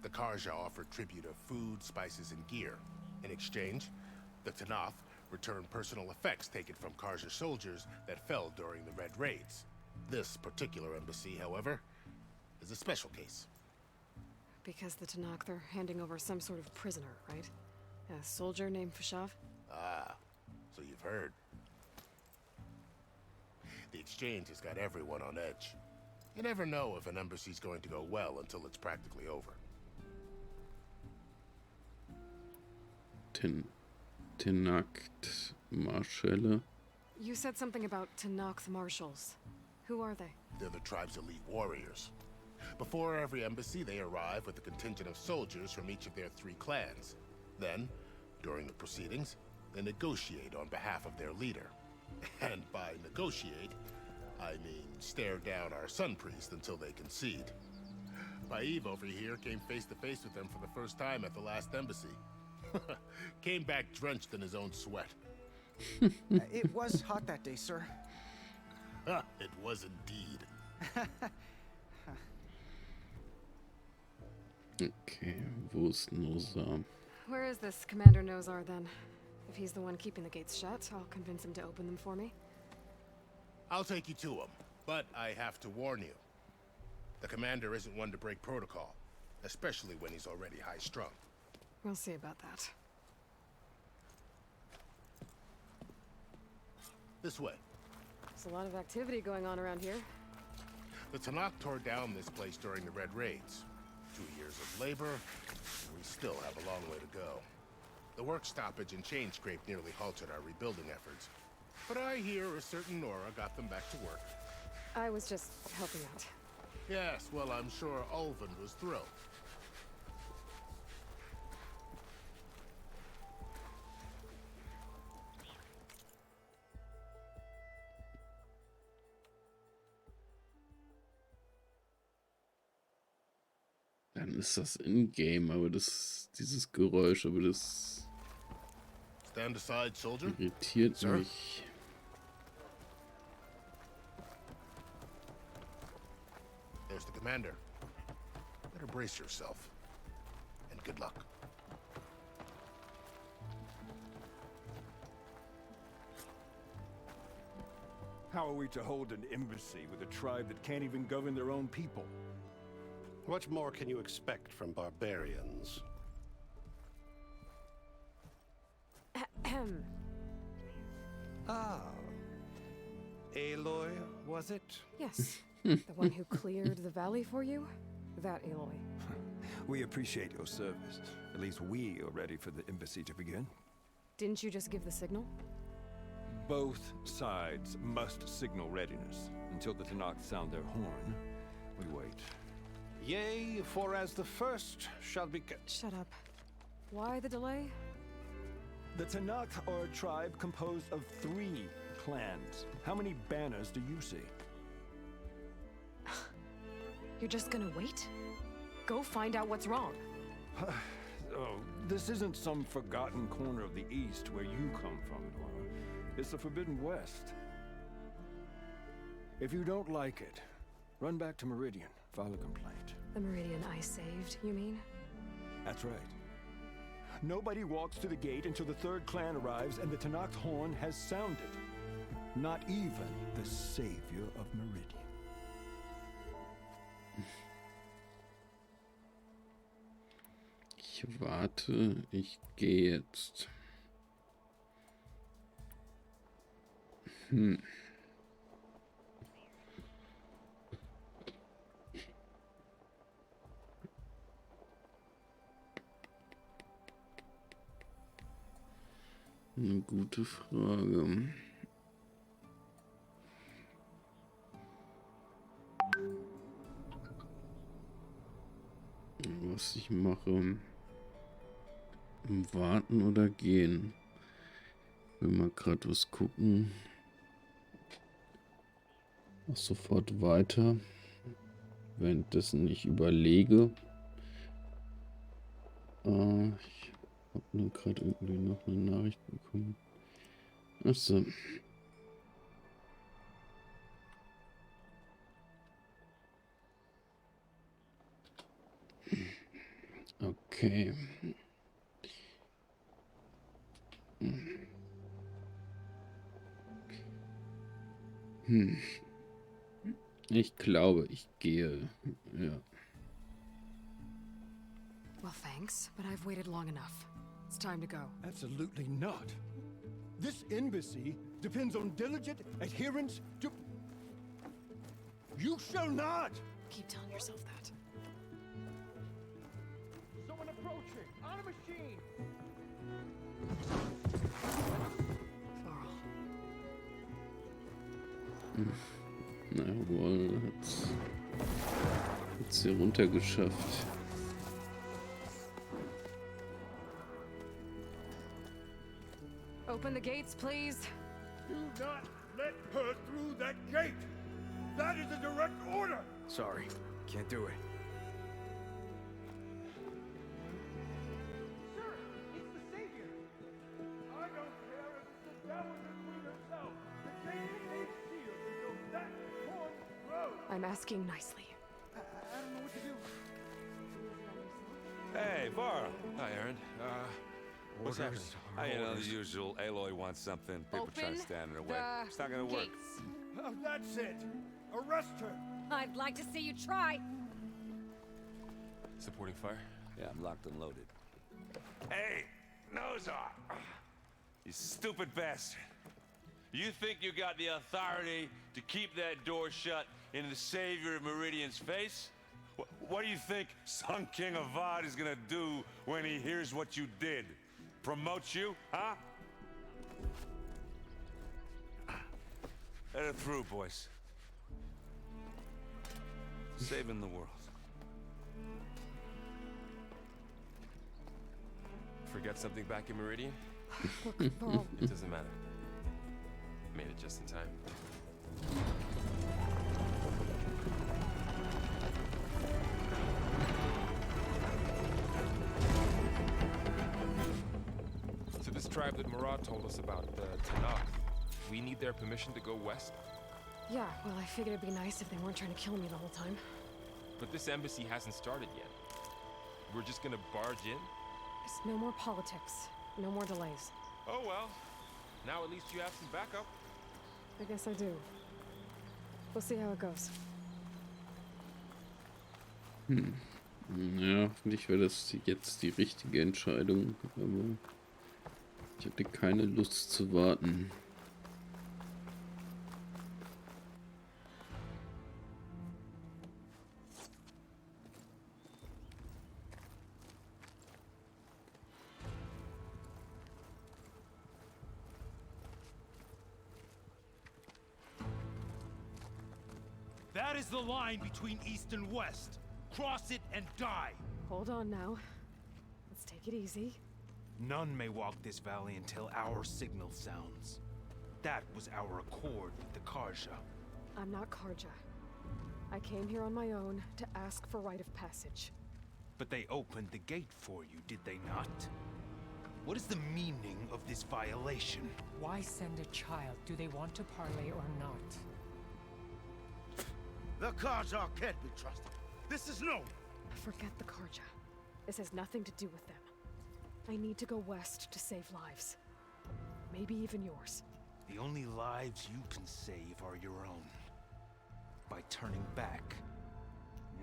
The Karja offer tribute of food, spices, and gear. In exchange, the Tanakh return personal effects taken from Karja soldiers that fell during the Red Raids. This particular embassy, however, is a special case. Because the Tanakh are handing over some sort of prisoner, right? A soldier named Fashav? Ah, so you've heard. The exchange has got everyone on edge. You never know if an embassy's going to go well until it's practically over. Tenakt Marschelle. You said something about Tanakh marshals. Who are they? They're the tribe's elite warriors. Before every embassy, they arrive with a contingent of soldiers from each of their 3 clans. Then, during the proceedings, they negotiate on behalf of their leader. And by negotiate, I mean stare down our Sun Priest until they concede. Baev over here came face to face with them for the first time at the last embassy. Came back drenched in his own sweat. It was hot that day, sir. It was indeed. Okay, wo ist Nozar? Where is this Commander Nozar then? If he's the one keeping the gates shut, I'll convince him to open them for me. I'll take you to him, but I have to warn you. The commander isn't one to break protocol, especially when he's already high-strung. We'll see about that. This way. There's a lot of activity going on around here. The Tanakh tore down this place during the Red Raids. 2 years of labor, and we still have a long way to go. The work stoppage and chain scrape nearly halted our rebuilding efforts. But I hear a certain Nora got them back to work. I was just helping out. Yes, well, I'm sure Ulvin was thrilled. Dann ist das in-game, aber dieses Geräusch, aber das Stand aside, soldier. irritiert Sir? mich. There's the commander. Better brace yourself. And good luck. How are we to hold an embassy with a tribe that can't even govern their own people? What more can you expect from barbarians? Ah. Aloy, was it? Yes. The one who cleared the valley for you? That Aloy. We appreciate your service. At least we are ready for the embassy to begin. Didn't you just give the signal? Both sides must signal readiness. Until the Tanakh sound their horn, we wait. Yea, for as the first shall be... Shut up. Why the delay? The Tanakh are a tribe composed of 3 clans. How many banners do you see? You're just gonna wait? Go find out what's wrong. Oh, this isn't some forgotten corner of the East where you come from, Nora. It's the Forbidden West. If you don't like it, run back to Meridian, file a complaint. The Meridian I saved, you mean? That's right. Nobody walks to the gate until the 3rd clan arrives and the Tanakh's horn has sounded. Not even the savior of Meridian. Ich warte, ich gehe jetzt. Eine gute Frage. Was ich mache. Warten oder gehen? Ich will mal gerade was gucken. Mach sofort weiter. Währenddessen ich überlege. Ich habe nur gerade irgendwie noch eine Nachricht bekommen. Achso. Okay. Ich glaube, ich gehe. Ja. Well, thanks, but I've waited long enough. It's time to go. Absolutely not. This embassy depends on diligent adherence to... You shall not! Keep telling yourself that. Someone approaching! On a machine! Na wohl, hat's hier runtergeschafft. Open the gates, please. Do not let her through that gate! That is a direct order! Sorry, can't do it. Sir, it's the Savior! I don't care if it's the devil and Queen herself! The gate ain't sealed until that horn blows! I'm asking nicely. I don't know what to do. Hey, Varl. Hi, Aaron. What's happening? You know, the usual. Aloy wants something. People trying to stand in her way. It's not gonna work. Oh, that's it! Arrest her! I'd like to see you try. Supporting fire? Yeah, I'm locked and loaded. Hey, nose off! You stupid bastard. You think you got the authority to keep that door shut in the savior of Meridian's face? What do you think Sun King Avad is gonna do when he hears what you did? Promote you, huh? Let her through, boys. Saving the world. Forget something back in Meridian? Look, Varl. It doesn't matter. Made it just in time. tribe that Murat told us about, the Tanakh. We need their permission to go west? Yeah, well, I figured it'd be nice if they weren't trying to kill me the whole time. But this embassy hasn't started yet. We're just gonna barge in? There's no more politics. No more delays. Oh well. Now at least you have some backup. I guess I do. We'll see how it goes. Ja, hoffentlich wäre das jetzt die richtige Entscheidung, aber ich hatte keine Lust zu warten. That is the line between East and West. Cross it and die. Hold on now. Let's take it easy. None may walk this valley until our signal sounds. That was our accord with the Karja. I'm not Karja. I came here on my own to ask for rite of passage. But they opened the gate for you, did they not? What is the meaning of this violation? Why send a child? Do they want to parley or not? The Karja can't be trusted. This is no. Forget the Karja. This has nothing to do with them. I need to go west to save lives. Maybe even yours. The only lives you can save are your own. By turning back.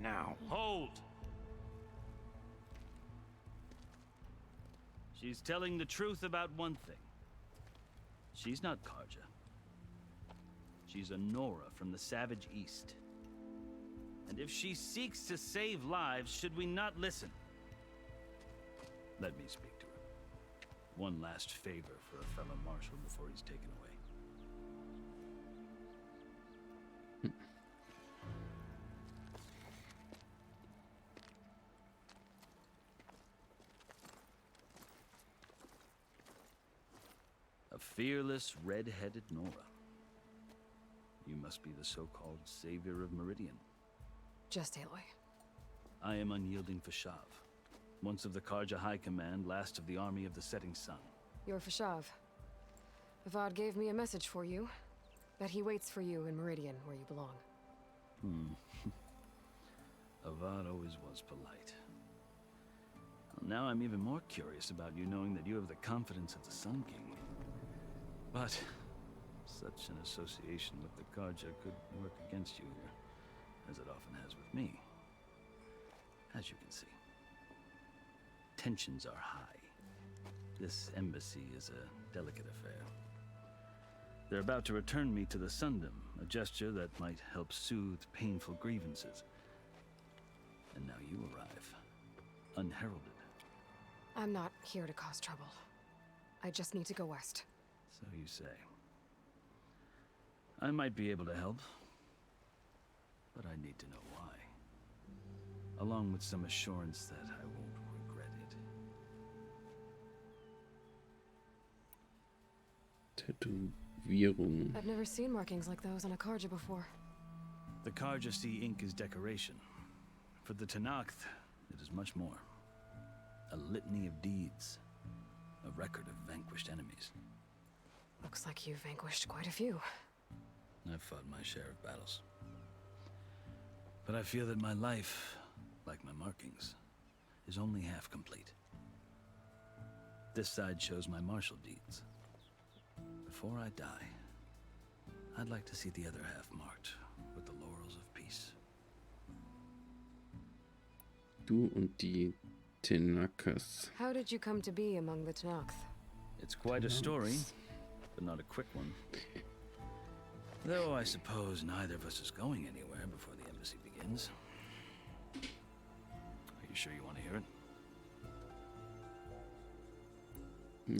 Now. Hold! She's telling the truth about one thing. She's not Karja. She's a Nora from the Savage East. And if she seeks to save lives, should we not listen? Let me speak to her. One last favor for a fellow marshal before he's taken away. A fearless, red-headed Nora. You must be the so-called savior of Meridian. Just Aloy. I am unyielding Fashav. Once of the Karja High Command, last of the army of the setting sun. You're Fashav. Avad gave me a message for you. That he waits for you in Meridian, where you belong. Avad always was polite. Well, now I'm even more curious about you knowing that you have the confidence of the Sun King. But such an association with the Karja could work against you here, as it often has with me. As you can see, tensions are high. This embassy is a delicate affair. They're about to return me to the Sundom, a gesture that might help soothe painful grievances. And now you arrive, unheralded. I'm not here to cause trouble. I just need to go west. So you say. I might be able to help, but I need to know why. Along with some assurance that I won't regret it. Tätowierung. I've never seen markings like those on a Karja before. The Karja see ink as decoration. For the Tanakh, it is much more. A litany of deeds. A record of vanquished enemies. Looks like you've vanquished quite a few. I've fought my share of battles. But I feel that my life, like my markings, is only half complete. This side shows my martial deeds. Before I die, I'd like to see the other half marked with the laurels of peace. Du und die Tenakas. How did you come to be among the Tanakh? It's quite a story, but not a quick one. Though I suppose neither of us is going anywhere before the embassy begins. Are you sure you want to hear it?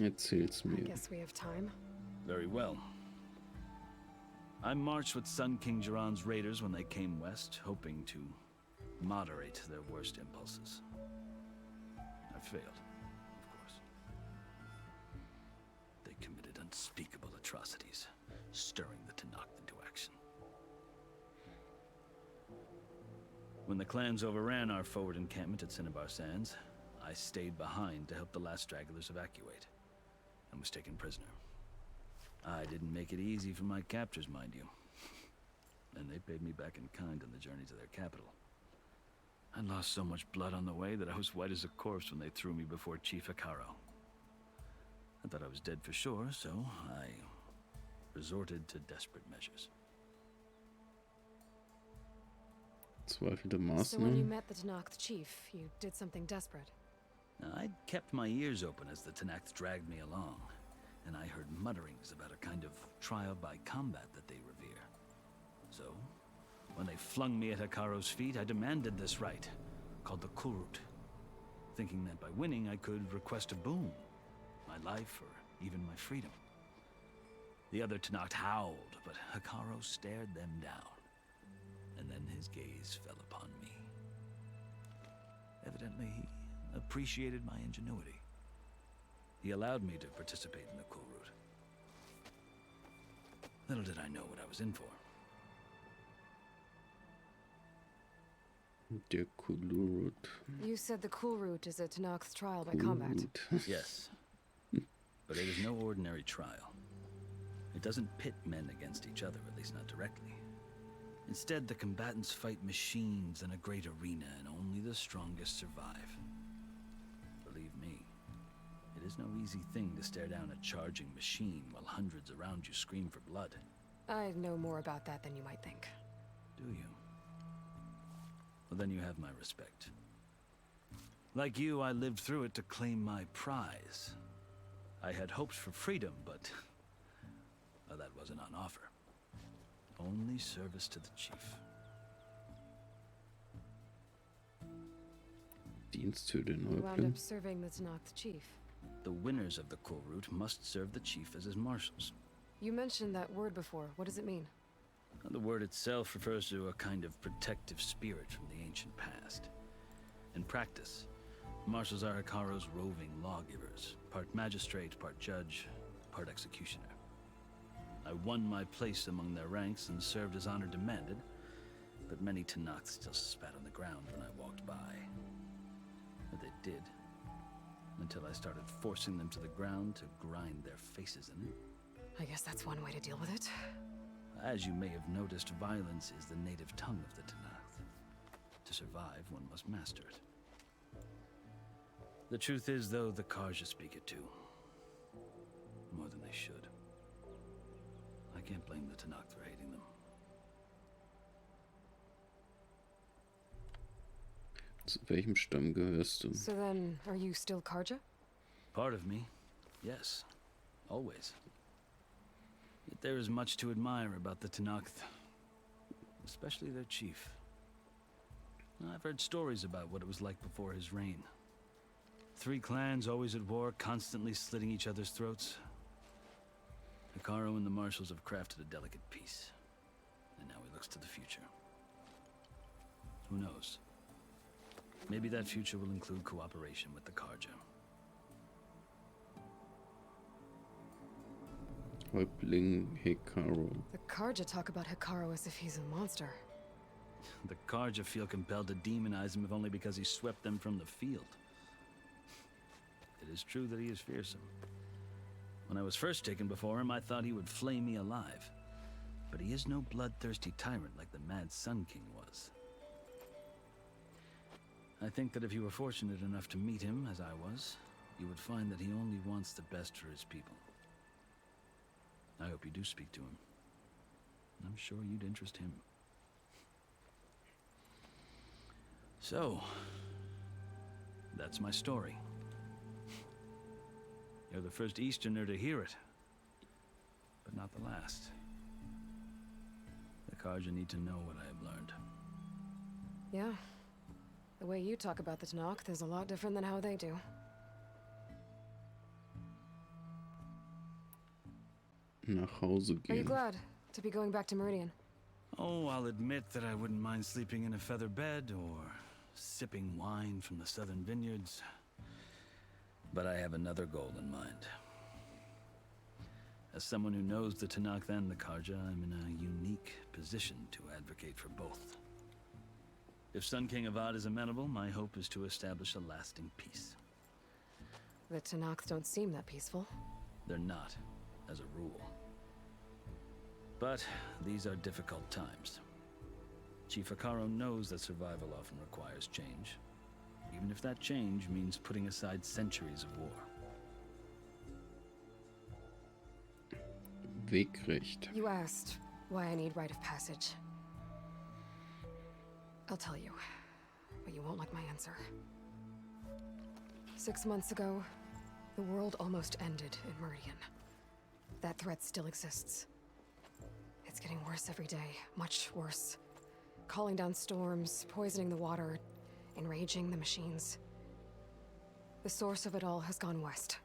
Erzähl's mir. I guess we have time. Very well. I marched with Sun King Jiran's raiders when they came west, hoping to moderate their worst impulses. I failed, of course. They committed unspeakable atrocities, stirring the Tanakh into action. When the clans overran our forward encampment at Cinnabar Sands, I stayed behind to help the last stragglers evacuate. and was taken prisoner. I didn't make it easy for my captors, mind you. And they paid me back in kind on the journey to their capital. I lost so much blood on the way that I was white as a corpse when they threw me before Chief Hikaru. I thought I was dead for sure, so I resorted to desperate measures. Zweifelte So when you Maßnahmen. met the Tenakth chief, you did something desperate. I'd kept my ears open as the Tenakth dragged me along, and I heard mutterings about a kind of trial by combat that they revere. So, when they flung me at Hikaru's feet, I demanded this right, called the Kulrut, thinking that by winning I could request a boon, my life or even my freedom. The other Tenakth howled, but Hikaru stared them down, and then his gaze fell upon me. Evidently, he appreciated my ingenuity. He allowed me to participate in the Kulrut. Little did I know what I was in for. Der Kulurut. You said the Kulrut is a Tenakth trial by combat. Yes. But it is no ordinary trial. It doesn't pit men against each other, at least not directly. Instead, the combatants fight machines in a great arena, and only the strongest survive. Believe me, it is no easy thing to stare down a charging machine while hundreds around you scream for blood. I know more about that than you might think. Do you? Well, then you have my respect. Like you, I lived through it to claim my prize. I had hopes for freedom, but well, that wasn't on offer. Only service to the chief. Dienst für den You wound Häuptling. up serving the Tenakth chief. The winners of the Kulrut must serve the chief as his marshals. You mentioned that word before. What does it mean? The word itself refers to a kind of protective spirit from the ancient past. In practice, marshals are Hikaru's roving lawgivers, part magistrate, part judge, part executioner. I won my place among their ranks and served as honor demanded, but many Tenakth still spat on the ground when I walked by. But they did, until I started forcing them to the ground to grind their faces in it. I guess that's one way to deal with it. As you may have noticed, violence is the native tongue of the Tenakth. To survive, one must master it. The truth is, though, the Karja speak it too. More than they should. I can't blame the Tenakth for hating them. Zu welchem Stamm gehörst du? So then, are you still Karja? Part of me, yes. Always. Yet there is much to admire about the Tenakth. Especially their chief. I've heard stories about what it was like before his reign. 3 clans always at war, constantly slitting each other's throats. Hikaru and the marshals have crafted a delicate peace. And now he looks to the future. Who knows? Maybe that future will include cooperation with the Karja. Häuptling Hikaru. The Karja talk about Hikaru as if he's a monster. The Karja feel compelled to demonize him if only because he swept them from the field. It is true that he is fearsome. When I was first taken before him, I thought he would flay me alive. But he is no bloodthirsty tyrant like the Mad Sun King was. I think that if you were fortunate enough to meet him, as I was, you would find that he only wants the best for his people. I hope you do speak to him. I'm sure you'd interest him. So, that's my story. You're the first Easterner to hear it, but not the last. The Karja need to know what I have learned. Yeah. The way you talk about the Tenakth is a lot different than how they do. Nach Hause Are you gehen. glad to be going back to Meridian? Oh, I'll admit that I wouldn't mind sleeping in a feather bed or sipping wine from the southern vineyards. But I have another goal in mind. As someone who knows the Tenakth and the Karja, I'm in a unique position to advocate for both. If Sun King Avad is amenable, my hope is to establish a lasting peace. The Tenakth don't seem that peaceful. They're not, as a rule. But these are difficult times. Chief Hikaru knows that survival often requires change, even if that change means putting aside centuries of war. Wegrecht. You asked why I need rite of passage. I'll tell you, but you won't like my answer. 6 months ago, the world almost ended in Meridian. That threat still exists. It's getting worse every day, much worse. Calling down storms, poisoning the water, enraging the machines. The source of it all has gone west,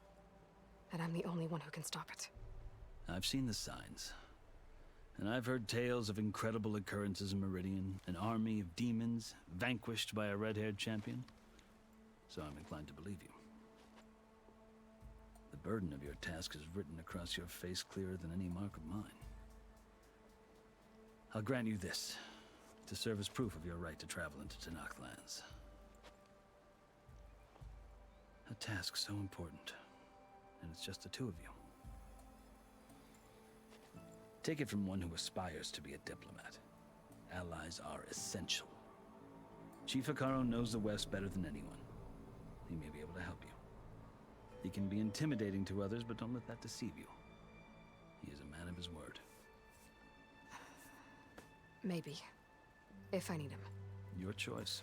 and I'm the only one who can stop it. I've seen the signs. And I've heard tales of incredible occurrences in Meridian, an army of demons vanquished by a red-haired champion. So I'm inclined to believe you. The burden of your task is written across your face clearer than any mark of mine. I'll grant you this, to serve as proof of your right to travel into Tenakth lands. A task so important, and it's just the two of you. Take it from one who aspires to be a diplomat. Allies are essential. Chief Hikaru knows the West better than anyone. He may be able to help you. He can be intimidating to others, but don't let that deceive you. He is a man of his word. Maybe. If I need him. Your choice.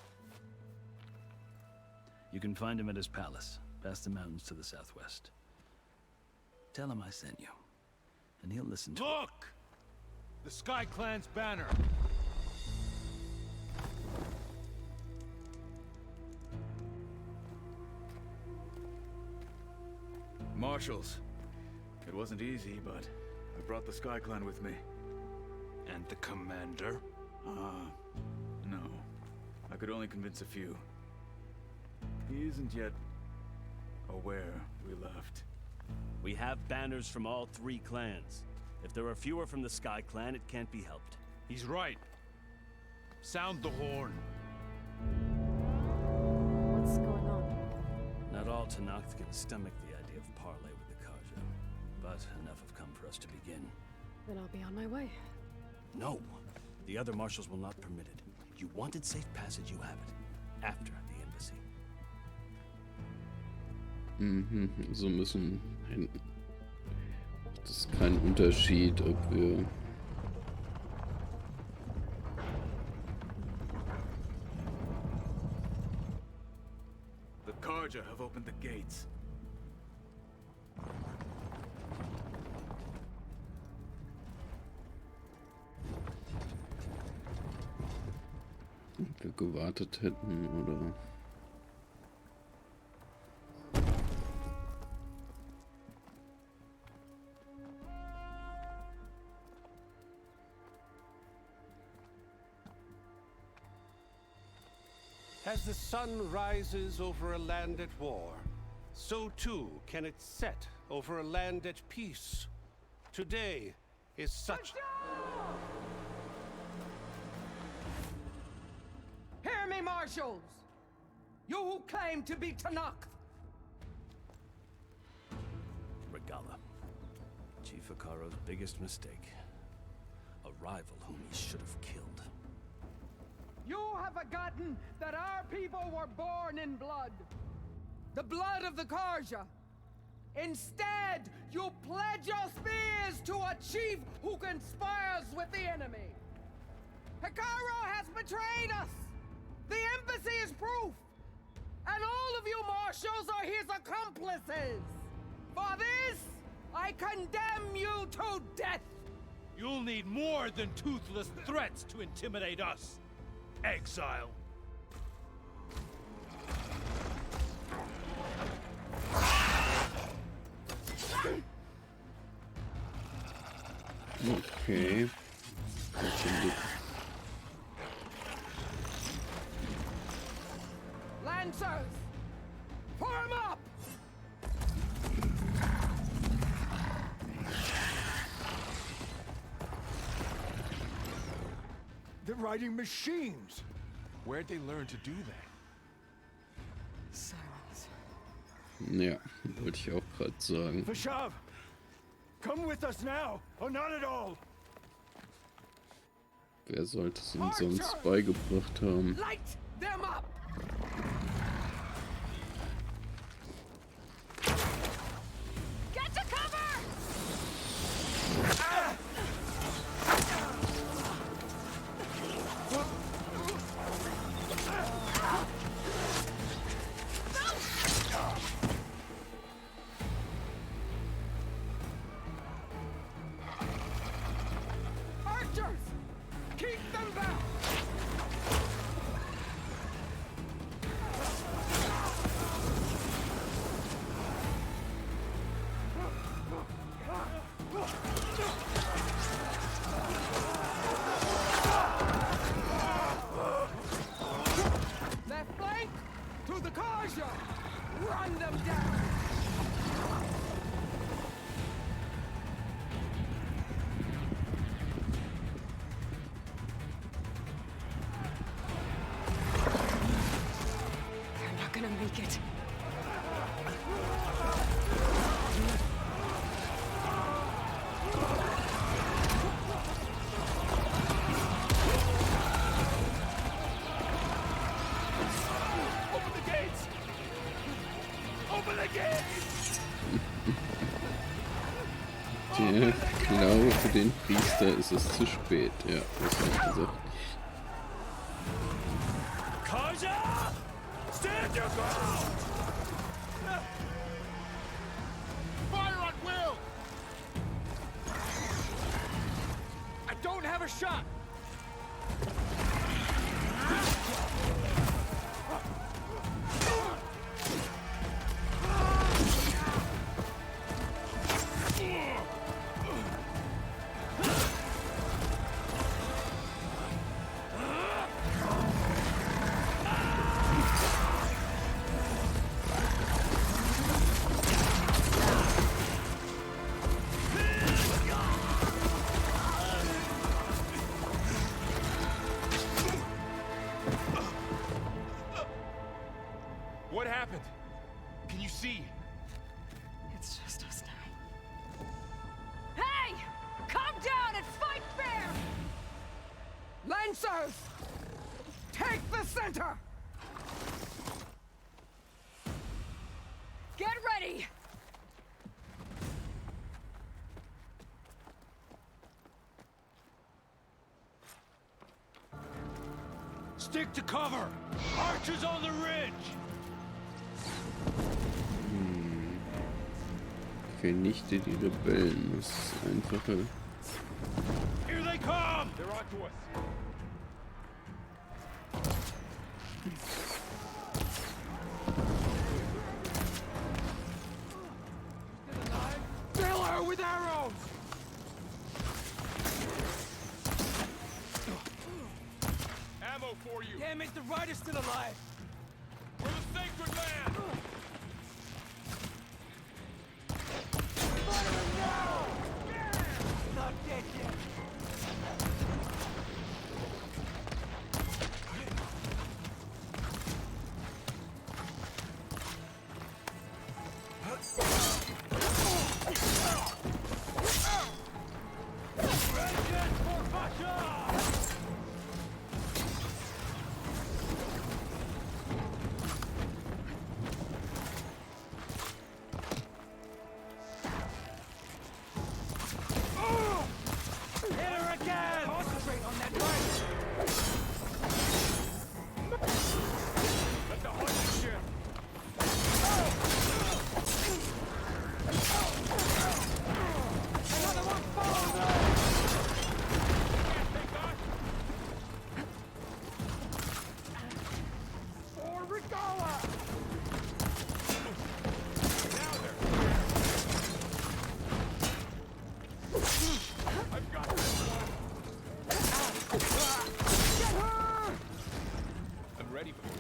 You can find him at his palace, past the mountains to the southwest. Tell him I sent you, and he'll listen to Look! The Sky Clan's banner! Marshals. It wasn't easy, but I brought the Sky Clan with me. And the commander? No. I could only convince a few. He isn't yet aware we left. We have banners from all 3 clans. If there are fewer from the Sky Clan, it can't be helped. He's right. Sound the horn. What's going on? Not all Tenakth can stomach the idea of parley with the Karja, but enough have come for us to begin. Then I'll be on my way. No, the other marshals will not permit it. You wanted safe passage, you have it. After the embassy. So müssen. Das ist kein Unterschied, ob wir. The Karja have opened the gates. Ob wir gewartet hätten, oder? As the sun rises over a land at war, so too can it set over a land at peace. Today is such... Hear me, marshals! You who claim to be Tenakth! Regala. Chief Hikaru's biggest mistake. A rival whom he should have killed. You have forgotten that our people were born in blood. The blood of the Karja. Instead, you pledge your spears to a chief who conspires with the enemy. Hikaru has betrayed us. The embassy is proof. And all of you marshals are his accomplices. For this, I condemn you to death. You'll need more than toothless threats to intimidate us. Exile. Okay. Lancers, form up! They're riding machines. Where'd they learn to do that? Silence. Ja, wollte ich auch gerade sagen. Vashav, Come with us now, or not at all. Wer sollte es ihnen sonst beigebracht haben? Light them up! Get to cover! Archers! Keep them back! Left flank! To the Karja! Run them down! They're not gonna make it. Open the gates! Open the gates! Der Glaube für den Priester ist es zu spät. Ja, das habe ich gesagt. Karja! Stand your ground! Fire on will! I don't have a shot! What happened? Can you see? It's just us now. Hey! Calm down and fight fair! Lancers! Take the center! Get ready! Stick to cover! Archers on the ridge! Vernichte die Rebellen. Das ist einfache. Here they come! They're on to us. Fill her with arrows! Ammo for you! Damn it, the rider's still alive! For the sacred land! Fire him now! Not dead yet! Vengeance for Pasha! Hit her again! Concentrate on that right! Let the hunting ship! Another one follows her! For Regala! I've got this one! Get her! I'm ready for you.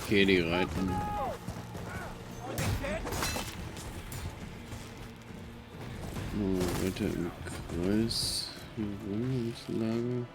Okay, die reiten. Oh, weiter im Kreis. Hier rum ums Lager.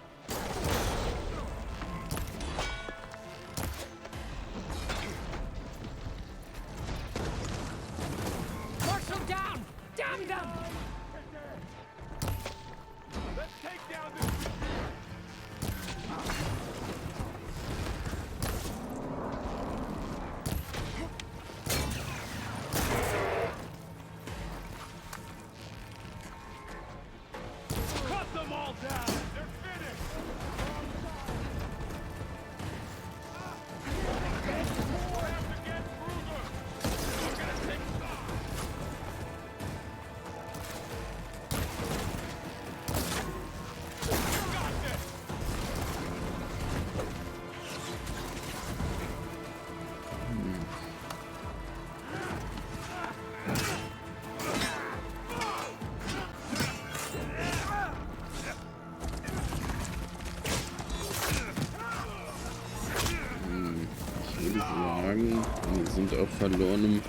und auch verlorenem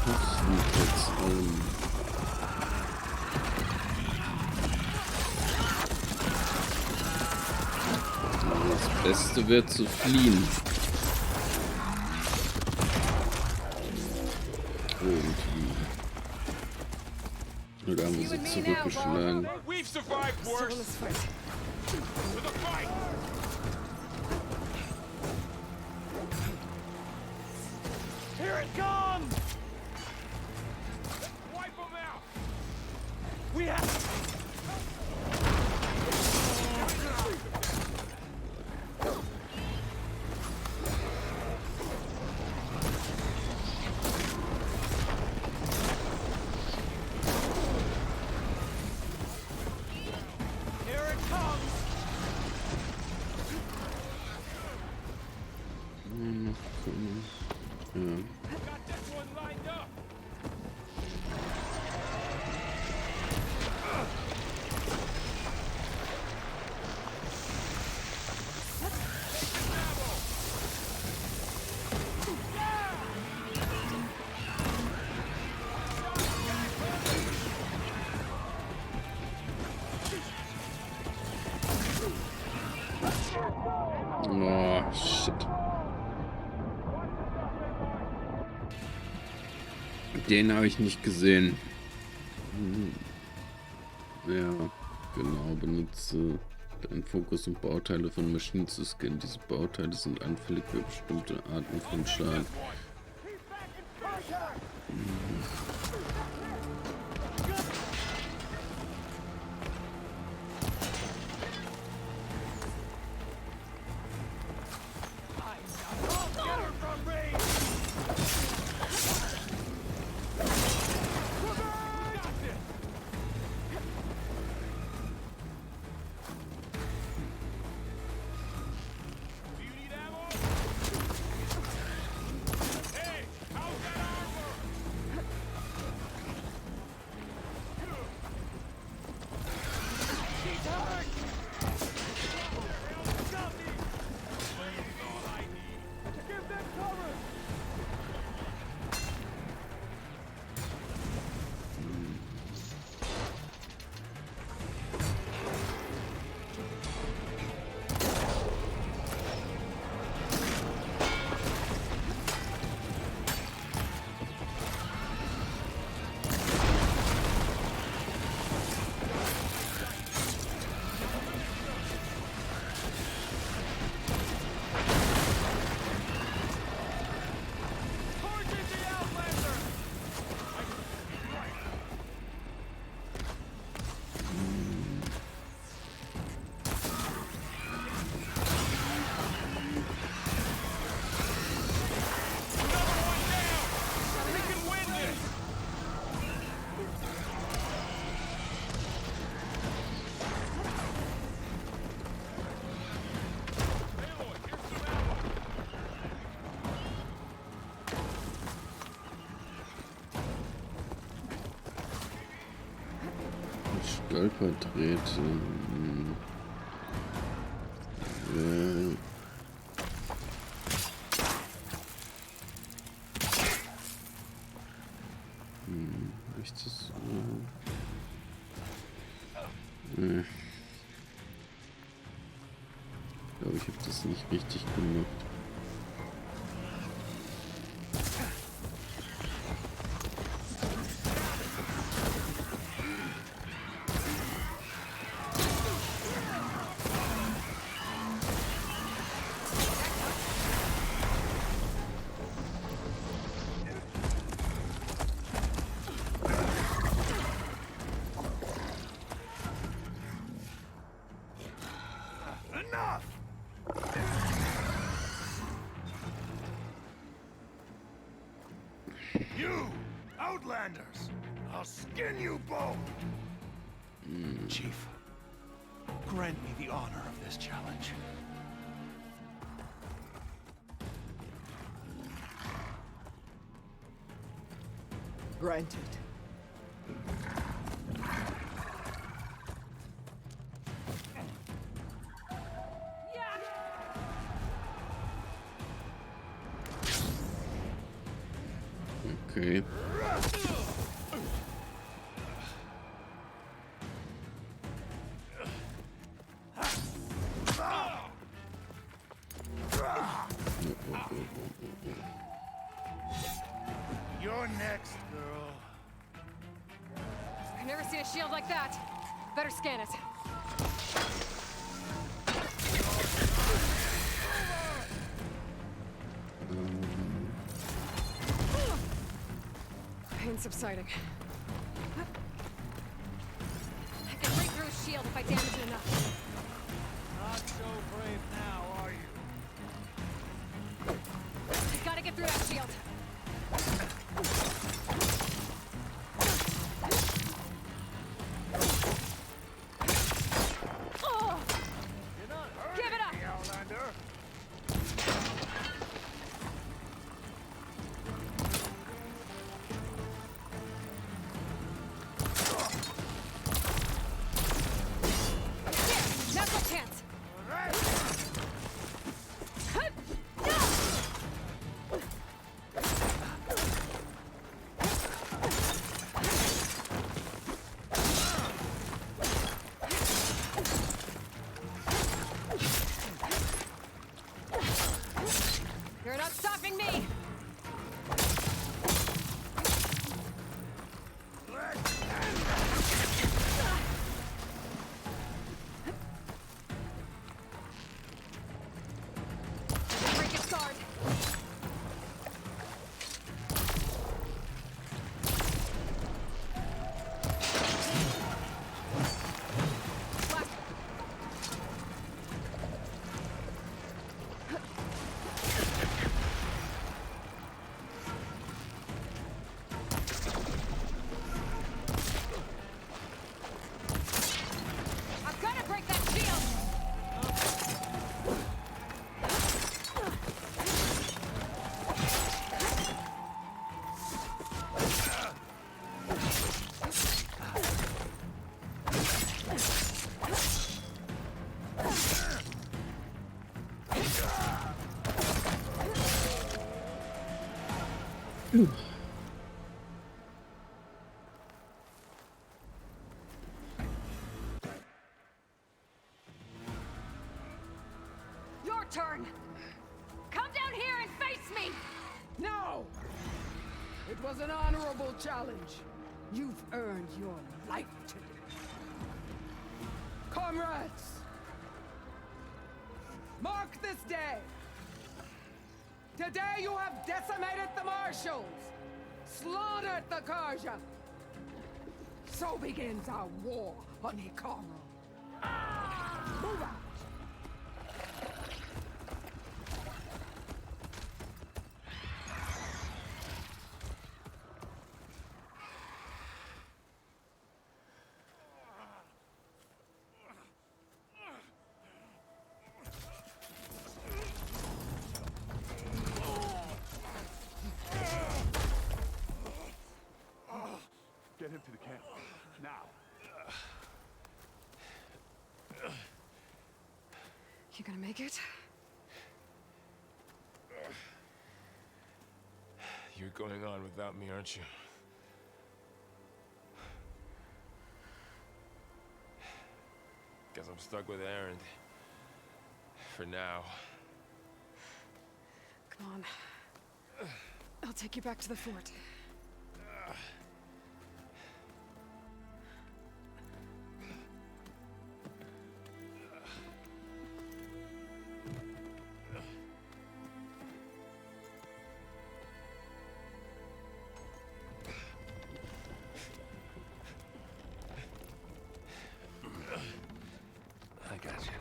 Hoffnung trotz allem. Das Beste wäre zu fliehen. Irgendwie. Oder haben wir sie zurückgeschlagen? We've survived worse. To the fight. Here it comes! Wipe them out. We have... Here it comes! Ja. Got this one lined up. Oh, shit. Den habe ich nicht gesehen. Ja, genau. Benutze deinen Fokus, um Bauteile von Maschinen zu scannen. Diese Bauteile sind anfällig für bestimmte Arten von Schaden. Stolperdrähte. Hab ich das? Ich glaube, ich habe das nicht richtig gemacht. You, Outlanders! I'll skin you both! Chief, grant me the honor of this challenge. Granted. Okay. You're next, girl. I've never seen a shield like that. Better scan it. Pain subsiding. I can break through a shield if I damage it enough. Not so brave now, are you? I gotta get through that shield. Oh! You're not Give it up! hurting me, Outlander. Now's my chance. You're not stopping me. Break its guard. I've got to break that shield. Your turn. Come down here and face me. No! It was an honorable challenge. You've earned your life today. Comrades! Mark this day! Today you have decimated the marshals! Slaughtered the Karja! So begins our war on Hikaru. Move out! Get him to the camp. Now. You gonna make it? You're going on without me, aren't you? Guess I'm stuck with Erend. For now. Come on. I'll take you back to the fort. I got you.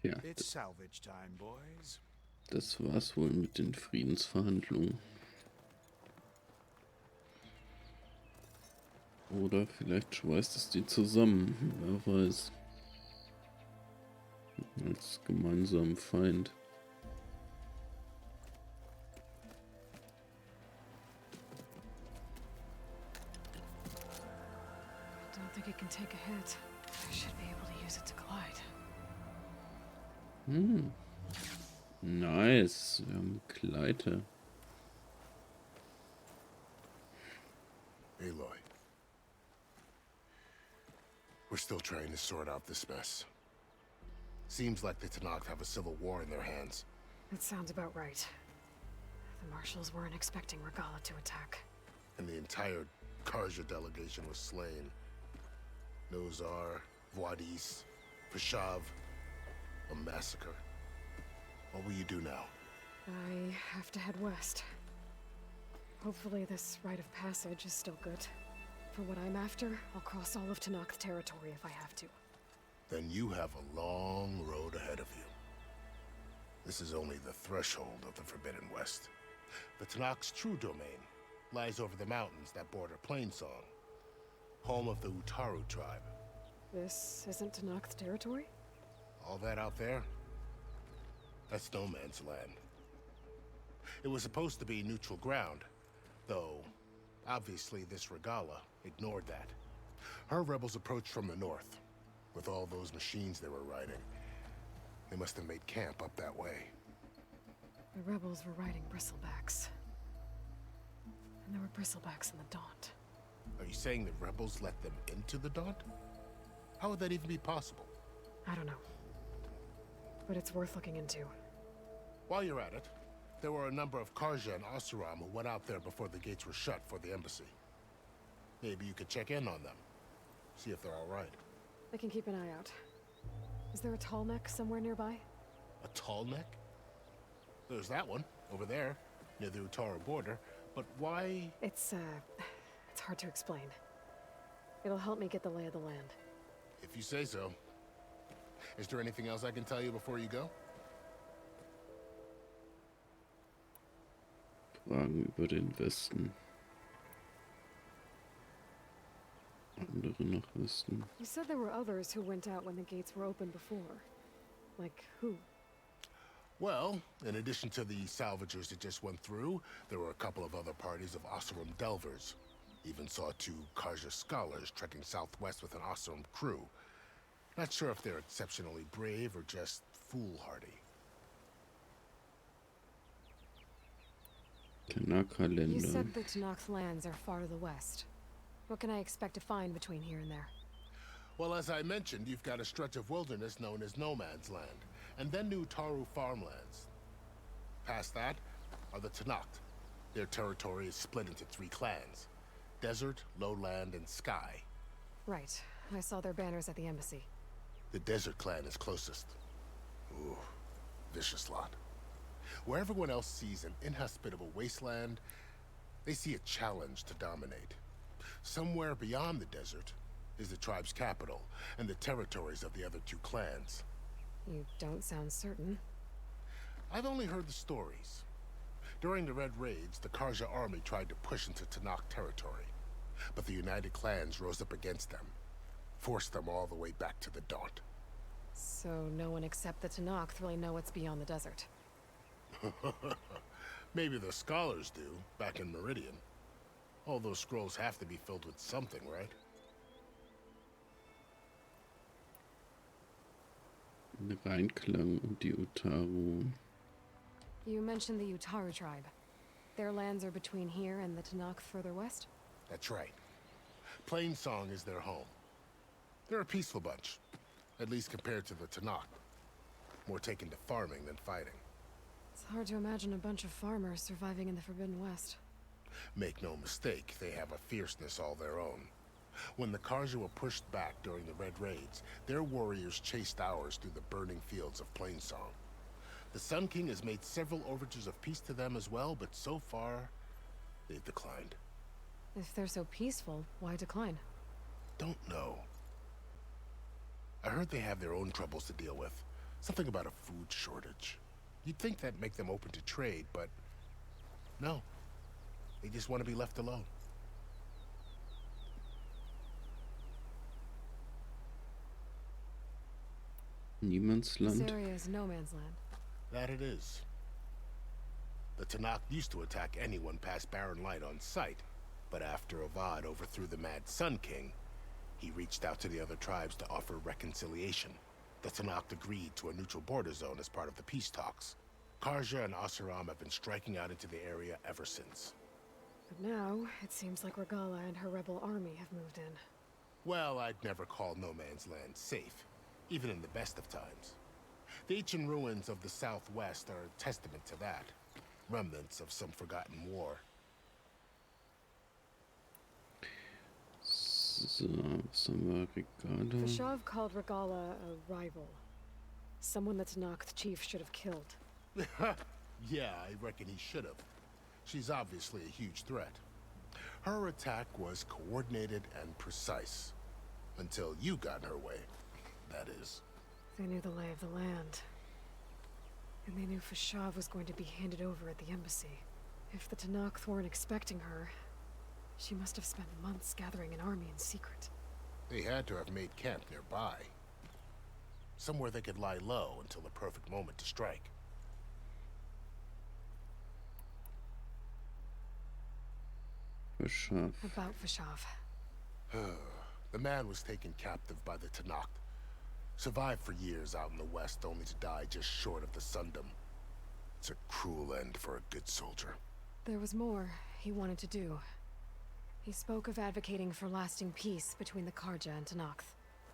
Ja, It's salvage time, boys. das war's wohl mit den Friedensverhandlungen. Oder vielleicht schweißt es die zusammen, wer weiß. als gemeinsamen Feind. Don't think it can take a hit. I should be able to use it to glide. Nice. Wir haben Gleiter. Aloy. We're still trying to sort out this mess. Seems like the Tenakth have a civil war in their hands. That sounds about right. The marshals weren't expecting Regala to attack. And the entire Karja delegation was slain. Nozar, Voidis, Vashav. A massacre. What will you do now? I have to head west. Hopefully this rite of passage is still good. For what I'm after, I'll cross all of Tenakth territory if I have to. Then you have a long road ahead of you. This is only the threshold of the Forbidden West. The Tenakth's true domain lies over the mountains that border Plainsong, home of the Utaru tribe. This isn't Tenakth territory? All that out there? That's no man's land. It was supposed to be neutral ground, though obviously this Regala ignored that. Her rebels approached from the north, with all those machines they were riding. They must have made camp up that way. The rebels were riding bristlebacks. And there were bristlebacks in the Daunt. Are you saying the rebels let them into the Daunt? How would that even be possible? I don't know. But it's worth looking into. While you're at it, there were a number of Karja and Oseram who went out there before the gates were shut for the embassy. Maybe you could check in on them. See if they're all right. I can keep an eye out. Is there a tall neck somewhere nearby? A tall neck? There's that one, over there, near the Utaru border. But why? It's hard to explain. It'll help me get the lay of the land. If you say so. Is there anything else I can tell you before you go? Fragen über den Westen. Andere nach Westen. You said there were others who went out when the gates were open before. Like who? Well, in addition to the salvagers that just went through, there were a couple of other parties of Oseram delvers. Even saw 2 Karja scholars trekking southwest with an Oseram crew. Not sure if they're exceptionally brave or just foolhardy. Kanaka-Länder. You said the Tenakth lands are far to the west. What can I expect to find between here and there? Well, as I mentioned, you've got a stretch of wilderness known as No Man's Land, and then new Utaru farmlands. Past that are the Tenakth. Their territory is split into 3 clans: Desert, Lowland, and Sky. Right. I saw their banners at the embassy. The Desert clan is closest. Ooh, vicious lot. Where everyone else sees an inhospitable wasteland, they see a challenge to dominate. Somewhere beyond the desert is the tribe's capital and the territories of the other 2 clans. You don't sound certain. I've only heard the stories. During the Red Raids, the Karja army tried to push into Tenakth territory, but the United Clans rose up against them, forced them all the way back to the Daunt. So no one except the Tenakth really know what's beyond the desert. Maybe the scholars do, back in Meridian. All those scrolls have to be filled with something, right? Reinklang und die Utaru. You mentioned the Utaru tribe. Their lands are between here and the Tenakth further west? That's right. Plainsong is their home. They're a peaceful bunch, at least compared to the Tenakth. More taken to farming than fighting. It's hard to imagine a bunch of farmers surviving in the Forbidden West. Make no mistake, they have a fierceness all their own. When the Karja were pushed back during the Red Raids, their warriors chased ours through the burning fields of Plainsong. The Sun King has made several overtures of peace to them as well, but so far, they've declined. If they're so peaceful, why decline? Don't know. I heard they have their own troubles to deal with. Something about a food shortage. You'd think that'd make them open to trade, but no. They just want to be left alone. This Niemandsland. area is no man's land. That it is. The Tanakh used to attack anyone past Barren Light on sight, but after Avad overthrew the Mad Sun King, he reached out to the other tribes to offer reconciliation. The Tanakh agreed to a neutral border zone as part of the peace talks. Karja and Oseram have been striking out into the area ever since. But now, it seems like Regala and her rebel army have moved in. Well, I'd never call no man's land safe, even in the best of times. The ancient ruins of the Southwest are a testament to that. Remnants of some forgotten war. So, was haben wir? Regala. Fashav called Regala a rival. Someone that Tanakh chief should have killed. Yeah, I reckon he should have. She's obviously a huge threat. Her attack was coordinated and precise. Until you got in her way, that is. They knew the lay of the land. And they knew Fashav was going to be handed over at the embassy. If the Tanakh weren't expecting her, she must have spent months gathering an army in secret. They had to have made camp nearby. Somewhere they could lie low until the perfect moment to strike. Fashav. About Fashav. The man was taken captive by the Tanakh. Survived for years out in the West, only to die just short of the Sundom. It's a cruel end for a good soldier. There was more he wanted to do. He spoke of advocating for lasting peace between the Karja and Tanakh.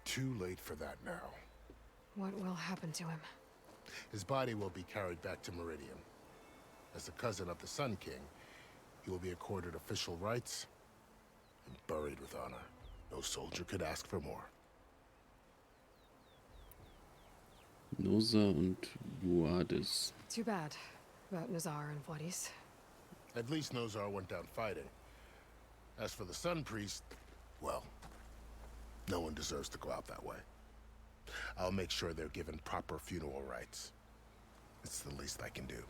Too late for that now. What will happen to him? His body will be carried back to Meridian. As a cousin of the Sun King, he will be accorded official rights and buried with honor. No soldier could ask for more. Noza und Buadis. Too bad about Nazar and Wadis. At least Nozar went down fighting. As for the Sun Priest, well, no one deserves to go out that way. I'll make sure they're given proper funeral rites. It's the least I can do.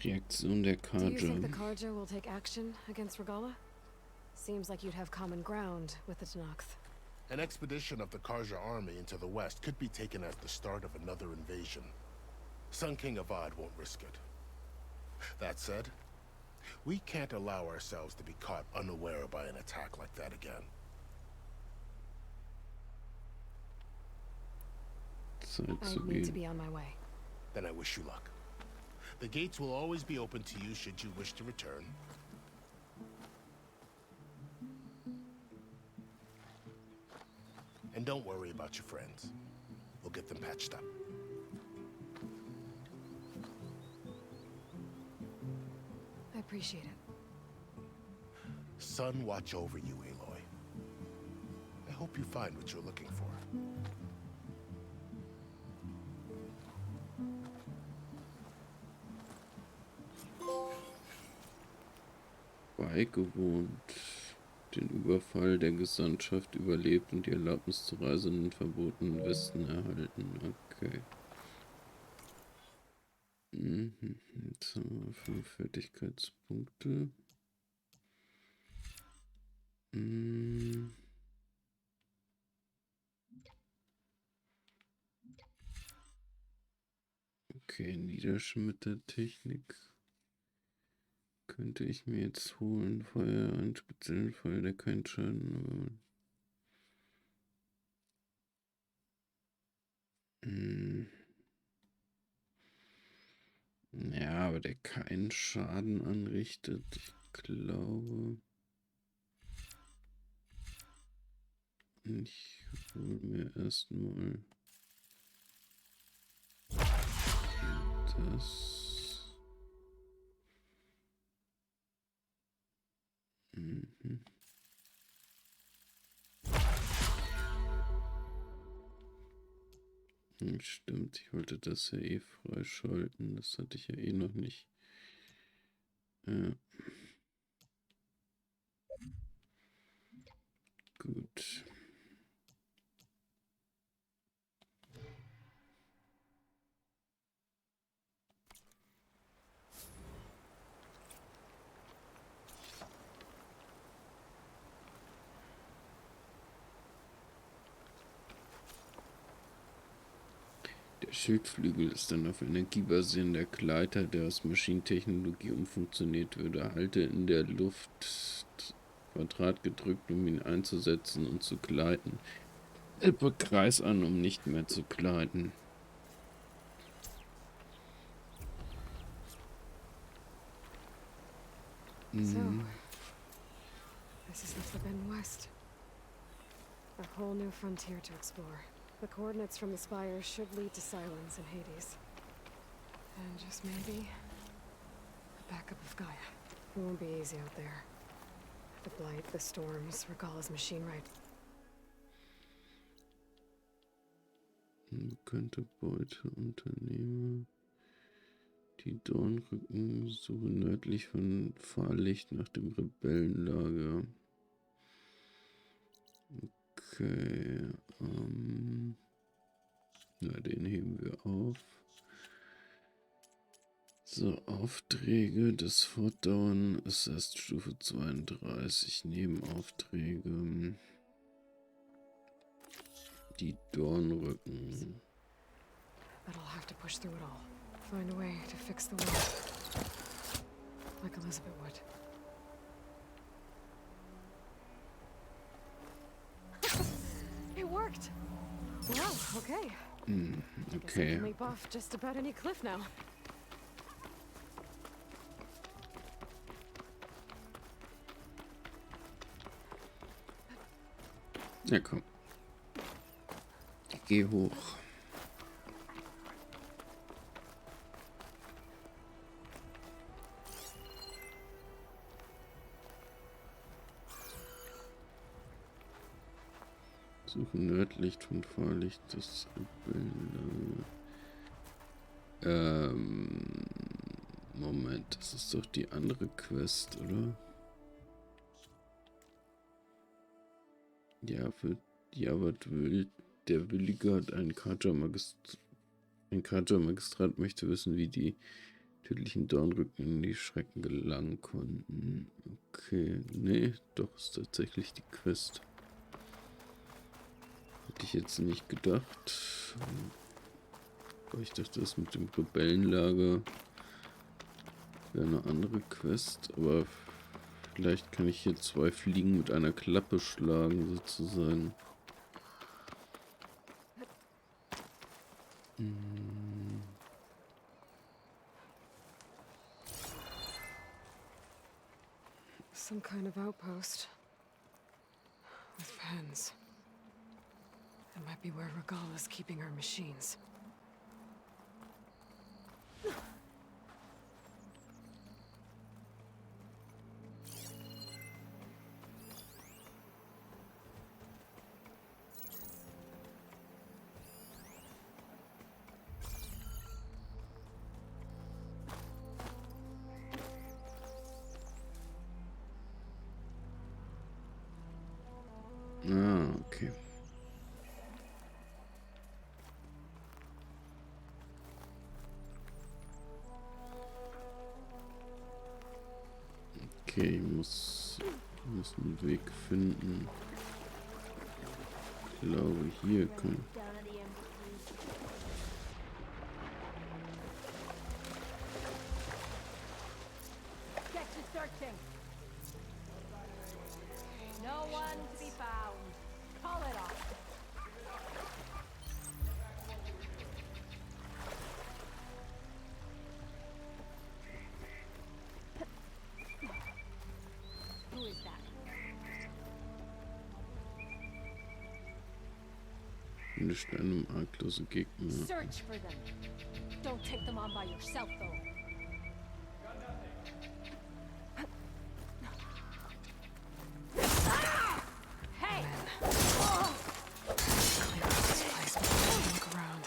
Reaktion der Do you think the Karja. Karja will take action against Regala? Seems like you'd have common ground with the Tanakh. An expedition of the Karja army into the west could be taken as the start of another invasion. Sun King Avad won't risk it. That said, we can't allow ourselves to be caught unaware by an attack like that again. Zeit I zu need to gehen. be on my way. Then I wish you luck. The gates will always be open to you should you wish to return. And don't worry about your friends. We'll get them patched up. I appreciate it. Sun watch over you, Aloy. I hope you find what you're looking for. Beigewohnt. Den Überfall der Gesandtschaft überlebt und die Erlaubnis zur Reise in den verbotenen Westen erhalten. Okay. Mhm. Jetzt haben wir 5 Fertigkeitspunkte. Mhm. Okay, Niederschmettertechnik könnte ich mir jetzt holen. Feuer, einen speziellen Feuer, der keinen Schaden, aber. Ja, aber der keinen Schaden anrichtet. Ich glaube. Ich hole mir erstmal das. Mhm. Stimmt, ich wollte das ja eh freischalten. Das hatte ich ja eh noch nicht. Ja. Gut. Schildflügel ist ein auf Energie basierender Gleiter, der aus Maschinentechnologie umfunktioniert würde. Halte in der Luft Quadrat gedrückt, um ihn einzusetzen und zu gleiten. Tippe Kreis an, um nicht mehr zu gleiten. So, this is the Forbidden West. A whole new frontier to explore. The coordinates from the spires should lead to Silence and Hades. And just maybe, a backup of Gaia. It won't be easy out there. The blight, the storms, Regala's machine right. Unbekannte Beute, Unternehmer. Die Dornrücken suchen nördlich von Fahrlicht nach dem Rebellenlager. Okay, na, den heben wir auf. So, Aufträge, das Fortdauern ist erst Stufe 32. Nebenaufträge. Die Dornrücken. But I'll have to push through it all. Find a way to fix the world. Like Elizabeth would. It worked! Wow, okay. Okay. I can leap off just about any cliff now. Ja, komm. Geh hoch. Suchen nördlich von Fahrlicht das Rebellenlager. Moment, das ist doch die andere Quest, oder? Ja, für Jawad will der Willige hat ein Kaja-Magistrat möchte wissen, wie die tödlichen Dornrücken in die Schrecken gelangen konnten. Okay, nee, doch, ist tatsächlich die Quest. Hätte ich jetzt nicht gedacht. Aber ich dachte, das mit dem Rebellenlager wäre eine andere Quest, aber vielleicht kann ich hier 2 Fliegen mit einer Klappe schlagen, sozusagen. Some kind of outpost. With pens. It might be where Regala's keeping her machines. Ah, okay. Okay, ich muss einen Weg finden. Ich glaube, hier kann... Get to searching. No one to be found. Call it off. Who is that? Nicht einem arglose Gegner. Search for them. Don't take them on by yourself, though. Hey! Clear out this place before I look around.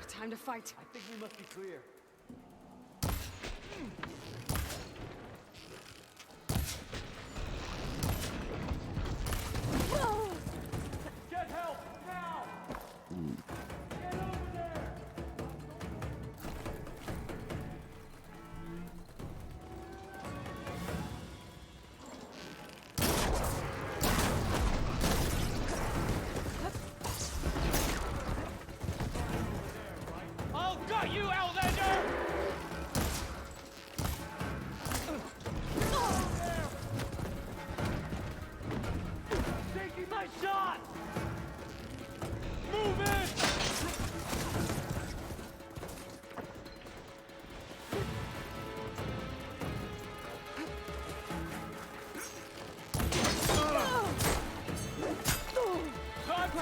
Time to fight. I think we must be clear. Get help now! Get over there!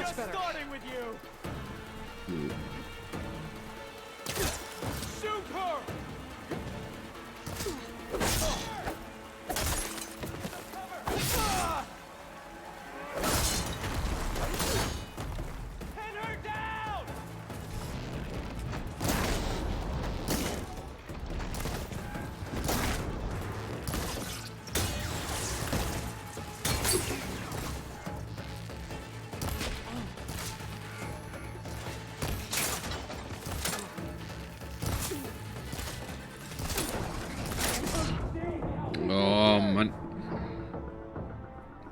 Much better. Starting with you. Hm. Shoot her. Pin her down. Oh Mann.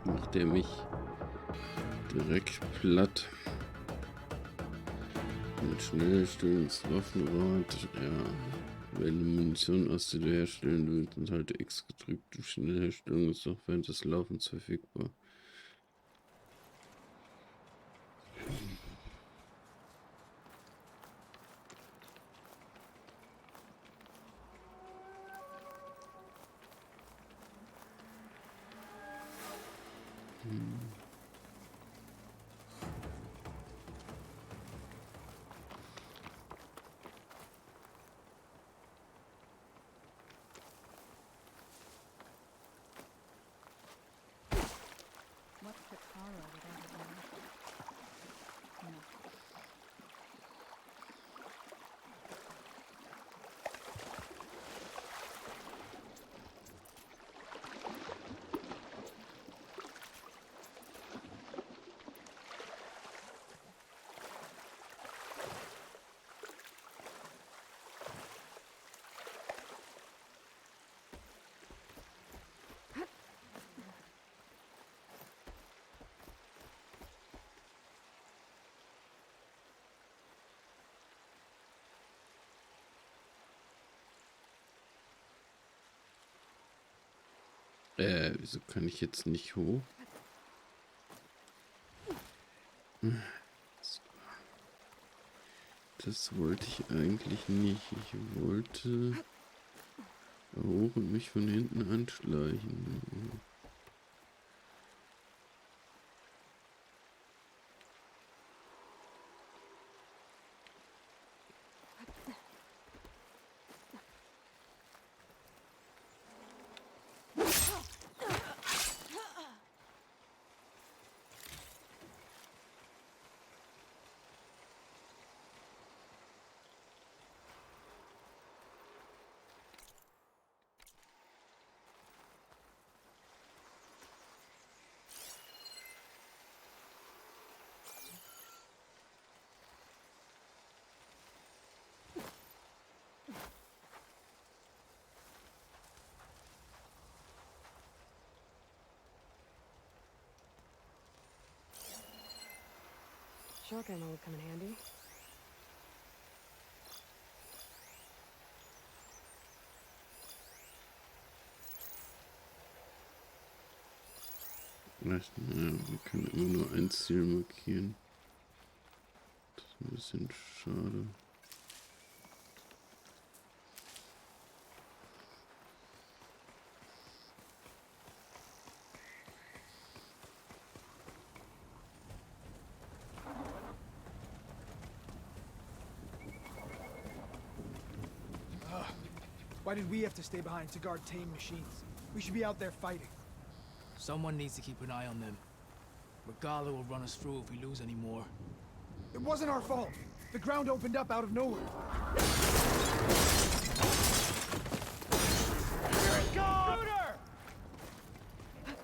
Macht er mich direkt platt. Mit Schnellherstellungswaffenrad. Ja. Wenn du Munition aus dir herstellen willst, dann halte X gedrückt. Die Schnellherstellung ist auch während des Laufens verfügbar. What's Takara without it now? No. Wieso kann ich jetzt nicht hoch? Das wollte ich eigentlich nicht. Ich wollte da hoch und mich von hinten anschleichen. Shotgun will come in handy. Ja, wir können immer nur ein Ziel markieren. Das ist ein bisschen schade. Why did we have to stay behind to guard tame machines? We should be out there fighting. Someone needs to keep an eye on them. Regala will run us through if we lose any more. It wasn't our fault. The ground opened up out of nowhere. Here it comes! Shooter!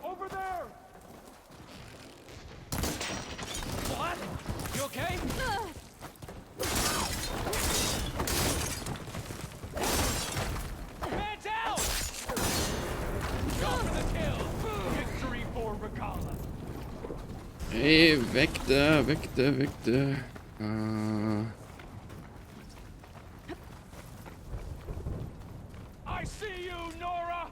Over there! What? You okay? Man down! Go for the kill! Victory for Regala! Ey, weg da, weg da, weg da. I see you, Nora!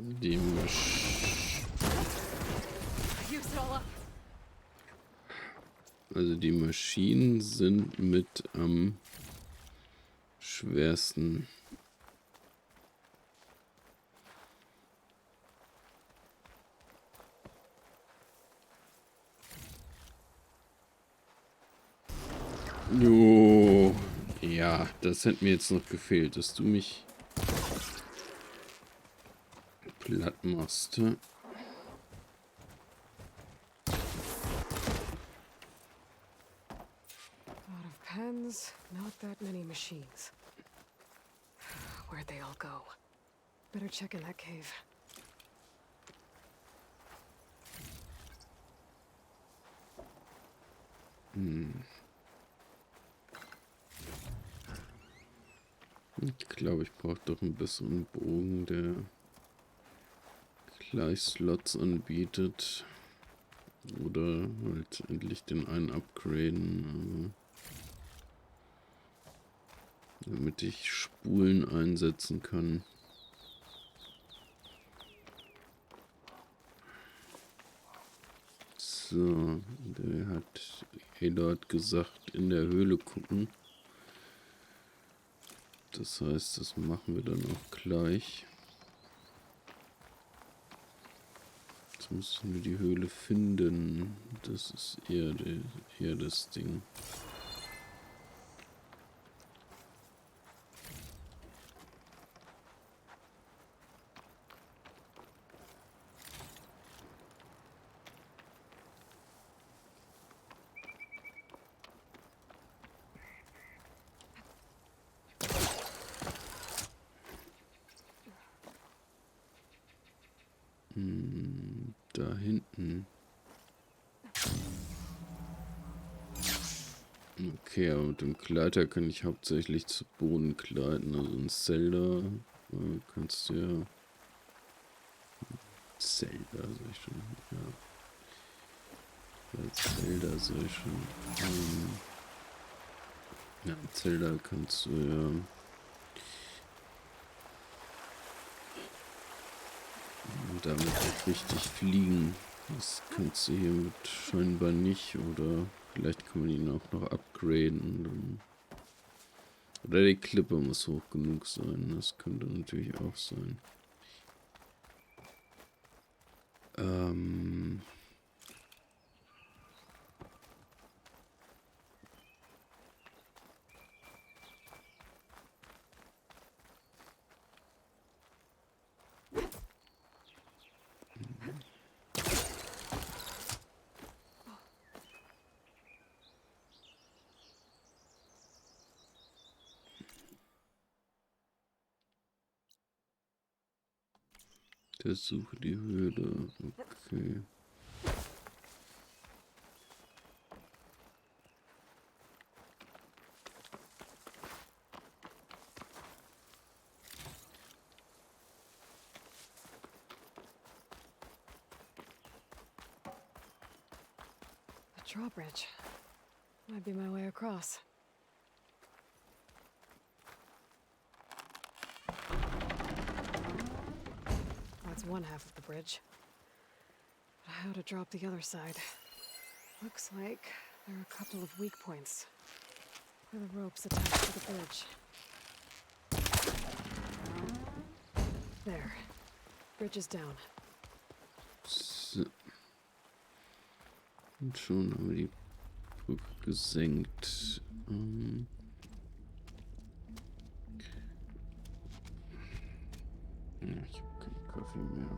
Die Also die Maschinen sind mit am schwersten. Jo, ja, das hätte mir jetzt noch gefehlt, dass du mich platt machst. Out of pens, not that many machines. Where'd they all go? Better check in that cave. Ich glaube, ich brauche doch einen besseren Bogen, der gleich Slots anbietet. Oder halt endlich den einen upgraden. Damit ich Spulen einsetzen kann. So, der hat Edward gesagt, in der Höhle gucken. Das heißt, das machen wir dann auch gleich. Jetzt müssen wir die Höhle finden. Das ist eher das Ding. Da hinten. Okay, aber mit dem Gleiter kann ich hauptsächlich zu Boden gleiten. Also in Zelda kannst du ja... Zelda, sag ich schon. Ja. Zelda, sag ich schon. Ja, in Zelda kannst du ja... damit auch richtig fliegen. Das kannst du hiermit scheinbar nicht. Oder vielleicht kann man ihn auch noch upgraden. Oder die Klippe muss hoch genug sein. Das könnte natürlich auch sein. Suche die Höhle. Okay. The drawbridge. Might be my way across. That's one half of the bridge. But how to drop the other side? Looks like there are a couple of weak points. Where the ropes attached to the bridge. There. Bridge is down. So. Und schon haben wir die Brücke gesenkt. Ich habe keinen Kaffee mehr.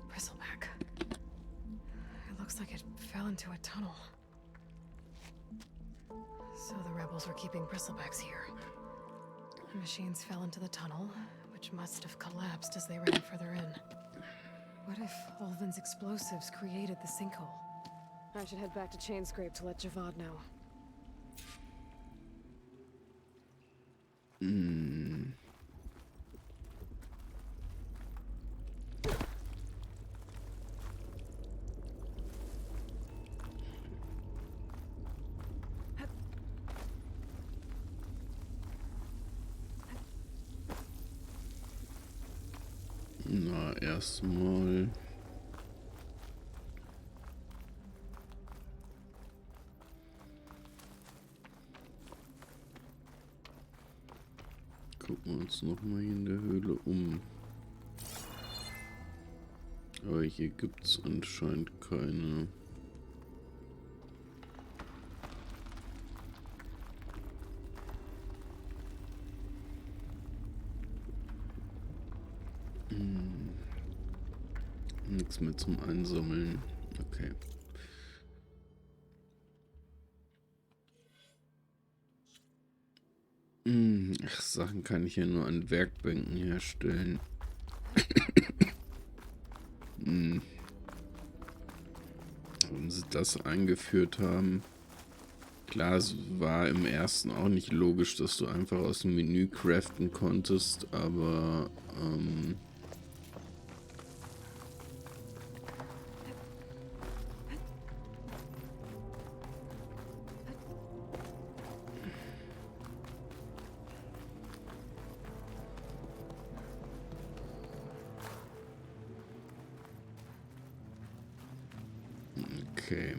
Bristleback. It looks like it fell into a tunnel. So the rebels were keeping bristlebacks here. The machines fell into the tunnel, which must have collapsed as they ran further in. What if Ulvin's explosives created the sinkhole? I should head back to Chainscrape to let Javad know. erstmal. Gucken wir uns nochmal hier in der Höhle um. Aber hier gibt es anscheinend keine. Nichts mehr zum Einsammeln. Okay. Ach, Sachen kann ich ja nur an Werkbänken herstellen. Warum sie das eingeführt haben. Klar, es war im ersten auch nicht logisch, dass du einfach aus dem Menü craften konntest, aber okay.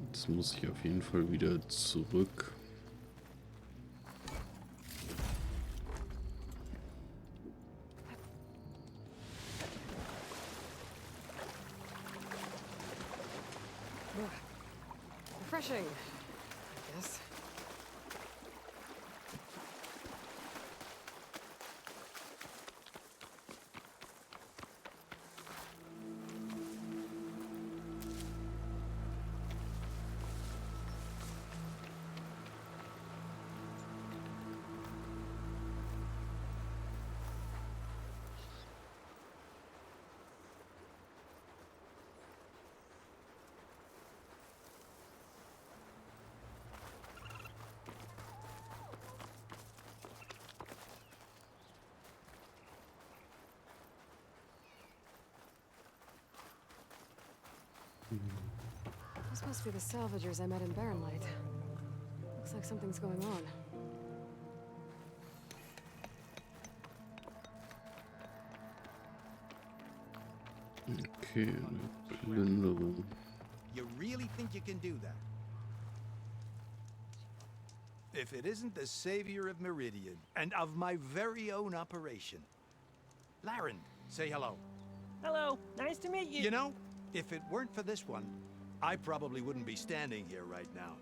Jetzt muss ich auf jeden Fall wieder zurück. Refreshing, I guess. This must be the salvagers I met in Barrenlight. Looks like something's going on. Okay, Plünderung. You really think you can do that? If it isn't the savior of Meridian, and of my very own operation. Laren, say hello. Hello, nice to meet you. You know, if it weren't for this one, I probably wouldn't be standing here right now.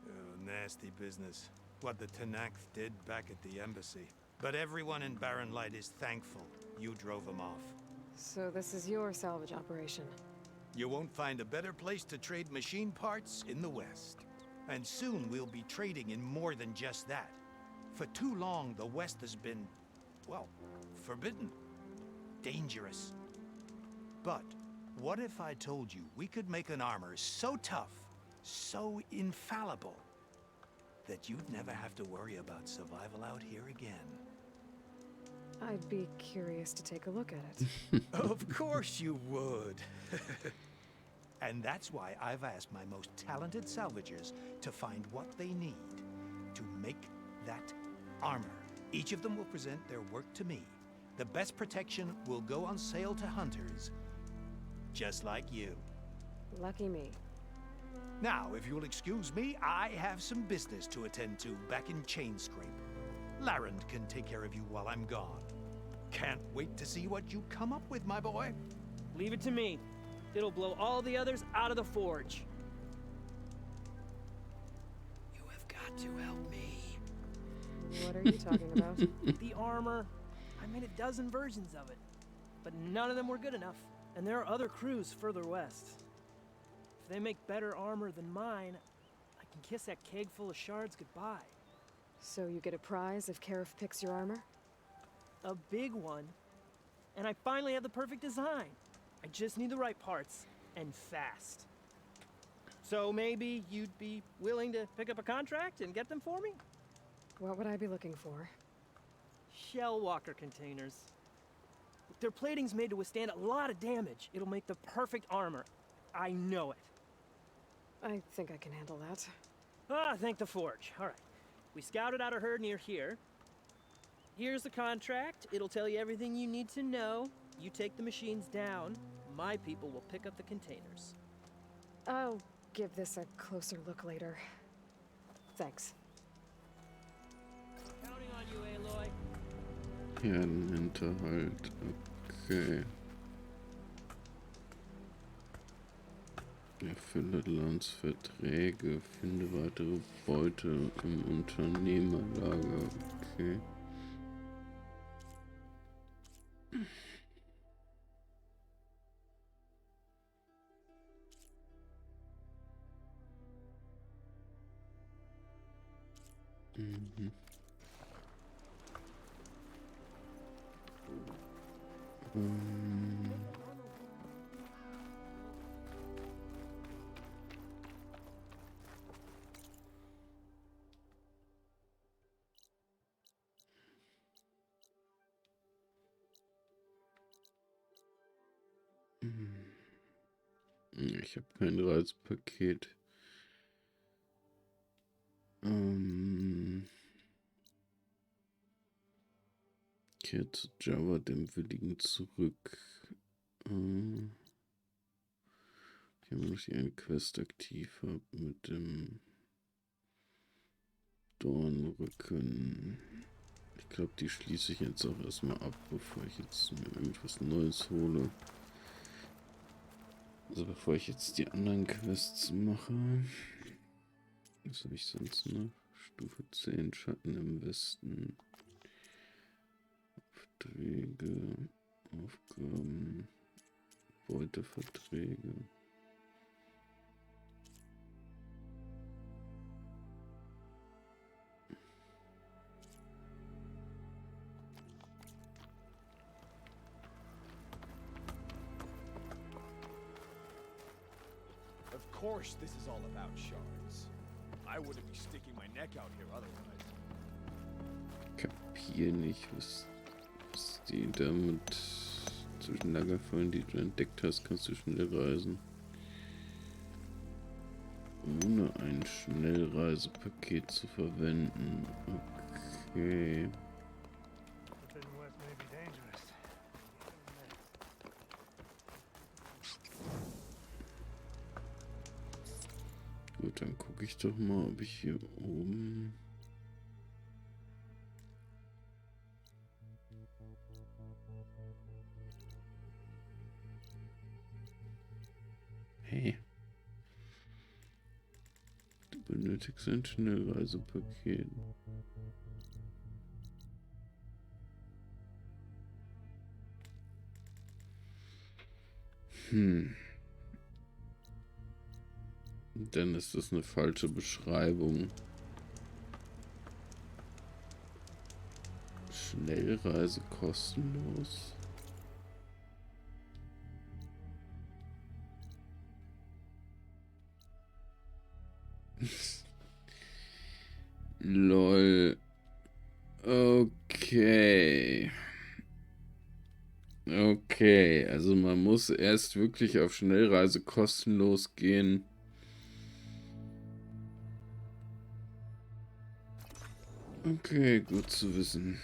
Oh, nasty business. What the Tenakth did back at the embassy. But everyone in Barrenlight is thankful you drove them off. So this is your salvage operation? You won't find a better place to trade machine parts in the West. And soon we'll be trading in more than just that. For too long, the West has been, well, forbidden. Dangerous. But what if I told you we could make an armor so tough, so infallible, that you'd never have to worry about survival out here again? I'd be curious to take a look at it. Of course you would. And that's why I've asked my most talented salvagers to find what they need to make that armor. Each of them will present their work to me. The best protection will go on sale to hunters, just like you. Lucky me. Now, if you'll excuse me, I have some business to attend to back in Chainscrape. Laren can take care of you while I'm gone. Can't wait to see what you come up with, my boy. Leave it to me. It'll blow all the others out of the forge. You have got to help me. What are you talking about? The armor. I made a dozen versions of it, but none of them were good enough. And there are other crews further west. If they make better armor than mine, I can kiss that keg full of shards goodbye. So you get a prize if Karif picks your armor? A big one. And I finally have the perfect design. I just need the right parts, and fast. So maybe you'd be willing to pick up a contract and get them for me? What would I be looking for? Shell walker containers. Their plating's made to withstand a lot of damage. It'll make the perfect armor. I know it. I think I can handle that. Ah, thank the forge. All right. We scouted out a herd near here. Here's the contract. It'll tell you everything you need to know. You take the machines down, my people will pick up the containers. I'll give this a closer look later. Thanks. Counting on you, Aloy. Herdenhinterhalt. Okay. Erfülle Lans Verträge. Finde weitere Beute im Unternehmerlager. Okay. Mhm. Ich habe kein Reisepaket. Kehr zu Java, dem Willigen, zurück. Ich habe noch eine Quest aktiv habe mit dem Dornrücken. Ich glaube, die schließe ich jetzt auch erstmal ab, bevor ich jetzt mir irgendwas Neues hole. Also bevor ich jetzt die anderen Quests mache. Was habe ich sonst noch? Stufe 10, Schatten im Westen. Verträge, Aufgaben, Beuteverträge. Of course this is all about shards. I wouldn't be sticking my neck out here otherwise. Kapier nicht, was die damit zwischen Lagerfeuern, die du entdeckt hast, kannst du schnell reisen. Ohne ein Schnellreisepaket zu verwenden. Okay. Gut, dann gucke ich doch mal, ob ich hier oben... Hey. Du benötigst ein Schnellreisepaket. Dann ist das eine falsche Beschreibung. Schnellreise kostenlos. Lol. Okay. Okay, also man muss erst wirklich auf Schnellreise kostenlos gehen. Okay, gut zu wissen.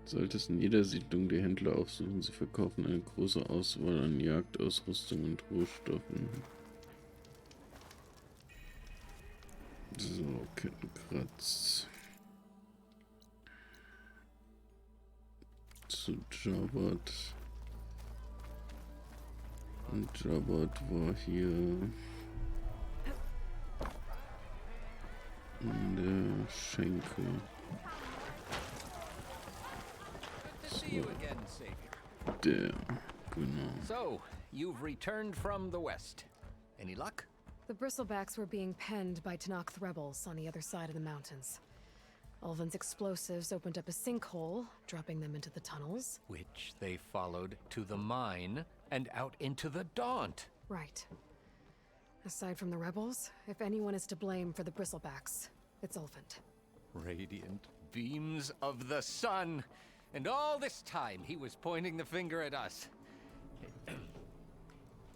Solltest in jeder Siedlung die Händler aufsuchen. Sie verkaufen eine große Auswahl an Jagdausrüstung und Rohstoffen. So, Kettenkratz. Zu Jabbat. Und Jabbat war hier in der Schenke. So, der, genau. So, you've returned from the west. Any luck? The bristlebacks were being penned by Tenakth rebels on the other side of the mountains. Ulvin's explosives opened up a sinkhole, dropping them into the tunnels. Which they followed to the mine and out into the Daunt. Right. Aside from the rebels, if anyone is to blame for the bristlebacks, it's Ulvin. Radiant beams of the sun. And all this time he was pointing the finger at us.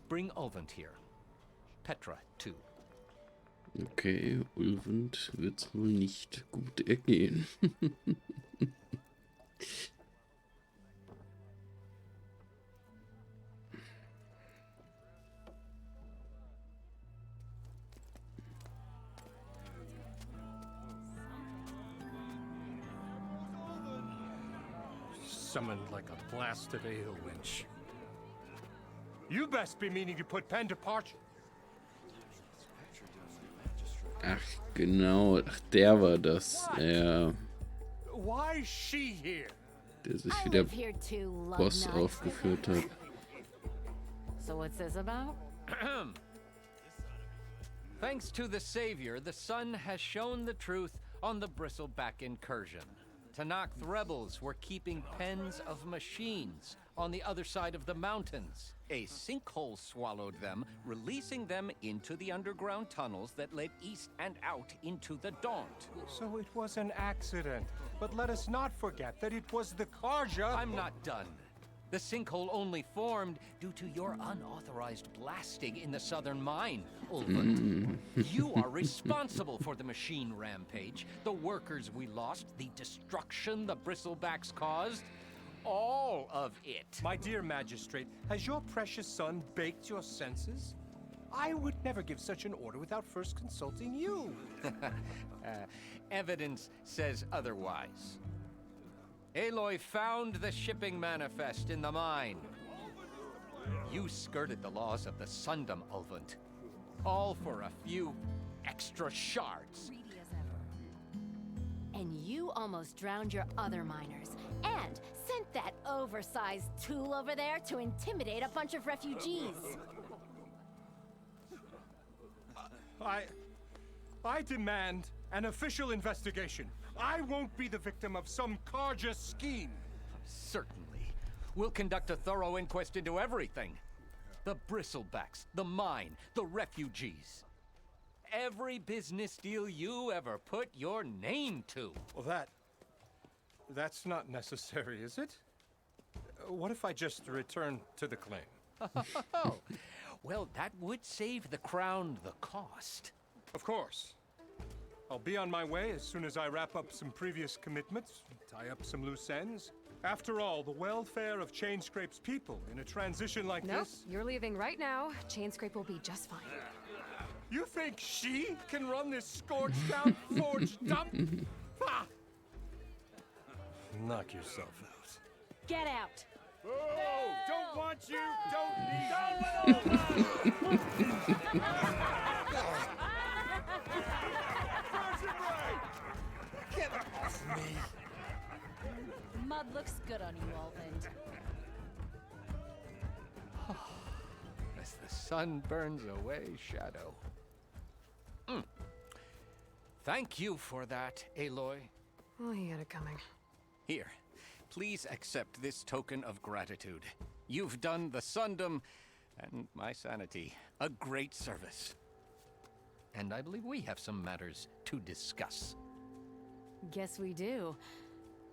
Bring Ulvin here. Petra, too. Okay, Ulvund wird's wohl nicht gut ergehen. summoned like a blasted ale winch. You best be meaning to put pen to parchment. Ach, genau. Ach, der war das. Ja. Why is she here? Der sich wie der Boss aufgeführt hat. So what's this about? Thanks to the Savior, the sun has shown the truth on the Bristleback incursion. Tanakh rebels were keeping pens of machines on the other side of the mountains. A sinkhole swallowed them, releasing them into the underground tunnels that led east and out into the Daunt. So it was an accident. But let us not forget that it was the Karja. I'm not done. The sinkhole only formed due to your unauthorized blasting in the southern mine, Ulvund. You are responsible for the machine rampage, the workers we lost, the destruction the Bristlebacks caused. All of it. My dear magistrate, has your precious son baked your senses? I would never give such an order without first consulting you. Evidence says otherwise. Aloy found the shipping manifest in the mine. You skirted the laws of the Sundom, Ulvund. All for a few extra shards. And you almost drowned your other miners. And sent that oversized tool over there to intimidate a bunch of refugees. I demand an official investigation. I won't be the victim of some Karja scheme. Certainly. We'll conduct a thorough inquest into everything. The Bristlebacks, the mine, the refugees. Every business deal you ever put your name to. Well, that's not necessary, is it? What if I just return to the claim? Oh, well, that would save the crown the cost. Of course. I'll be on my way as soon as I wrap up some previous commitments, tie up some loose ends. After all, the welfare of Chainscrape's people in a transition like this... Nope, you're leaving right now. Chainscrape will be just fine. You think she can run this scorched out forge dump? Ha! Knock yourself out. Get out! Oh, don't want you, don't need Get off me! Mud looks good on you, Ulvund. As the sun burns away shadow. Thank you for that, Aloy. Oh, he had it coming. Here, please accept this token of gratitude. You've done the Sundom and my sanity a great service. And I believe we have some matters to discuss. Guess we do.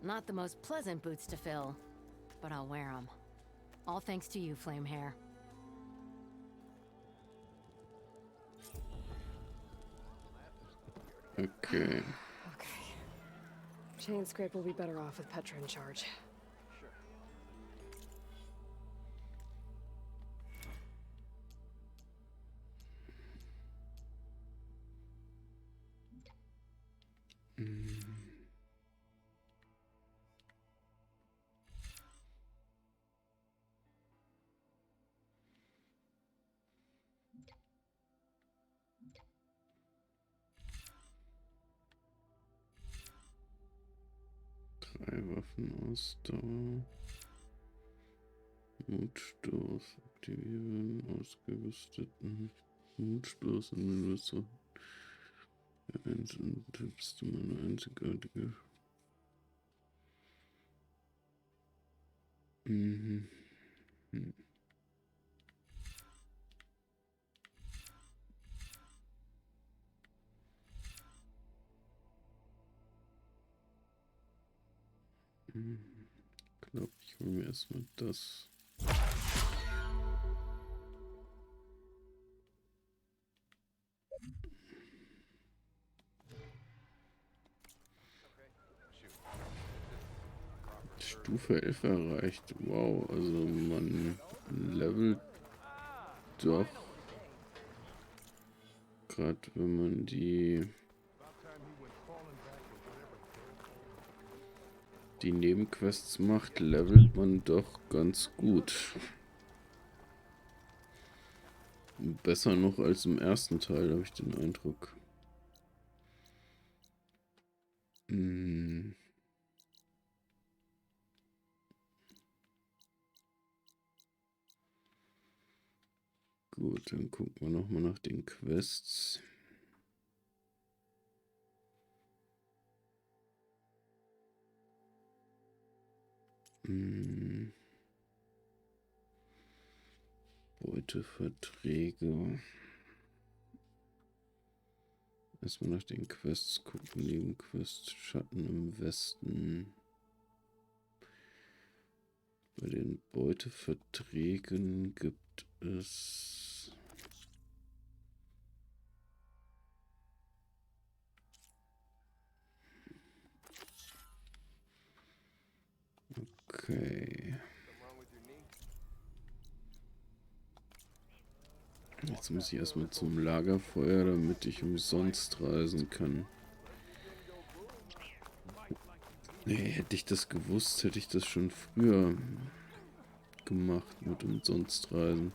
Not the most pleasant boots to fill, but I'll wear them. All thanks to you, Flamehair. Okay. Chainscrape will be better off with Petra in charge. Waffenausdauer. Mutstoß aktivieren. Ausgerüsteten Mutstoß und Lösung. Tippst du meine einzigartige. Ich glaube, ich hole mir erstmal das. Stufe 11 erreicht. Wow, also man levelt doch. Gerade wenn man die die Nebenquests macht, levelt man doch ganz gut. Besser noch als im ersten Teil, habe ich den Eindruck. Gut, dann gucken wir nochmal nach den Quests. Beuteverträge. Erstmal nach den Quests gucken. Nebenquest Schatten im Westen. Bei den Beuteverträgen gibt es... Okay. Jetzt muss ich erstmal zum Lagerfeuer, damit ich umsonst reisen kann. Nee, hätte ich das gewusst, hätte ich das schon früher gemacht mit umsonst reisen.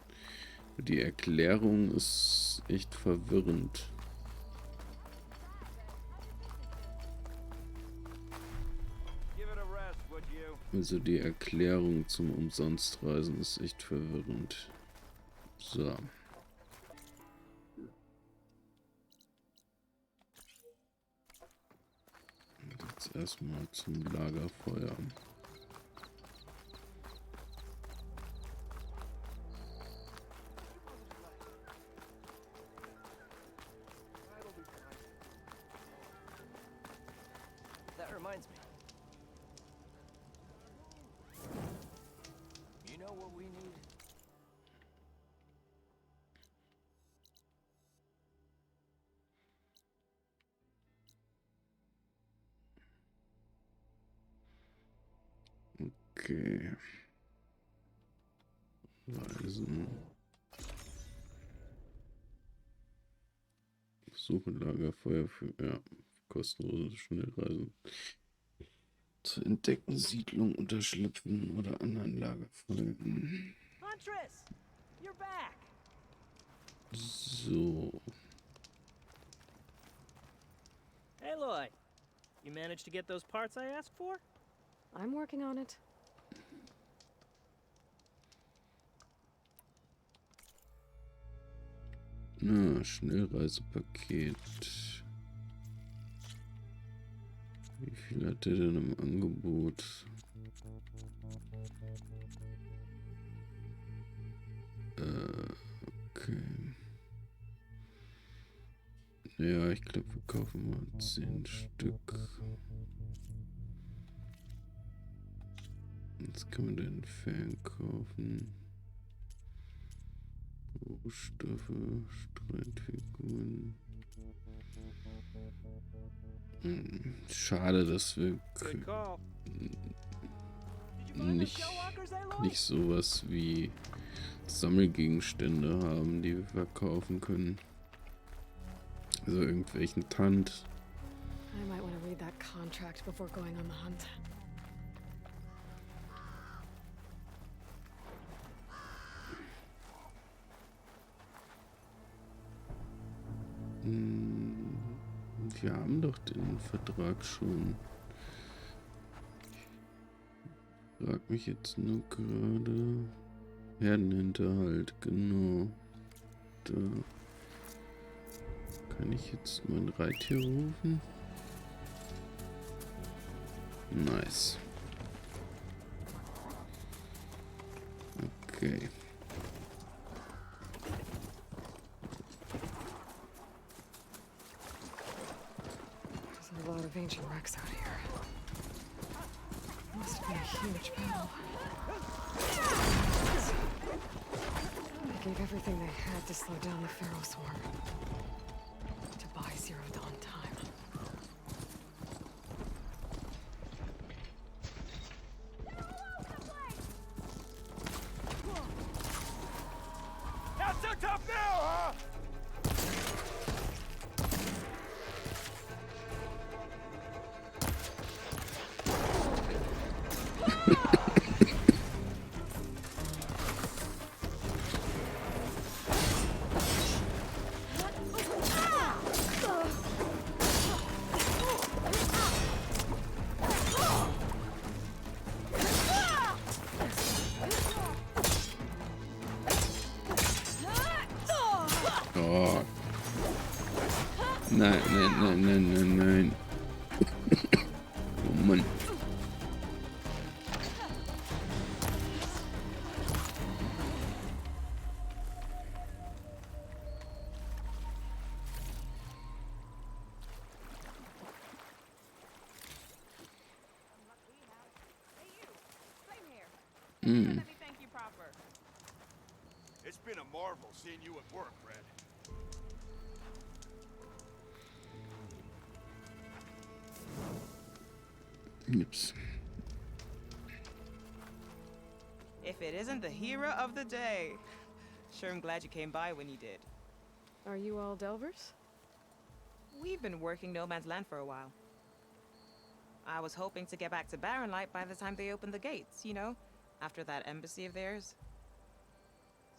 Die Erklärung ist echt verwirrend. Also die Erklärung zum Umsonstreisen ist echt verwirrend. So. Jetzt erstmal zum Lagerfeuer. That reminds me. You know what we need? Okay. Reisen. Suche Lagerfeuer für kostenlose Schnellreisen. Zu entdecken, Siedlung unterschlüpfen oder anderen Lagerfeuern. Huntress, you're back. So. Hey, Lloyd. You managed to get those parts I asked for? I'm working on it. Schnellreisepaket. Wie viel hat der denn im Angebot? Okay. Ja, ich glaube, wir kaufen mal 10 Stück. Jetzt kann man den Fan kaufen. Rohstoffe, Streitfiguren. Schade, dass wir nicht sowas wie Sammelgegenstände haben, die wir verkaufen können. Also irgendwelchen Tand. I might want to read that contract before going on the hunt. Wir haben doch den Vertrag schon. Ich frag mich jetzt nur gerade. Herdenhinterhalt, genau. Da kann ich jetzt mein Reittier rufen. Nice. Okay. A lot of ancient wrecks out here. Must have been a huge battle. They gave everything they had to slow down the Pharaoh swarm. To buy Zero Dawn time. Not so tough now, huh? Oh. Nein, nein, nein, nein, nein, nein. Oh Mann. Let me thank you proper. It's been a marvel seeing you at work, Red. Oops. If it isn't the hero of the day. Sure, I'm glad you came by when you did. Are you all Delvers? We've been working No Man's Land for a while. I was hoping to get back to Barren Light by the time they opened the gates, you know? After that embassy of theirs.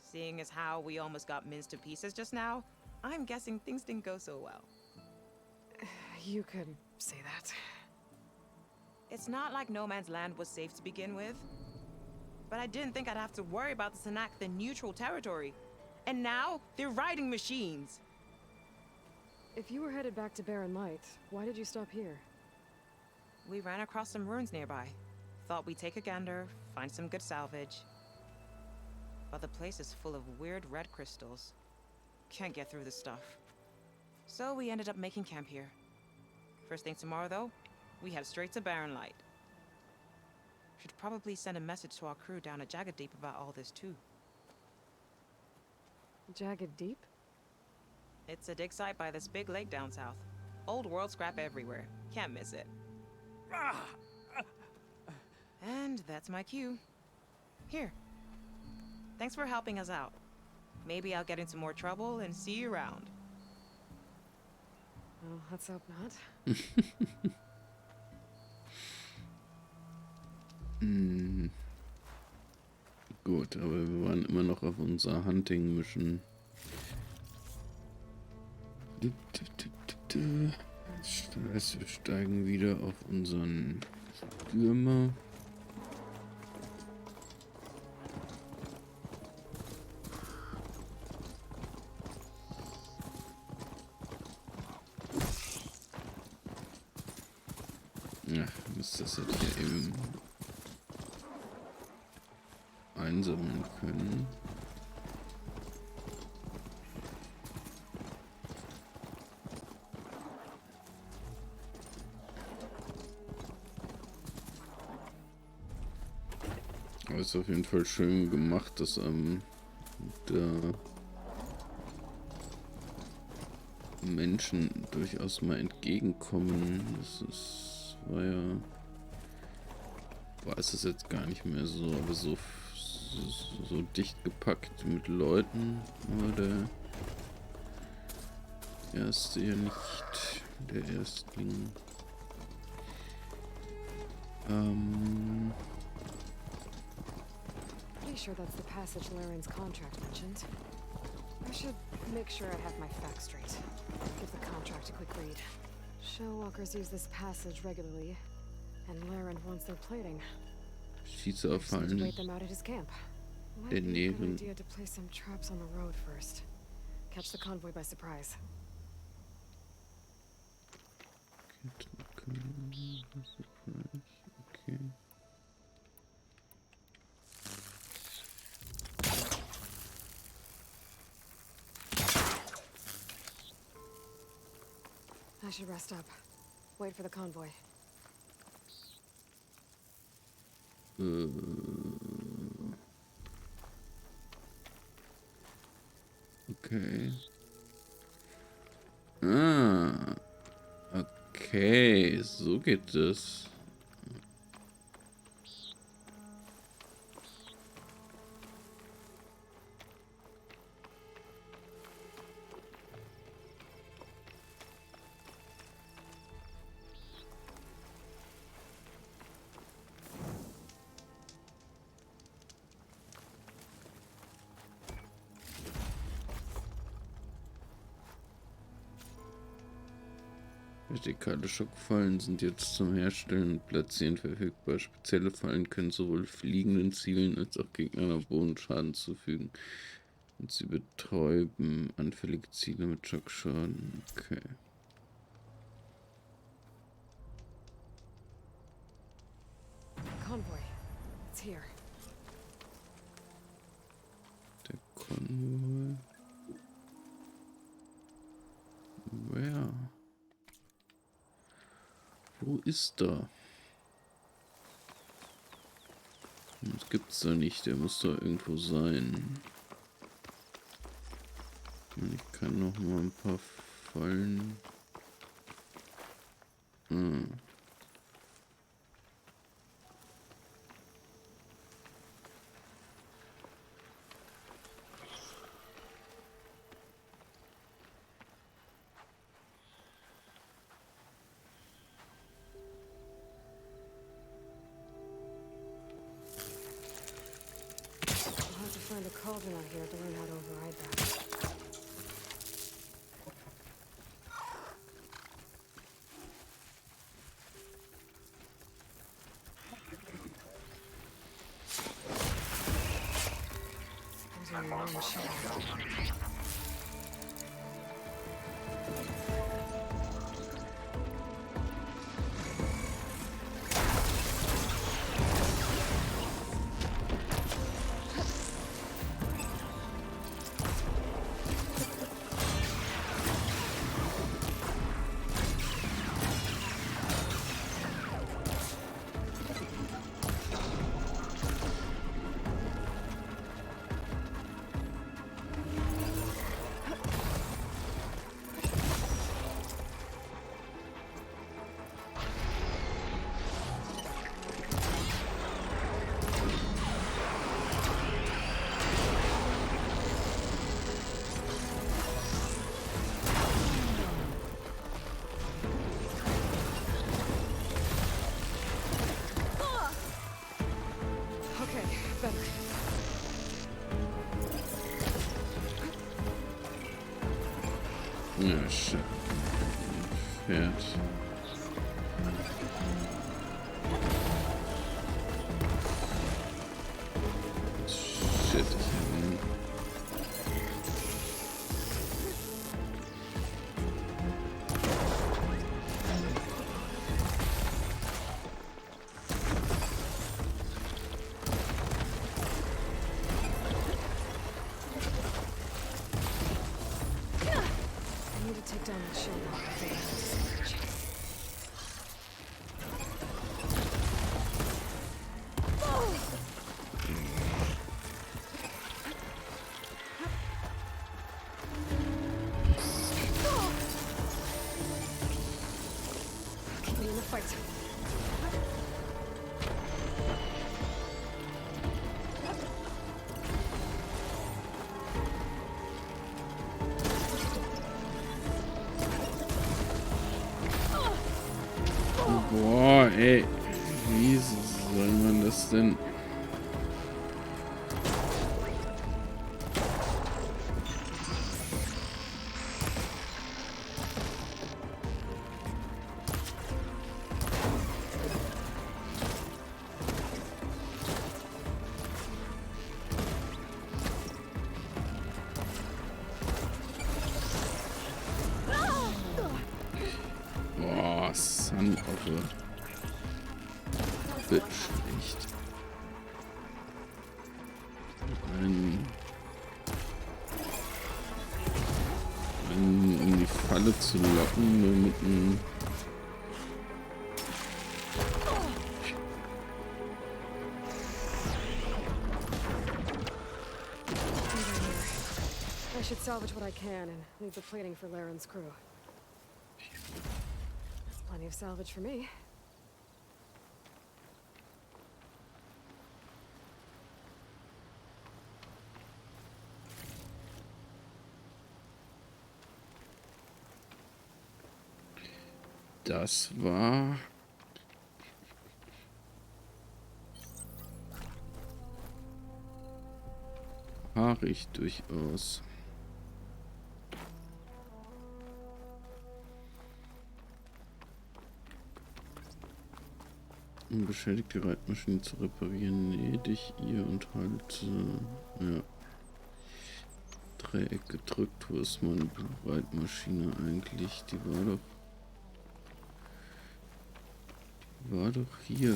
Seeing as how we almost got minced to pieces just now, I'm guessing things didn't go so well. You could say that. It's not like No Man's Land was safe to begin with. But I didn't think I'd have to worry about the Tanakh, the neutral territory. And now, they're riding machines. If you were headed back to Barren Light, why did you stop here? We ran across some ruins nearby. Thought we'd take a gander, find some good salvage. But the place is full of weird red crystals. Can't get through the stuff. So we ended up making camp here. First thing tomorrow, though, we head straight to Barren Light. Should probably send a message to our crew down at Jagged Deep about all this, too. Jagged Deep? It's a dig site by this big lake down south. Old world scrap everywhere. Can't miss it. And that's my cue. Here. Thanks for helping us out. Maybe I'll get into more trouble and see you around. Well, let's hope not. Gut, aber wir waren immer noch auf unserer Hunting-Mission. Das heißt, wir steigen wieder auf unseren Stürmer. Ja, müsste das jetzt hier eben einsammeln können. Aber ist auf jeden Fall schön gemacht, dass da Menschen durchaus mal entgegenkommen. War ja, weiß es jetzt gar nicht mehr so, aber so dicht gepackt mit Leuten war der erste ja nicht der Erstling. Pretty sure that's the passage Laren's contract mentioned. I should make sure I have my facts straight. Give the contract a quick read. Shellwalkers use this passage regularly, and Laren wants their plating. Schieße auf Fallen wait them out at his camp. Might be a good idea to place some traps on the road first. Catch the convoy by surprise. Okay. I should rest up. Wait for the convoy. Okay. Ah. Okay, so geht es. Vertikale Schockfallen sind jetzt zum Herstellen und Platzieren verfügbar. Spezielle Fallen können sowohl fliegenden Zielen als auch Gegnern am Boden Schaden zufügen. Und sie betäuben anfällige Ziele mit Schockschaden. Okay. Convoy. It's here. Der Konvoi. Wer? Wo ist er? Das gibt's da nicht. Der muss da irgendwo sein. Ich kann noch mal ein paar Fallen. I'll have to find a cauldron out here to learn how to override that. Those are long shells. Ja, shit. Pferd. Shit. Take down that shield. Keep me in the fight. Boah, ey. Wie soll man das denn? Boah, Son of a Bitch, echt. Um die Falle zu locken, nur mit einem... I should salvage what I can and leave the plating for Laren's crew. That's plenty of salvage for me. Das war... haarig durchaus. Um beschädigte Reitmaschine zu reparieren, nähe dich ihr und halte... ja. Dreieck gedrückt. Wo ist meine Bereitmaschine eigentlich? Die war doch hier.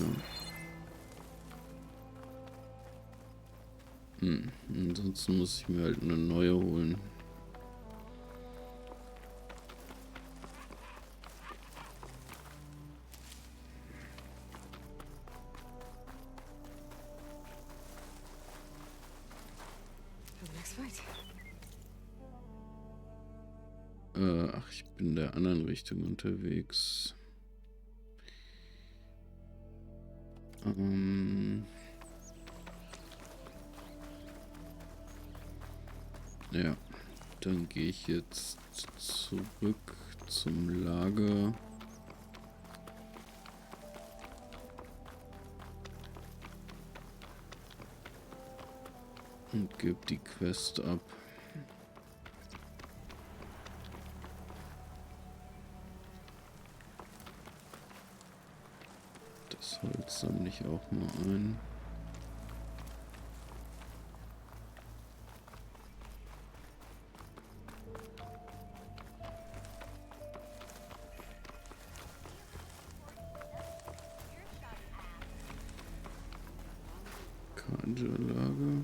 Ansonsten muss ich mir halt eine neue holen. Ach, ich bin in der anderen Richtung unterwegs. Ja, dann gehe ich jetzt zurück zum Lager. Und gebe die Quest ab. Das Holz sammle ich auch mal ein. Lager.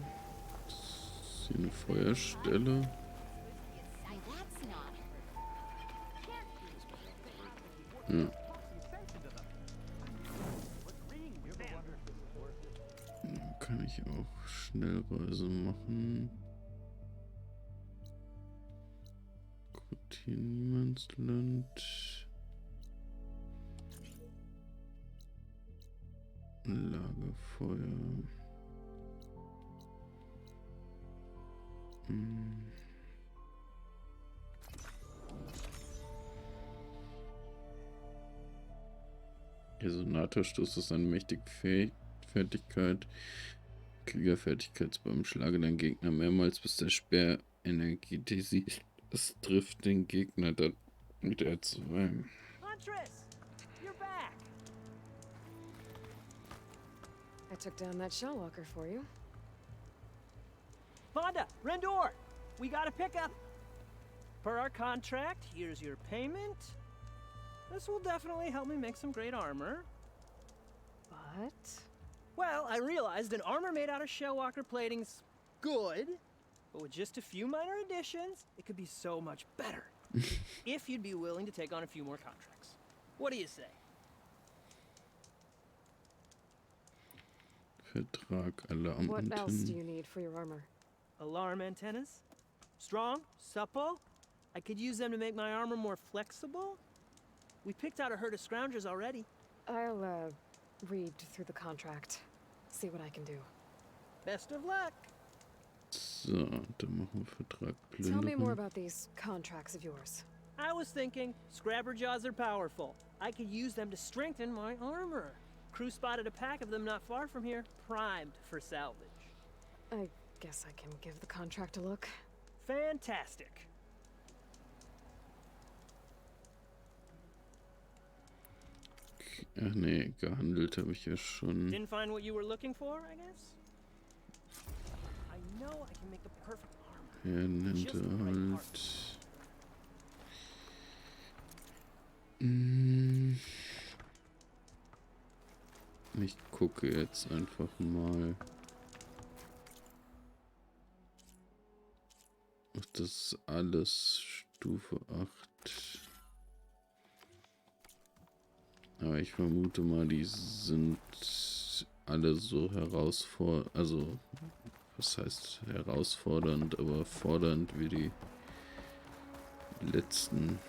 Das ist hier eine Feuerstelle. Ja. Da kann ich auch Schnellreise machen. Gut, hier Niemandsland. Lagerfeuer. Der Senatorstoß ist eine mächtige Fertigkeit. Kriegerfertigkeit beim Schlage den Gegner mehrmals, bis der Speer energetisiert. Das trifft den Gegner dann mit R2. Huntress, you're back. I took down that shellwalker for you. Fonda, Rendor, we got a pickup. Per our contract, here's your payment. This will definitely help me make some great armor. But? Well, I realized an armor made out of shellwalker plating's good, but with just a few minor additions, it could be so much better. If you'd be willing to take on a few more contracts. What do you say? Vertrag, Alarmantennen. What else do you need for your armor? Alarm antennas? Strong? Supple? I could use them to make my armor more flexible? We picked out a herd of scroungers already. I'll, read through the contract. See what I can do. Best of luck. So, dann machen wir Vertrag Tell me more plündern. about these contracts of yours. I was thinking, scrapper jaws are powerful. I could use them to strengthen my armor. Crew spotted a pack of them not far from here, primed for salvage. I guess I can give the contract a look. Fantastic. Ach nee, gehandelt habe ich ja schon. Didn't find what you were looking for, I guess? I know I can make the perfect armor. Herrenhinterhalt. Ich gucke jetzt einfach mal. Ach, das ist alles Stufe 8. Aber ich vermute mal, die sind alle so herausfordernd, also was heißt herausfordernd, aber fordernd wie die letzten.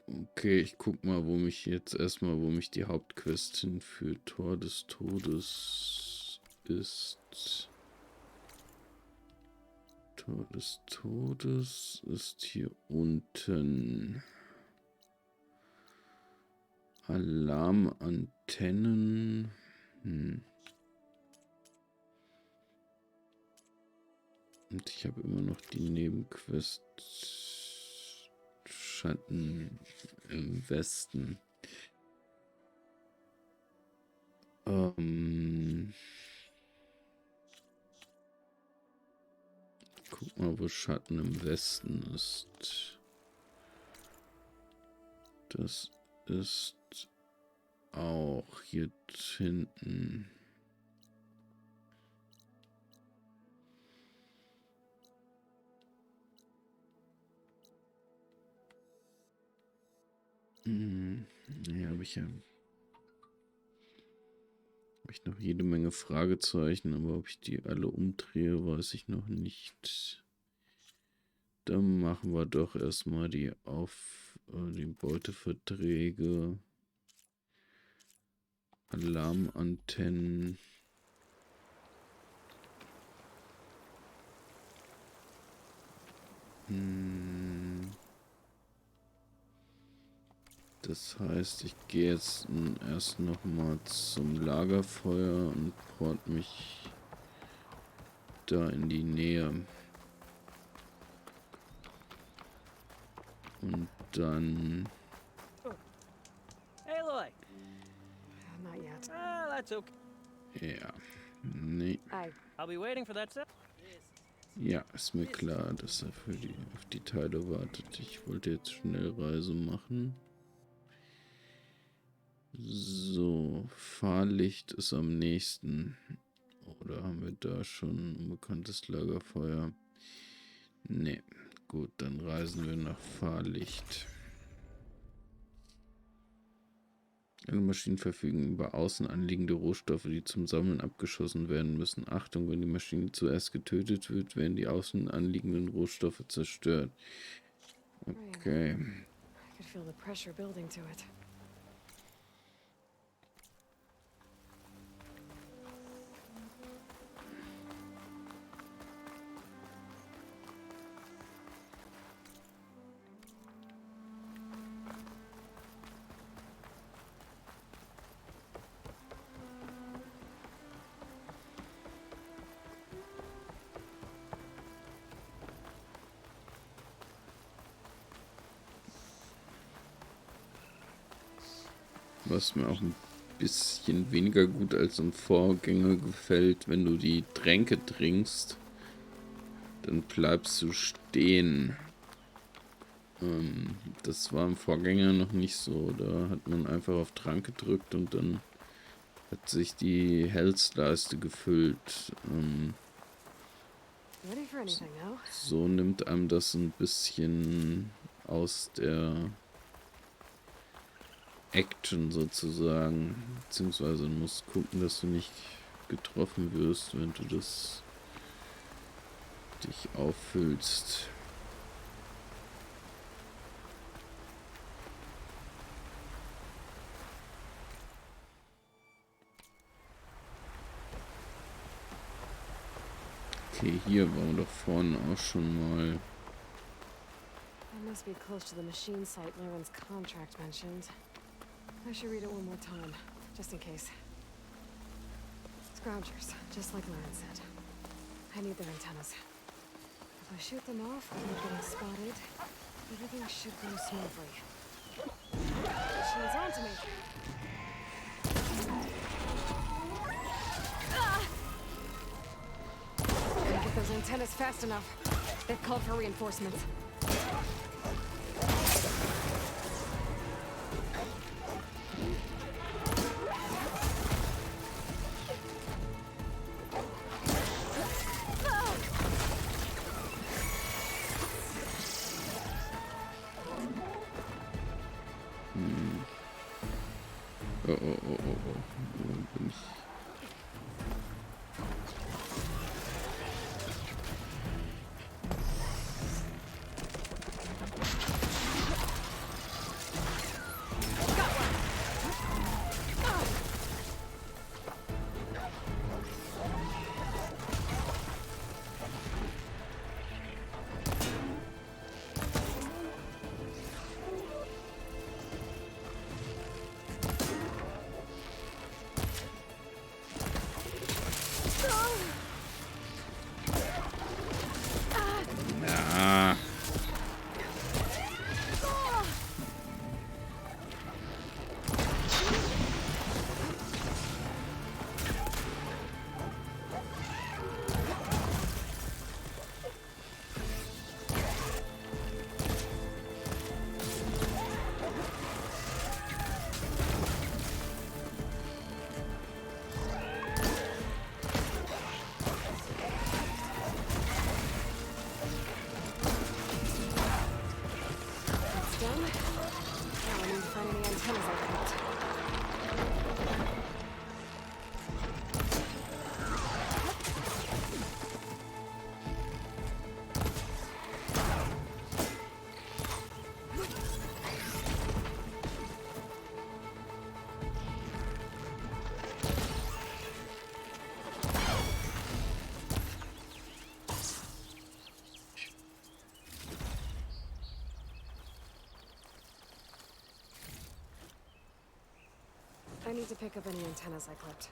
Okay, ich guck mal, wo mich die Hauptquest hinführt. Tor des Todes ist. Tor des Todes ist hier unten. Alarmantennen. Und ich habe immer noch die Nebenquest. Schatten im Westen. Guck mal, wo Schatten im Westen ist. Das ist auch hier hinten. Hier habe ich noch jede Menge Fragezeichen, aber ob ich die alle umdrehe, weiß ich noch nicht. Dann machen wir doch erstmal die Beuteverträge, Alarmantennen. Das heißt, ich gehe jetzt erst noch mal zum Lagerfeuer und port mich da in die Nähe. Und dann... Hey, Aloy. Not yet. That's okay. Ja, nee. I'll be waiting for that set. Ja, ist mir klar, dass er auf die Teile wartet. Ich wollte jetzt Schnellreise machen. So, Fahrlicht ist am nächsten. Oder haben wir da schon ein unbekanntes Lagerfeuer? Nee. Gut, dann reisen wir nach Fahrlicht. Alle Maschinen verfügen über außen anliegende Rohstoffe, die zum Sammeln abgeschossen werden müssen. Achtung, wenn die Maschine zuerst getötet wird, werden die außen anliegenden Rohstoffe zerstört. Okay. I could feel the pressure building to it. Was mir auch ein bisschen weniger gut als im Vorgänger gefällt, wenn du die Tränke trinkst, dann bleibst du stehen. Das war im Vorgänger noch nicht so. Da hat man einfach auf Trank gedrückt und dann hat sich die Health-Leiste gefüllt. So nimmt einem das ein bisschen aus der Action sozusagen, beziehungsweise du musst gucken, dass du nicht getroffen wirst, wenn du das dich auffüllst. Okay, hier waren wir doch vorne auch schon mal. That must be close to the machine site Laren's contract mentioned. I should read it one more time, just in case. Scroungers, just like Laren said. I need their antennas. If I shoot them off without getting spotted, everything should go smoothly. Machine's on to me. Can't get those antennas fast enough. They've called for reinforcements. any antennas I clipped. I need to pick up any antennas I clipped.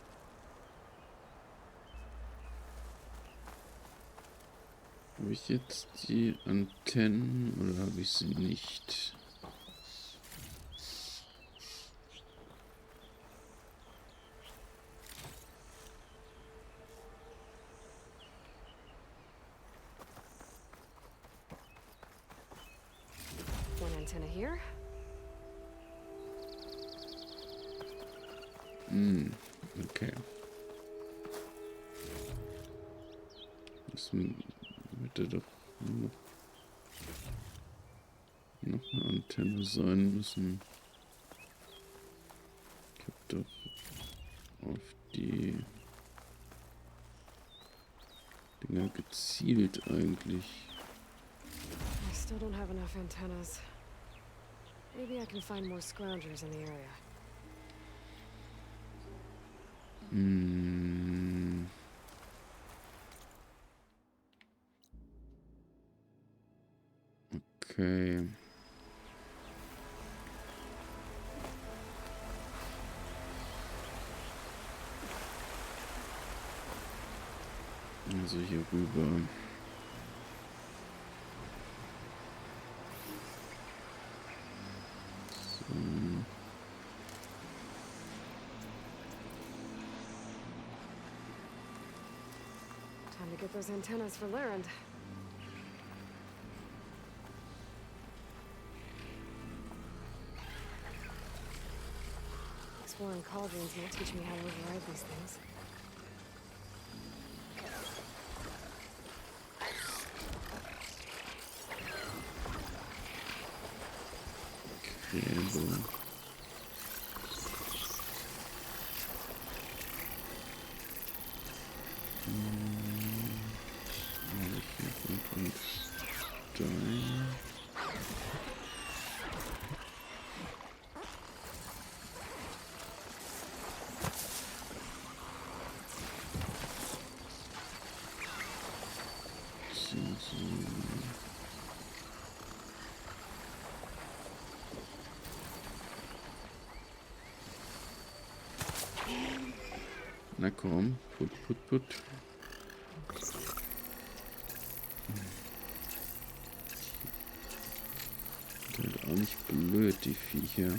Habe ich jetzt die Antennen oder habe ich sie nicht? One antenna here. Okay. Das hätte doch noch eine Antenne sein müssen. Ich habe doch auf die Dinger gezielt eigentlich. I still don't have enough antennas. Maybe I can find more scroungers in the area. Okay. Also hier rüber. So. Time to get those antennas for Larend. Exploring cauldrons might teach me how to override these things. Cable. Na komm, put. Die sind auch nicht blöd, die Viecher.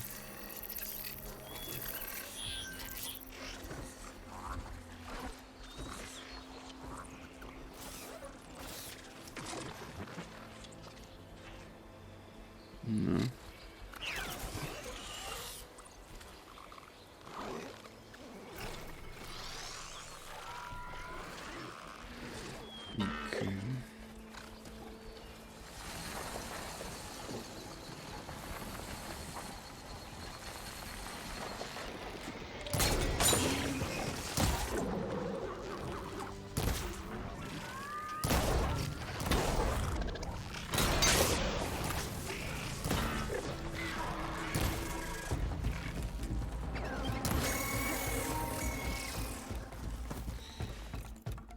Na.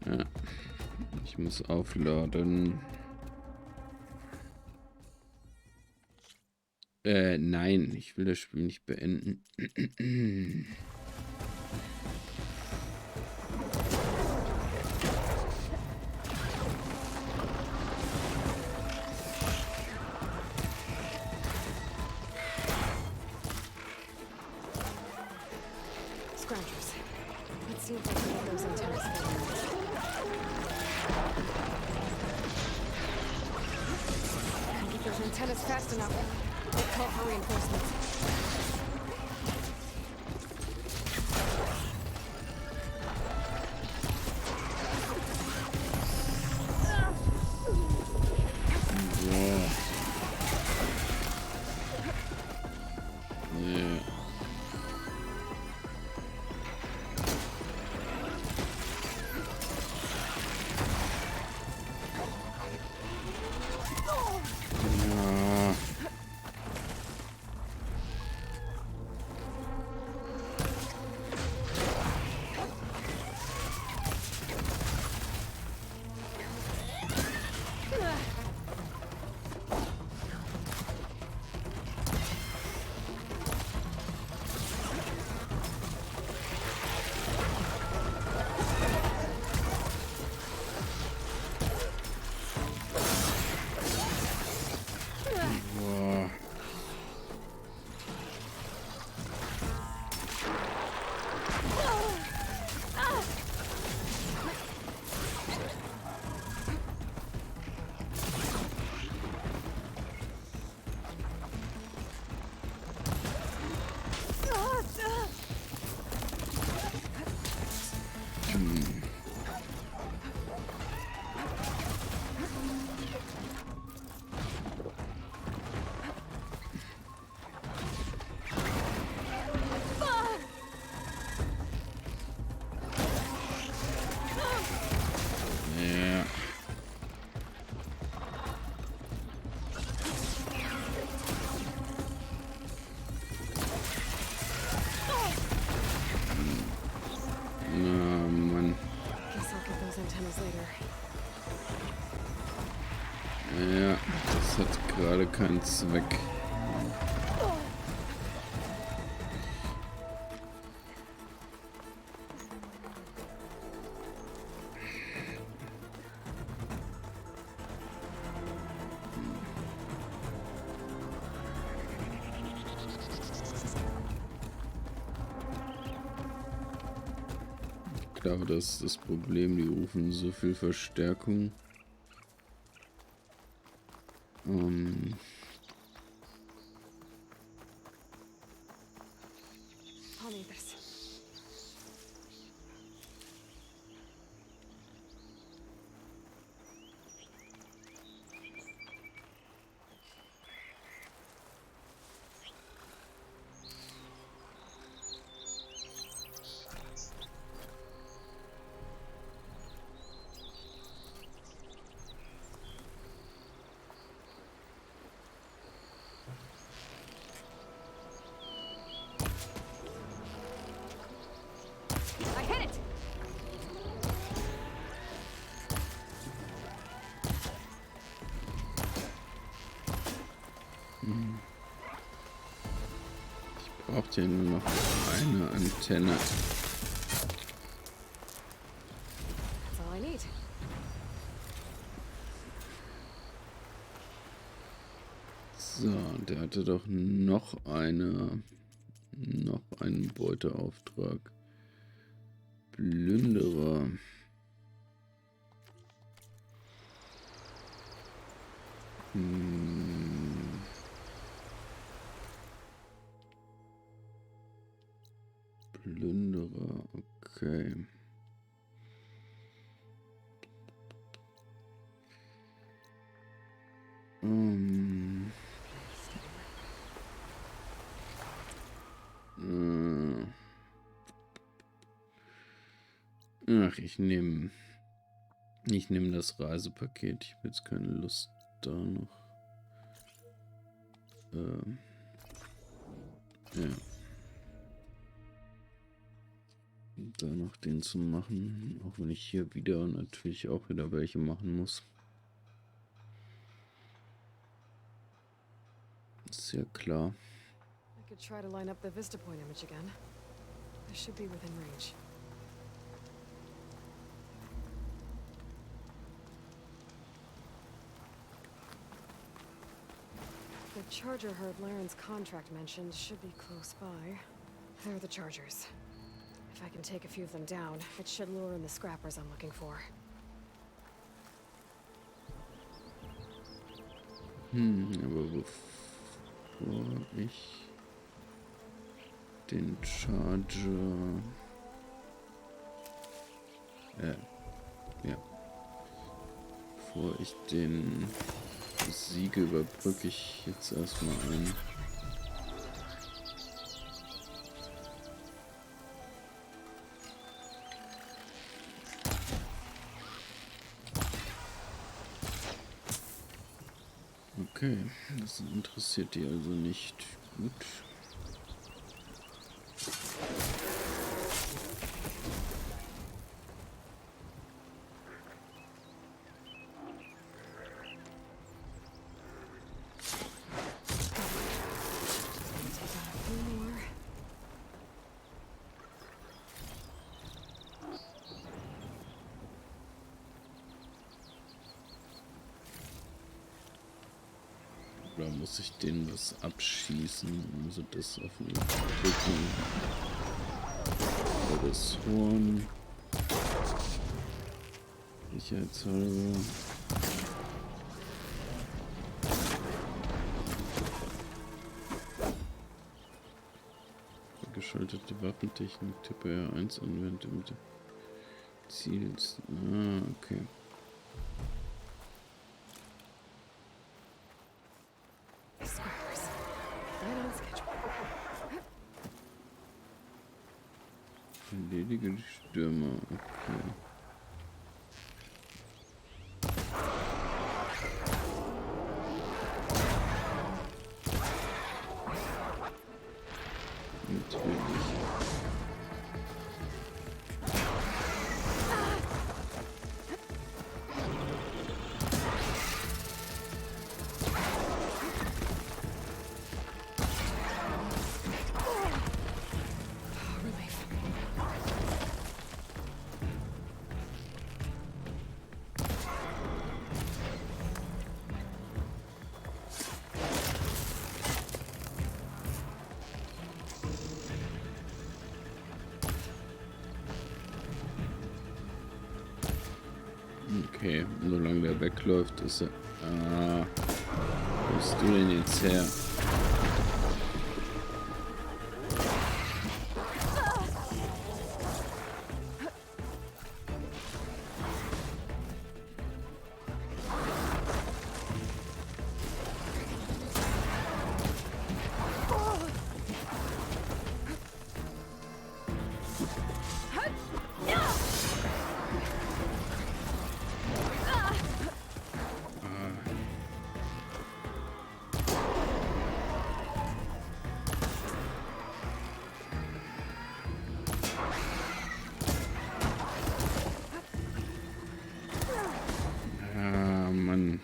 Ja, ich muss aufladen. Nein, ich will das Spiel nicht beenden. Scroungers. Let's see if I can get those antennas for Can't get those antennas fast enough. They'll call for reinforcements. Ja. Das hat gerade keinen Zweck. Ich glaube, das ist das Problem. Die rufen so viel Verstärkung. I'll need this. I hit it! Ich brauche hier nur noch eine Antenne. That's all I need. So, der hatte doch noch einen Beuteauftrag. Plünderer. Plünderer, okay. Ach, ich nehme das Reisepaket. Ich habe jetzt keine Lust da noch. Ja. Da noch den zu machen, auch wenn ich hier wieder natürlich auch wieder welche machen muss. Ist ja klar. I could try to line up the Vista Point image again. I should be within range. The charger herd Laren's contract mentioned should be close by. There are the chargers. If I can take a few of them down, it should lure in the scrappers I'm looking for. Aber bevor ich den Charger... ja. Bevor ich den besiege, überbrücke ich jetzt erstmal ein. Okay, das interessiert die also nicht. Gut. Oder muss ich denen was abschießen? Also das auf eine Drückung. Oder das Horn. Sicherheitshalber. Geschaltete Waffentechnik, Tippe R1 anwenden mit Ziels. Okay. Erledige die Stürmer, okay. Natürlich. Okay, solange der wegläuft, ist er... Ah, wo bist du denn jetzt her? Ah, Mann.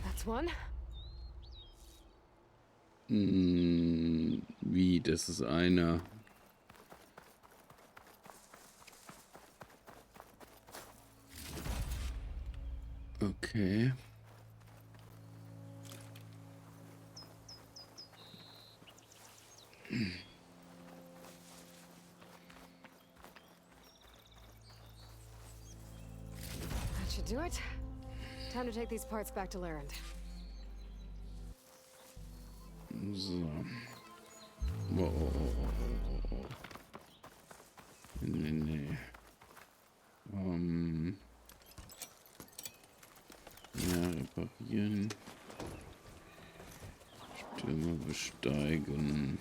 That's one. Wie, das ist einer. Okay. That should do it. Time to take these parts back to Larend. So. Oh. Nee. Ja, reparieren. Stürme besteigen.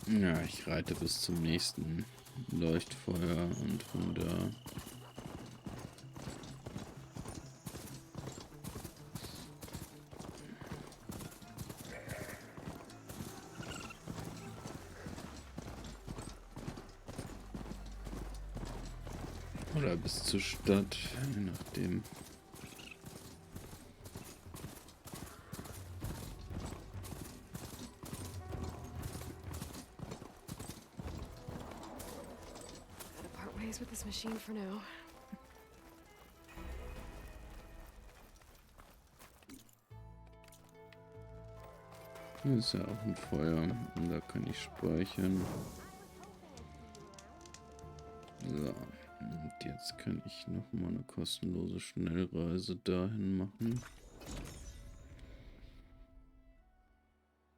Ja, ich reite bis zum nächsten Leuchtfeuer und von da... Oder bis zur Stadt, je nachdem. With this machine for now. Hier ist ja auch ein Feuer und da kann ich speichern. So, und jetzt kann ich noch mal eine kostenlose Schnellreise dahin machen.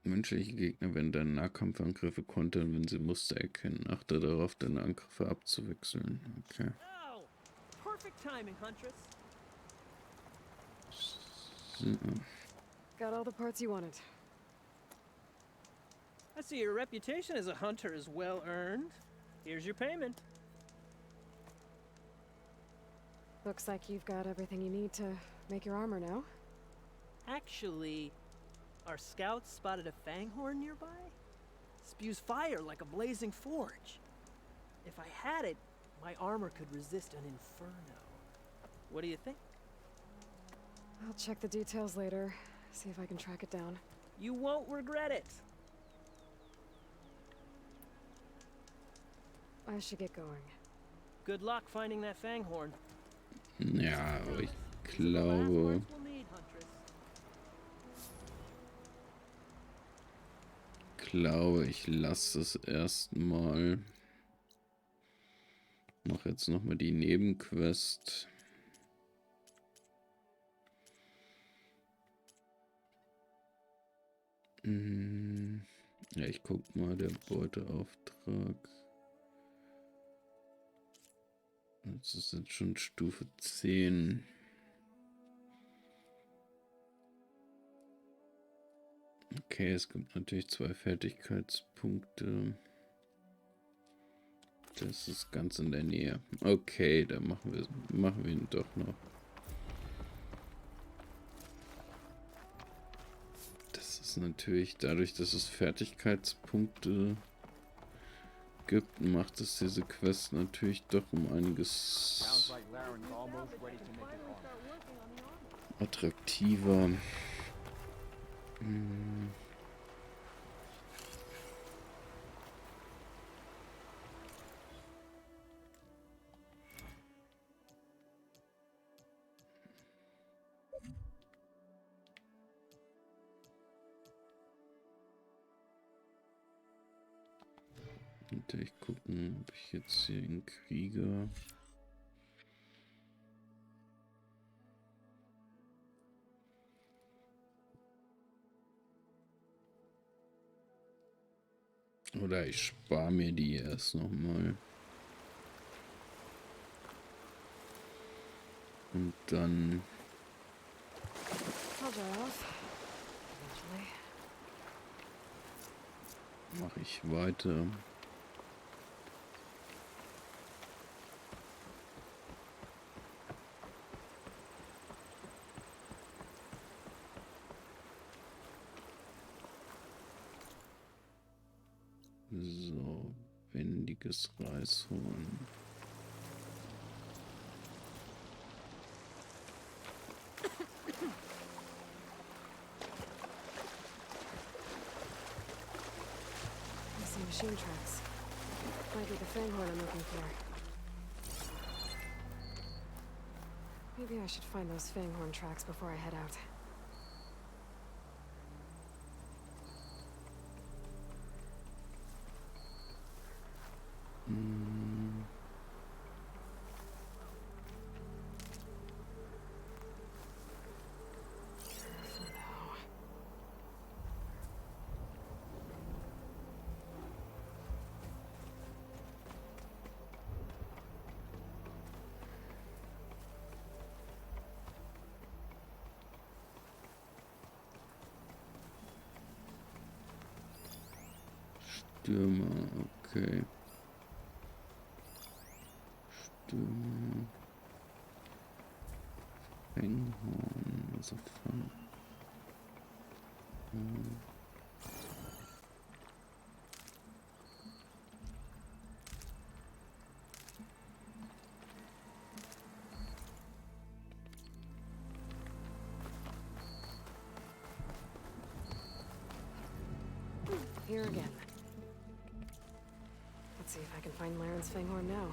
Menschliche Gegner werden deine Nahkampfangriffe kontern, wenn sie Muster erkennen. Achte darauf, deine Angriffe abzuwechseln. Okay. Oh, perfect timing, Huntress. So. Got all the parts you wanted. I see your reputation as a hunter is well earned. Here's your payment. Looks like you've got everything you need to make your armor now. Actually, our scouts spotted a fanghorn nearby. Spews fire like a blazing forge. If I had it, my armor could resist an inferno. What do you think? I'll check the details later, see if I can track it down. You won't regret it. I should get going. Good luck finding that fanghorn. Ja, aber ich glaube... Ich lasse es erstmal. Mache jetzt nochmal die Nebenquest. Ja, ich guck mal, der Beuteauftrag. Das ist jetzt schon Stufe 10. Okay, es gibt natürlich 2 Fertigkeitspunkte. Das ist ganz in der Nähe. Okay, dann machen wir ihn doch noch. Das ist natürlich dadurch, dass es Fertigkeitspunkte gibt, macht es diese Quest natürlich doch um einiges attraktiver. Natürlich gucken, ob ich jetzt hier einen Krieger. Oder ich spare mir die erst nochmal. Und dann mache ich weiter. So, wendiges Reishorn. Machine tracks. Might be the fanghorn I'm looking for. Maybe I should find those fanghorn tracks before I head out. Stürmer, okay. Stürmer. Fanghorn, also Fang. Here again. Let's see if I can find Laren's fanghorn now.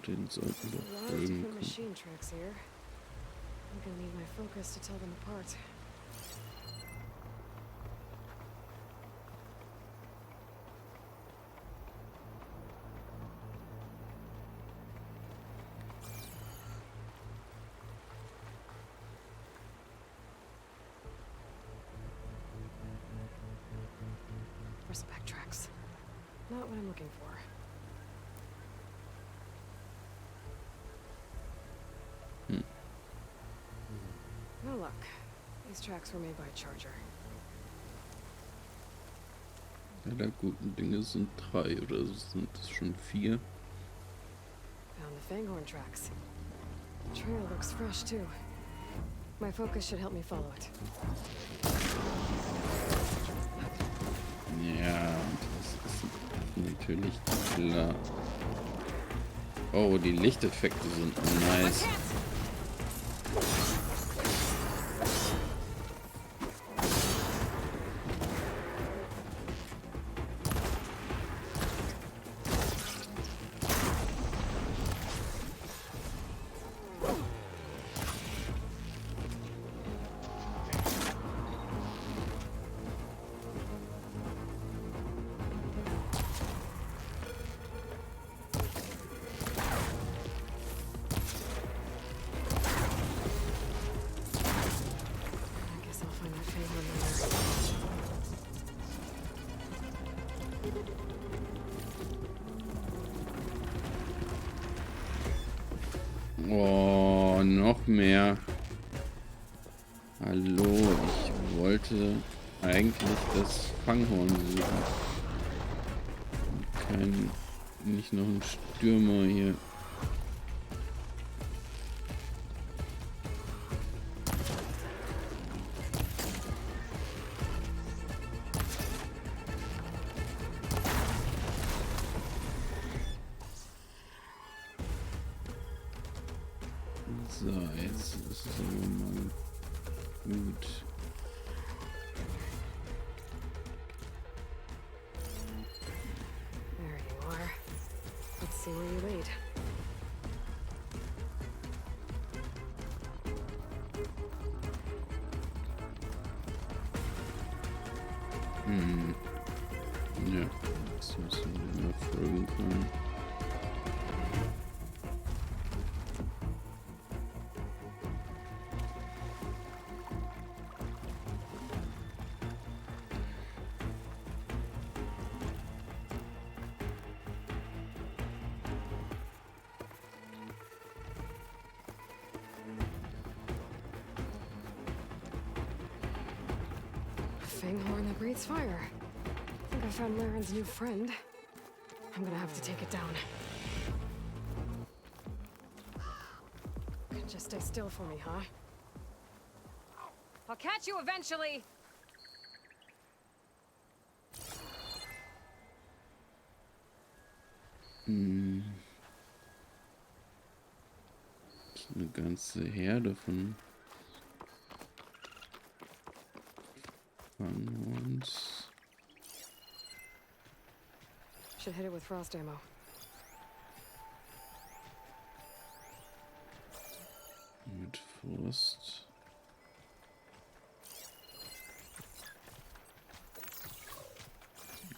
Den sollten wir A lot of folgen different können. machine tracks here. I'm gonna need my focus to tell them apart. Bristleback tracks. Not what I'm looking for. Oh look, these tracks were made by a charger. Aller guten Dinge sind 3 oder sind es schon 4? Found the fanghorn tracks. The trail looks fresh too. My focus should help me follow it. Ja, das ist natürlich klar. Oh, die Lichteffekte sind nice. find that Finghorn later. Oh, noch mehr. Hallo, ich wollte eigentlich das Fanghorn suchen. Nicht noch ein Stürmer hier. So, jetzt ist es aber mal gut. There you are. Let's see where you lead. Ja, das müssen wir mal folgen können. Fanghorn that breathes fire. I think I found Laren's new friend. I'm gonna have to take it down. Just stay still for me, huh? I'll catch you eventually. Das ist eine ganze Herde von Fanghorns. Should hit it with frost ammo. Mit Frost.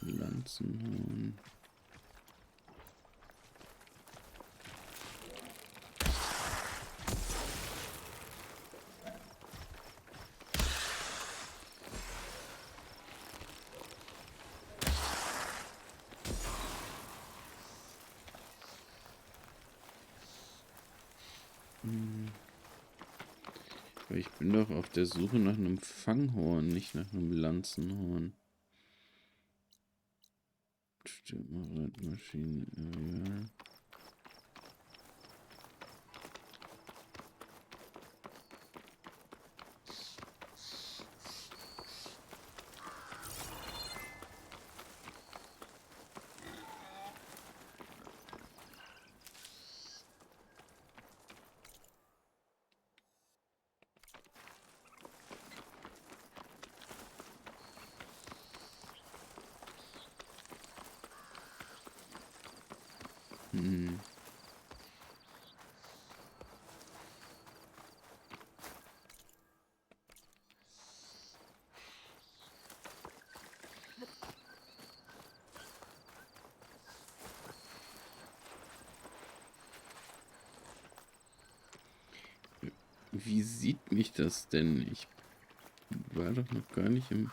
Lanzenhorn. Aber ich bin doch auf der Suche nach einem Fanghorn, nicht nach einem Lanzenhorn. Stürmerradmaschinen, ja. Wie sieht mich das denn? Ich war doch noch gar nicht im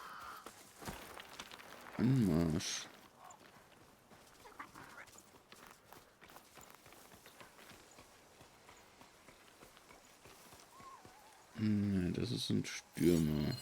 Anmarsch. Nein, das ist ein Stürmer.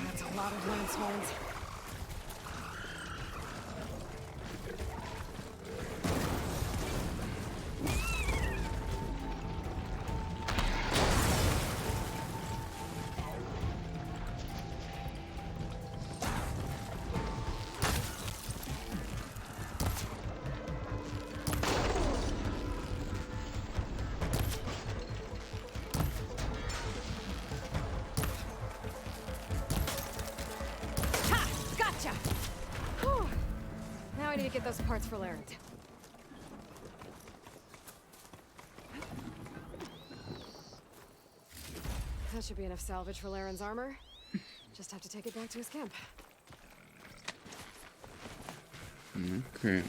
That's a lot of lance horns. parts for Larens. That should be enough salvage for Laren's armor. Just have to take it back to his camp. Okay.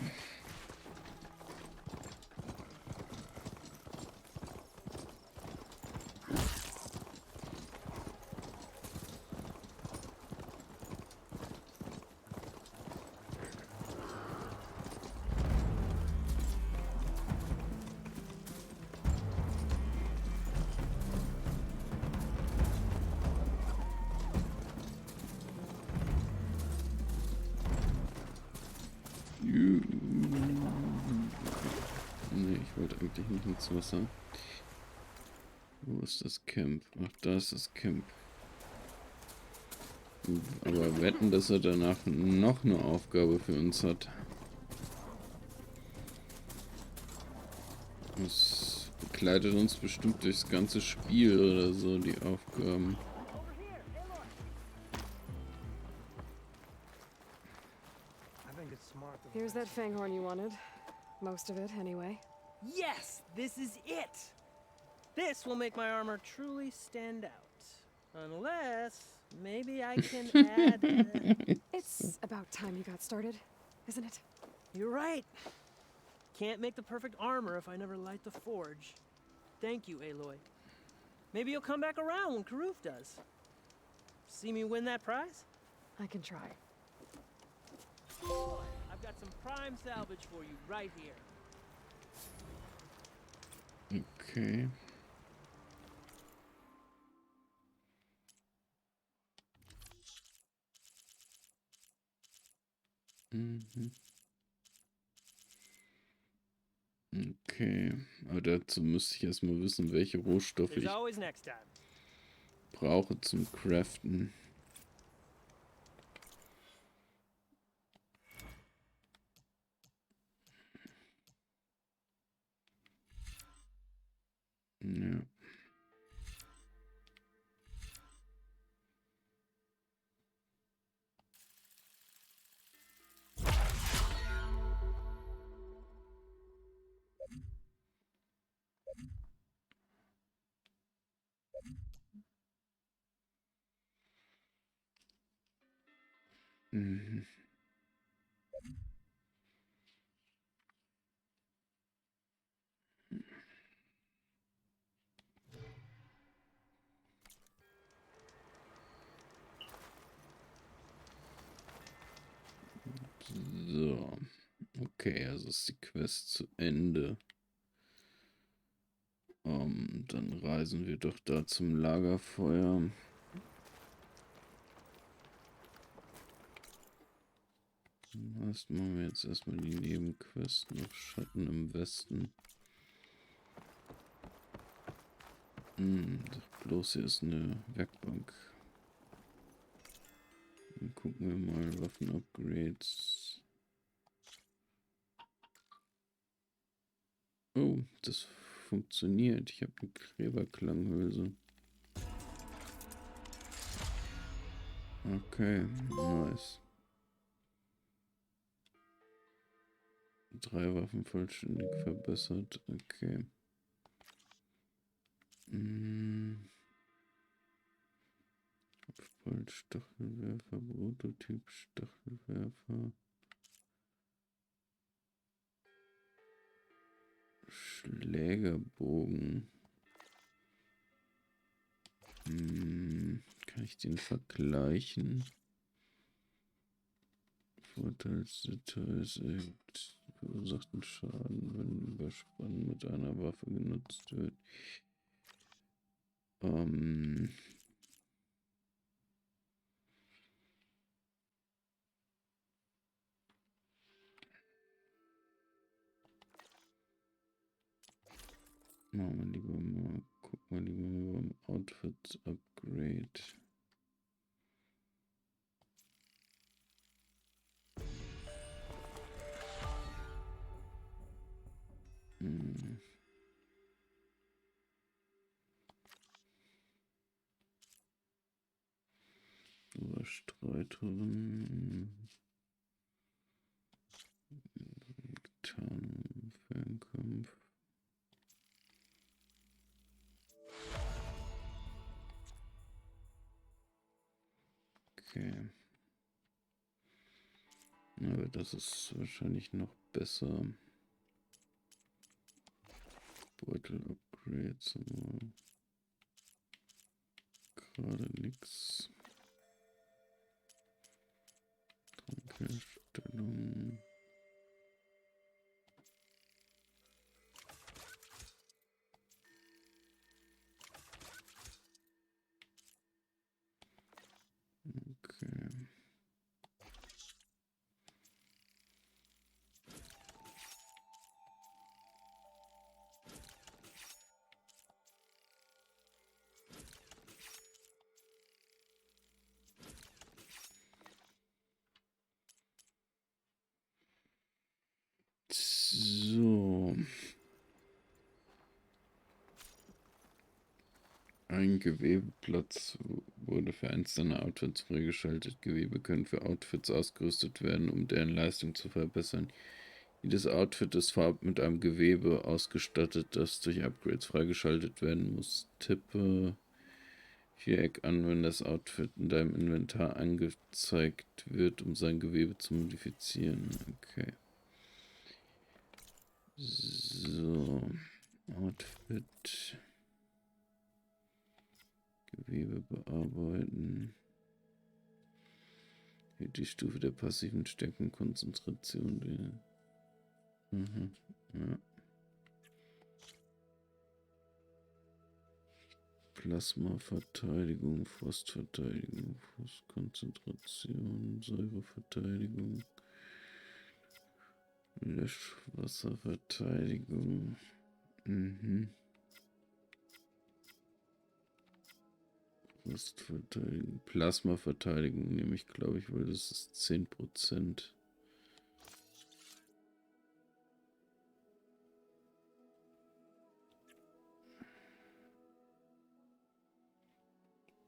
Nee, ich wollte eigentlich nicht ins Wasser. Wo ist das Camp? Ach, da ist das Camp. Aber wetten, dass er danach noch eine Aufgabe für uns hat. Das begleitet uns bestimmt durchs ganze Spiel oder so, die Aufgaben. Here's that fanghorn you wanted. Most of it, anyway. Yes, this is it. This will make my armor truly stand out. Unless, maybe I can add... It's about time you got started, isn't it? You're right. Can't make the perfect armor if I never light the forge. Thank you, Aloy. Maybe you'll come back around when Karuf does. See me win that prize? I can try. I've got some prime salvage for you right here. Okay. Okay, aber dazu müsste ich erstmal wissen, welche Rohstoffe ich brauche zum Craften. Ja. Mhm. So. Okay, also ist die Quest zu Ende. Dann reisen wir doch da zum Lagerfeuer. Was machen wir jetzt erstmal die Nebenquest noch? Schatten im Westen. Doch bloß hier ist eine Werkbank. Dann gucken wir mal Waffen-Upgrades. Oh, das funktioniert. Ich habe eine Gräberklanghülse. Okay, nice. 3 Waffen vollständig verbessert. Okay. Kopfball, Stachelwerfer, Prototyp, Stachelwerfer. Schlägerbogen. Kann ich den vergleichen? Vorteilsdetails erhöht verursachten Schaden, wenn Überspannen mit einer Waffe genutzt wird. Machen wir lieber mal, gucken wir lieber mal beim Outfit Upgrade. Überstreiterin. Tarnung, Fernkampf. Okay. Aber das ist wahrscheinlich noch besser. Beutel-Upgrades aber gerade nix. Trankherstellung. Okay. So. Ein Gewebeplatz wurde für eins deiner Outfits freigeschaltet. Gewebe können für Outfits ausgerüstet werden, um deren Leistung zu verbessern. Jedes Outfit ist mit einem Gewebe ausgestattet, das durch Upgrades freigeschaltet werden muss. Tippe Viereck an, wenn das Outfit in deinem Inventar angezeigt wird, um sein Gewebe zu modifizieren. Okay. So. Outfit. Gewebe bearbeiten. Hier die Stufe der passiven Stärkenkonzentration. Ja. Plasmaverteidigung, Frostverteidigung, Frostkonzentration, Säureverteidigung, Löschwasserverteidigung. Frostverteidigung, Plasmaverteidigung nehme ich, glaube ich, weil das ist 10%.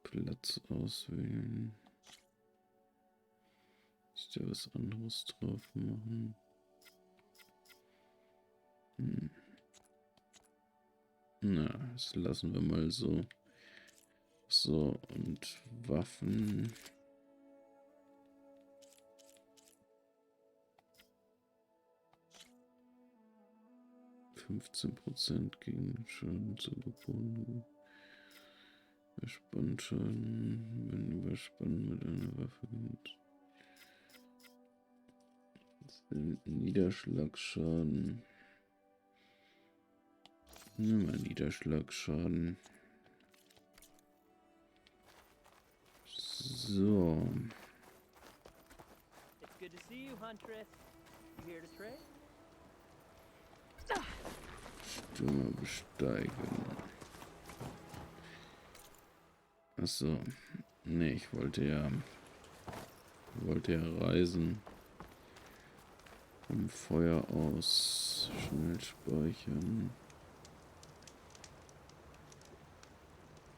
Platz auswählen. Ich da was anderes drauf machen. Na, das lassen wir mal so. So, und Waffen. %15 gegen Schaden zugebunden. Überspannschaden, wenn Überspannen mit einer Waffe geht. Niederschlagsschaden. Nimm mal Niederschlagsschaden. So. It's good to see you, Huntress. You here to trade? Stürmer besteigen. Achso. Ne, ich wollte ja reisen. Vom Feuer aus. Schnell speichern.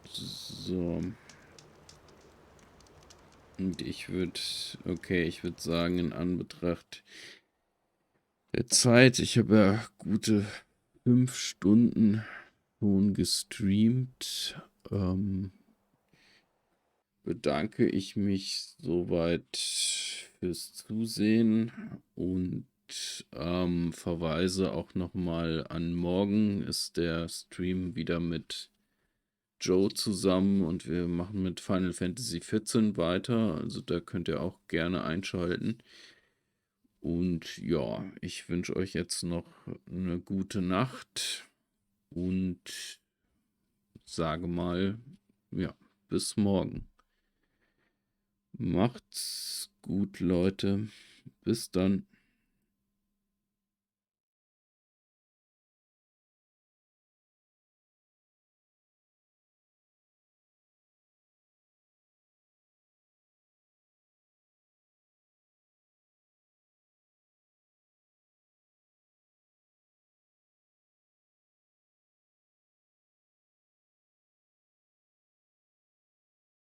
So. Und ich würde sagen, in Anbetracht der Zeit, ich habe ja gute 5 Stunden schon gestreamt, bedanke ich mich soweit fürs Zusehen und verweise auch nochmal an morgen ist der Stream wieder mit Joe zusammen und wir machen mit Final Fantasy 14 weiter, also da könnt ihr auch gerne einschalten. Und ja, ich wünsche euch jetzt noch eine gute Nacht und sage mal, ja, bis morgen. Macht's gut, Leute. Bis dann.